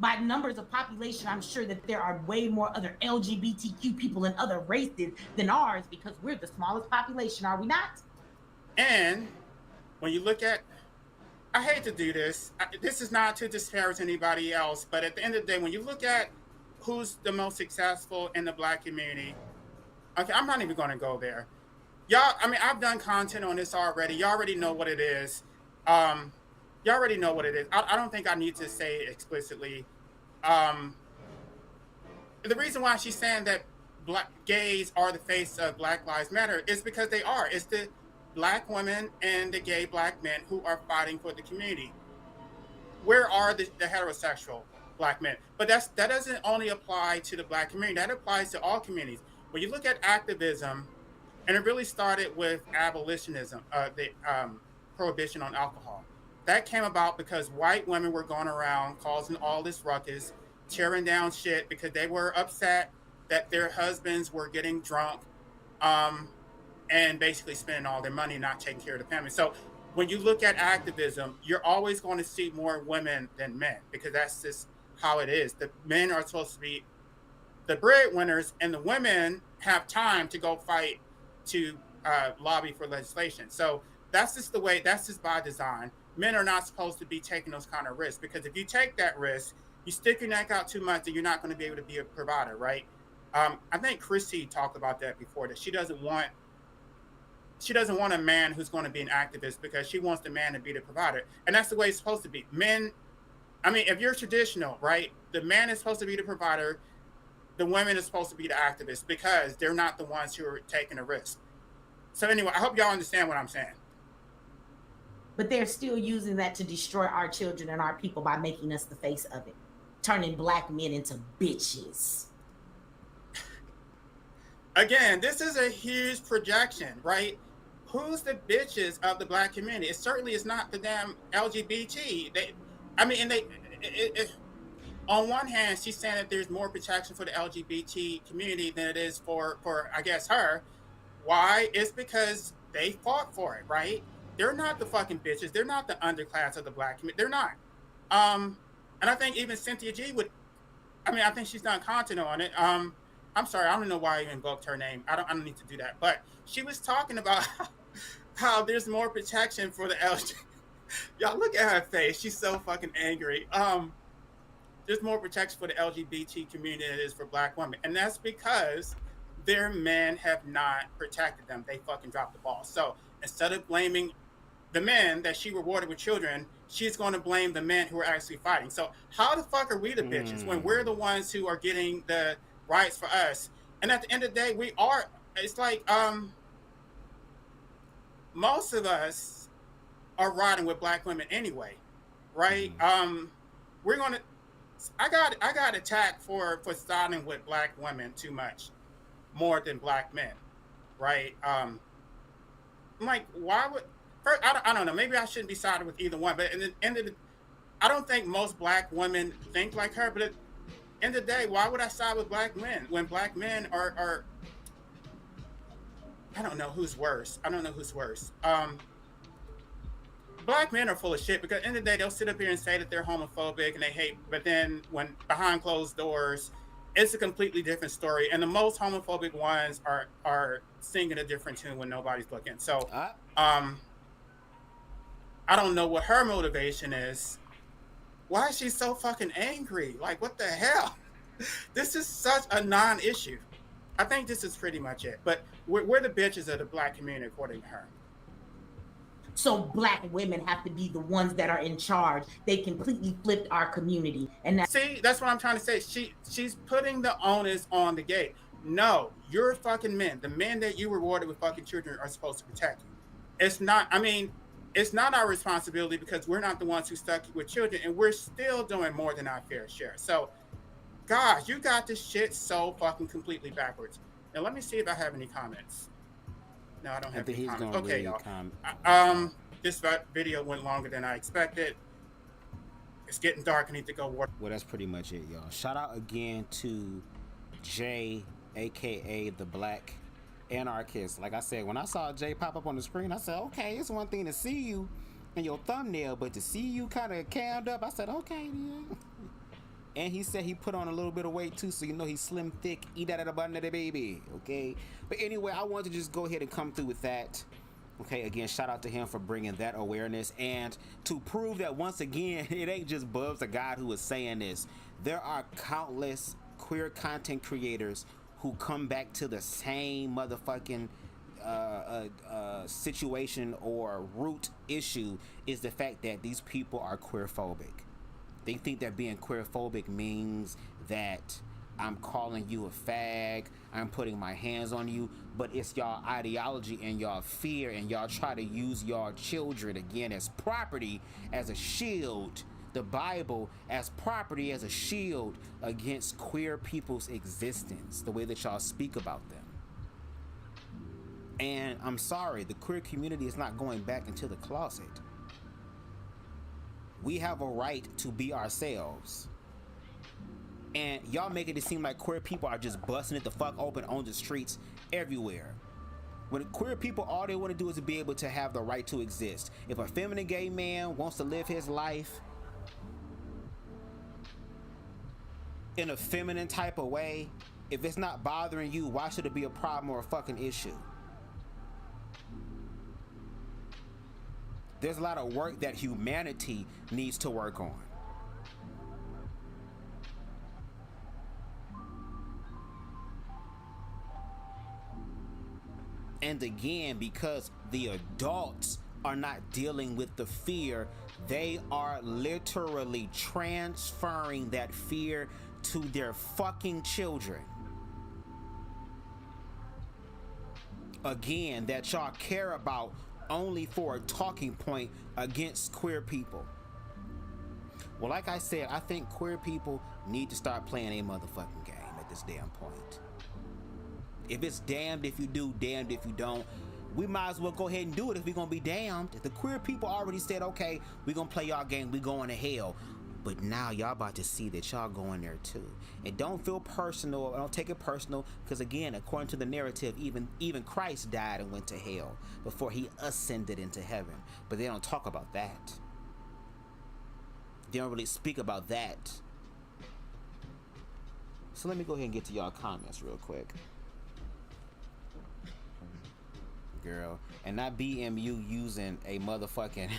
E: By numbers of population, I'm sure that there are way more other LGBTQ people and other races than ours because we're the smallest population, are we not?
D: And when you look at, I hate to do this. This is not to disparage anybody else, but at the end of the day, when you look at who's the most successful in the black community, okay, I'm not even going to go there. Y'all, I mean, I've done content on this already. Y'all already know what it is. I don't think I need to say it explicitly. The reason why she's saying that black gays are the face of Black Lives Matter is because they are. It's the black women and the gay black men who are fighting for the community. Where are the heterosexual black men? But that doesn't only apply to the black community. That applies to all communities. When you look at activism, and it really started with abolitionism, the prohibition on alcohol. That came about because white women were going around causing all this ruckus, tearing down shit because they were upset that their husbands were getting drunk and basically spending all their money not taking care of the family. So when you look at activism, you're always going to see more women than men because that's just how it is. The men are supposed to be the breadwinners and the women have time to go fight to lobby for legislation. So that's just the way, that's just by design. Men are not supposed to be taking those kind of risks because if you take that risk, you stick your neck out too much and you're not going to be able to be a provider, right? I think Chrissy talked about that before, that she doesn't want a man who's going to be an activist, because she wants the man to be the provider, and that's the way it's supposed to be. Men, I mean, if you're traditional, right, the man is supposed to be the provider, the women is supposed to be the activists, because they're not the ones who are taking a risk. So anyway, I hope y'all understand what I'm saying.
E: But they're still using that to destroy our children and our people by making us the face of it, turning black men into bitches.
D: Again, this is a huge projection, right? Who's the bitches of the black community? It certainly is not the damn LGBT. On one hand, she's saying that there's more protection for the LGBT community than it is for I guess her. Why? It's because they fought for it, right? They're not the fucking bitches. They're not the underclass of the black community. They're not. And I think even Cynthia G would. I mean, I think she's done content on it. I'm sorry, I don't know why I invoked her name. I don't need to do that. But she was talking about how there's more protection for the LGBT. Y'all look at her face. She's so fucking angry. There's more protection for the LGBT community than it is for black women. And that's because their men have not protected them. They fucking dropped the ball. So instead of blaming the men that she rewarded with children, she's going to blame the men who are actually fighting. So how the fuck are we the bitches when we're the ones who are getting the rights for us? And at the end of the day, we are. It's like most of us are riding with black women anyway, right? We're gonna. I got attacked for siding with black women too much, more than black men, right? I'm like, why would? First, I don't know. Maybe I shouldn't be siding with either one. But in the end of the, I don't think most black women think like her. But at the end of the day, why would I side with black men when black men are I don't know who's worse. Black men are full of shit, because at the end of the day, they'll sit up here and say that they're homophobic and they hate, but then when behind closed doors, it's a completely different story. And the most homophobic ones are singing a different tune when nobody's looking. So I don't know what her motivation is. Why is she so fucking angry? Like, what the hell? This is such a non-issue. I think this is pretty much it. But we're the bitches of the black community, according to her.
E: So black women have to be the ones that are in charge. They completely flipped our community. And
D: that's what I'm trying to say. She's putting the onus on the gay. No, you're fucking men. The men that you rewarded with fucking children are supposed to protect you. It's not our responsibility, because we're not the ones who stuck you with children, and we're still doing more than our fair share. So, gosh, you got this shit so fucking completely backwards. Now, let me see if I have any comments. No, I don't have any comments. Okay, y'all. This video went longer than I expected. It's getting dark. I need to go work.
C: Well, that's pretty much it, y'all. Shout out again to Jay, aka the Black Anarchist. Like I said, when I saw Jay pop up on the screen, I said, okay, it's one thing to see you in your thumbnail, but to see you kind of cammed up, I said, okay, yeah. And he said he put on a little bit of weight too, so you know he's slim, thick, eat out of the button of the baby, okay? But anyway, I wanted to just go ahead and come through with that. Okay, again, shout out to him for bringing that awareness, and to prove that once again, it ain't just BubzDaGawd who is saying this. There are countless queer content creators who come back to the same motherfucking situation or root issue, is the fact that these people are queerphobic. They think that being queerphobic means that I'm calling you a fag, I'm putting my hands on you, but it's y'all ideology and y'all fear, and y'all try to use y'all children again as property, as a shield, the Bible as property, as a shield against queer people's existence, the way that y'all speak about them. And I'm sorry, the queer community is not going back into the closet. We have a right to be ourselves. And y'all making it seem like queer people are just busting it the fuck open on the streets everywhere. When queer people, all they want to do is to be able to have the right to exist. If a feminine gay man wants to live his life in a feminine type of way, if it's not bothering you, why should it be a problem or a fucking issue? There's a lot of work that humanity needs to work on. And again, because the adults are not dealing with the fear, they are literally transferring that fear to their fucking children. Again, that y'all care about only for a talking point against queer people. Well, like I said, I think queer people need to start playing a motherfucking game at this damn point. If it's damned if you do, damned if you don't, we might as well go ahead and do it if we're gonna be damned. The queer people already said, okay, we're gonna play y'all game, we going to hell. But now y'all about to see that y'all going there too. And don't feel personal, don't take it personal, because again, according to the narrative, even Christ died and went to hell before he ascended into heaven. But they don't talk about that. They don't really speak about that. So let me go ahead and get to y'all comments real quick. Girl, and not BMU using a motherfucking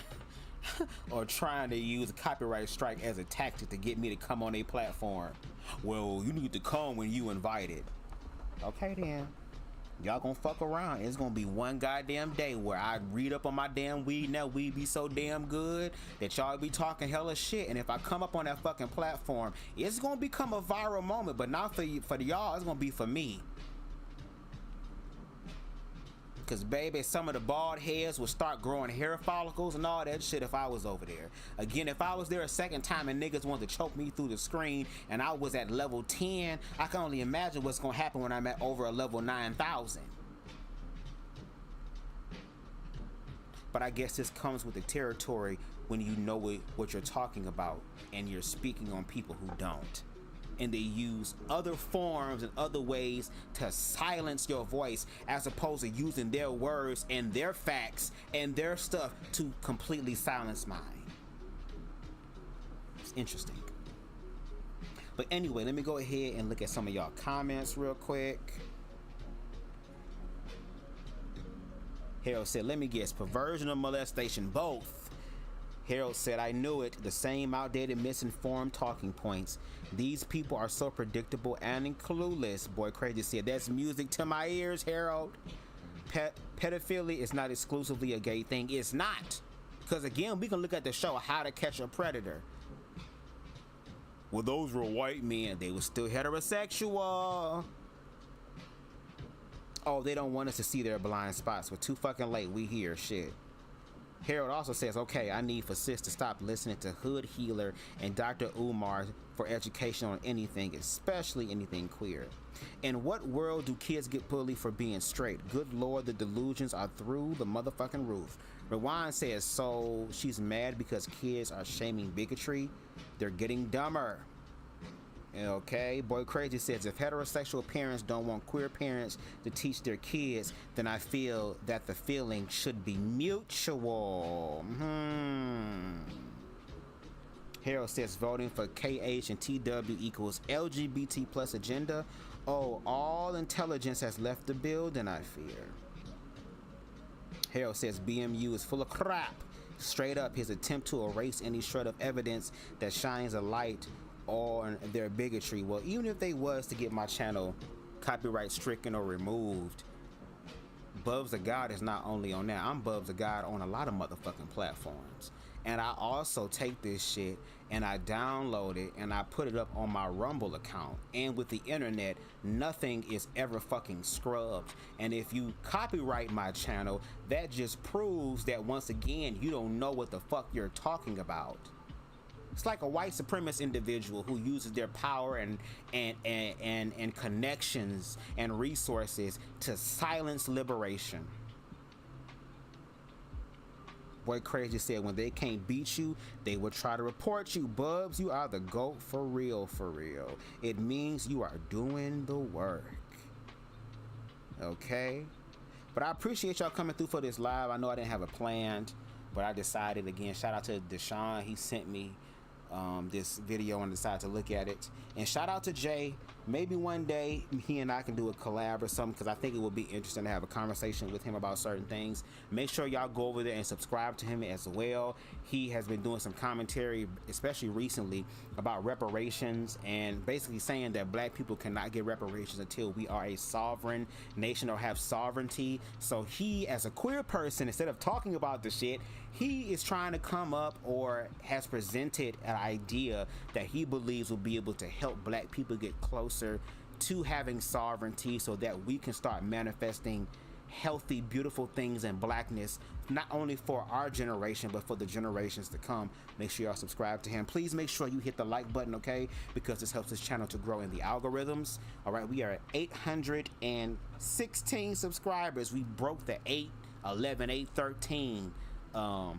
C: or trying to use a copyright strike as a tactic to get me to come on a platform. Well, you need to come when you invited. Okay then. Y'all gonna fuck around. It's gonna be one goddamn day where I read up on my damn weed and that weed be so damn good that y'all be talking hella shit. And if I come up on that fucking platform, it's gonna become a viral moment, but not for y'all, it's gonna be for me. Cause baby, some of the bald heads will start growing hair follicles and all that shit if I was over there. Again, if I was there a second time and niggas wanted to choke me through the screen and I was at level 10, I can only imagine what's gonna happen when I'm at over a level 9,000. But I guess this comes with the territory when you know what you're talking about and you're speaking on people who don't. And they use other forms and other ways to silence your voice as opposed to using their words and their facts and their stuff to completely silence mine. It's interesting. But anyway, let me go ahead and look at some of y'all comments real quick. Harold said, let me guess, perversion or molestation? Both. Harold said, I knew it. The same outdated, misinformed talking points. These people are so predictable and clueless. Boy Crazy said, that's music to my ears, Harold. Pedophilia is not exclusively a gay thing. It's not. Because again, we can look at the show How to Catch a Predator. Well, those were white men. They were still heterosexual. Oh, they don't want us to see their blind spots. We're too fucking late. We here. Shit. Harold also says, okay, I need for sis to stop listening to Hood Healer and Dr. Umar for education on anything, especially anything queer. In what world do kids get bullied for being straight? Good Lord, the delusions are through the motherfucking roof. Rewind says, so she's mad because kids are shaming bigotry? They're getting dumber. Okay, Boy Crazy says, if heterosexual parents don't want queer parents to teach their kids, then I feel that the feeling should be mutual. Harold says, voting for KH and TW equals LGBT plus agenda. Oh, all intelligence has left the building, I fear. Harold says, BMU is full of crap. Straight up, his attempt to erase any shred of evidence that shines a light on their bigotry. Well, even if they was to get my channel copyright stricken or removed, BubzDaGawd is not only on that. I'm BubzDaGawd on a lot of motherfucking platforms. And I also take this shit and I download it and I put it up on my Rumble account. And with the internet, nothing is ever fucking scrubbed. And if you copyright my channel, that just proves that once again, you don't know what the fuck you're talking about. It's like a white supremacist individual who uses their power and connections and resources to silence liberation. Boy Crazy said, when they can't beat you, they will try to report you. Bubs, you are the GOAT for real, for real. It means you are doing the work. Okay? But I appreciate y'all coming through for this live. I know I didn't have it planned, but I decided again, shout out to Deshaun. He sent me this video and decided to look at it. And shout out to Jay, maybe one day he and I can do a collab or something, because I think it would be interesting to have a conversation with him about certain things. Make sure y'all go over there and subscribe to him as well. He has been doing some commentary, especially recently, about reparations, and basically saying that black people cannot get reparations until we are a sovereign nation or have sovereignty. So he, as a queer person, instead of talking about the shit, he is trying to come up, or has presented an idea that he believes will be able to help black people get closer to having sovereignty, so that we can start manifesting healthy, beautiful things in blackness, not only for our generation but for the generations to come. Make sure y'all subscribe to him. Please make sure you hit the like button, okay, because this helps this channel to grow in the algorithms. All right, we are at 816 subscribers. We broke the 813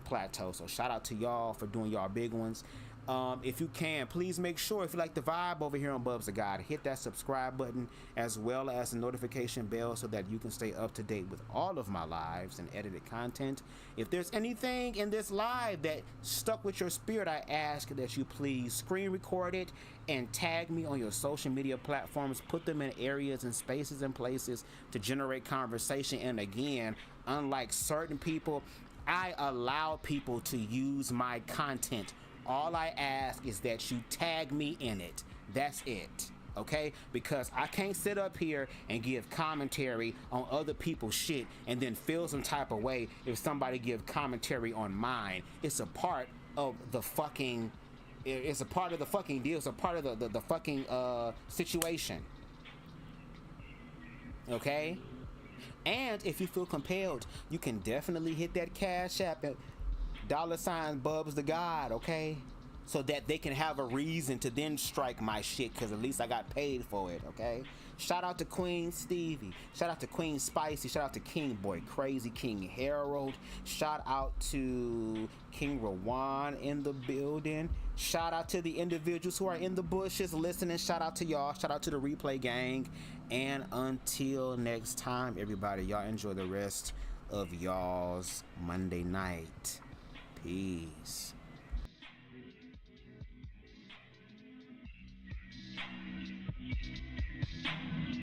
C: plateau, so shout out to y'all for doing y'all big ones. If you can, please make sure, if you like the vibe over here on BubzDaGawd, hit that subscribe button as well as the notification bell, so that you can stay up to date with all of my lives and edited content. If there's anything in this live that stuck with your spirit, I ask that you please screen record it and tag me on your social media platforms. Put them in areas and spaces and places to generate conversation. And again, unlike certain people, I allow people to use my content. All I ask is that you tag me in it. That's it, okay? Because I can't sit up here and give commentary on other people's shit and then feel some type of way if somebody give commentary on mine. It's a part of the fucking, it's a part of the fucking deal. It's a part of the fucking situation, okay? And if you feel compelled, you can definitely hit that Cash App at $BubzDaGawd, okay, so that they can have a reason to then strike my shit, because at least I got paid for it, okay? Shout out to Queen Stevie, shout out to Queen Spicy, shout out to King Boy Crazy, King Harold, shout out to King Rawan in the building, shout out to the individuals who are in the bushes listening, shout out to y'all, shout out to the replay gang, and until next time, everybody, y'all enjoy the rest of y'all's Monday night. Peace.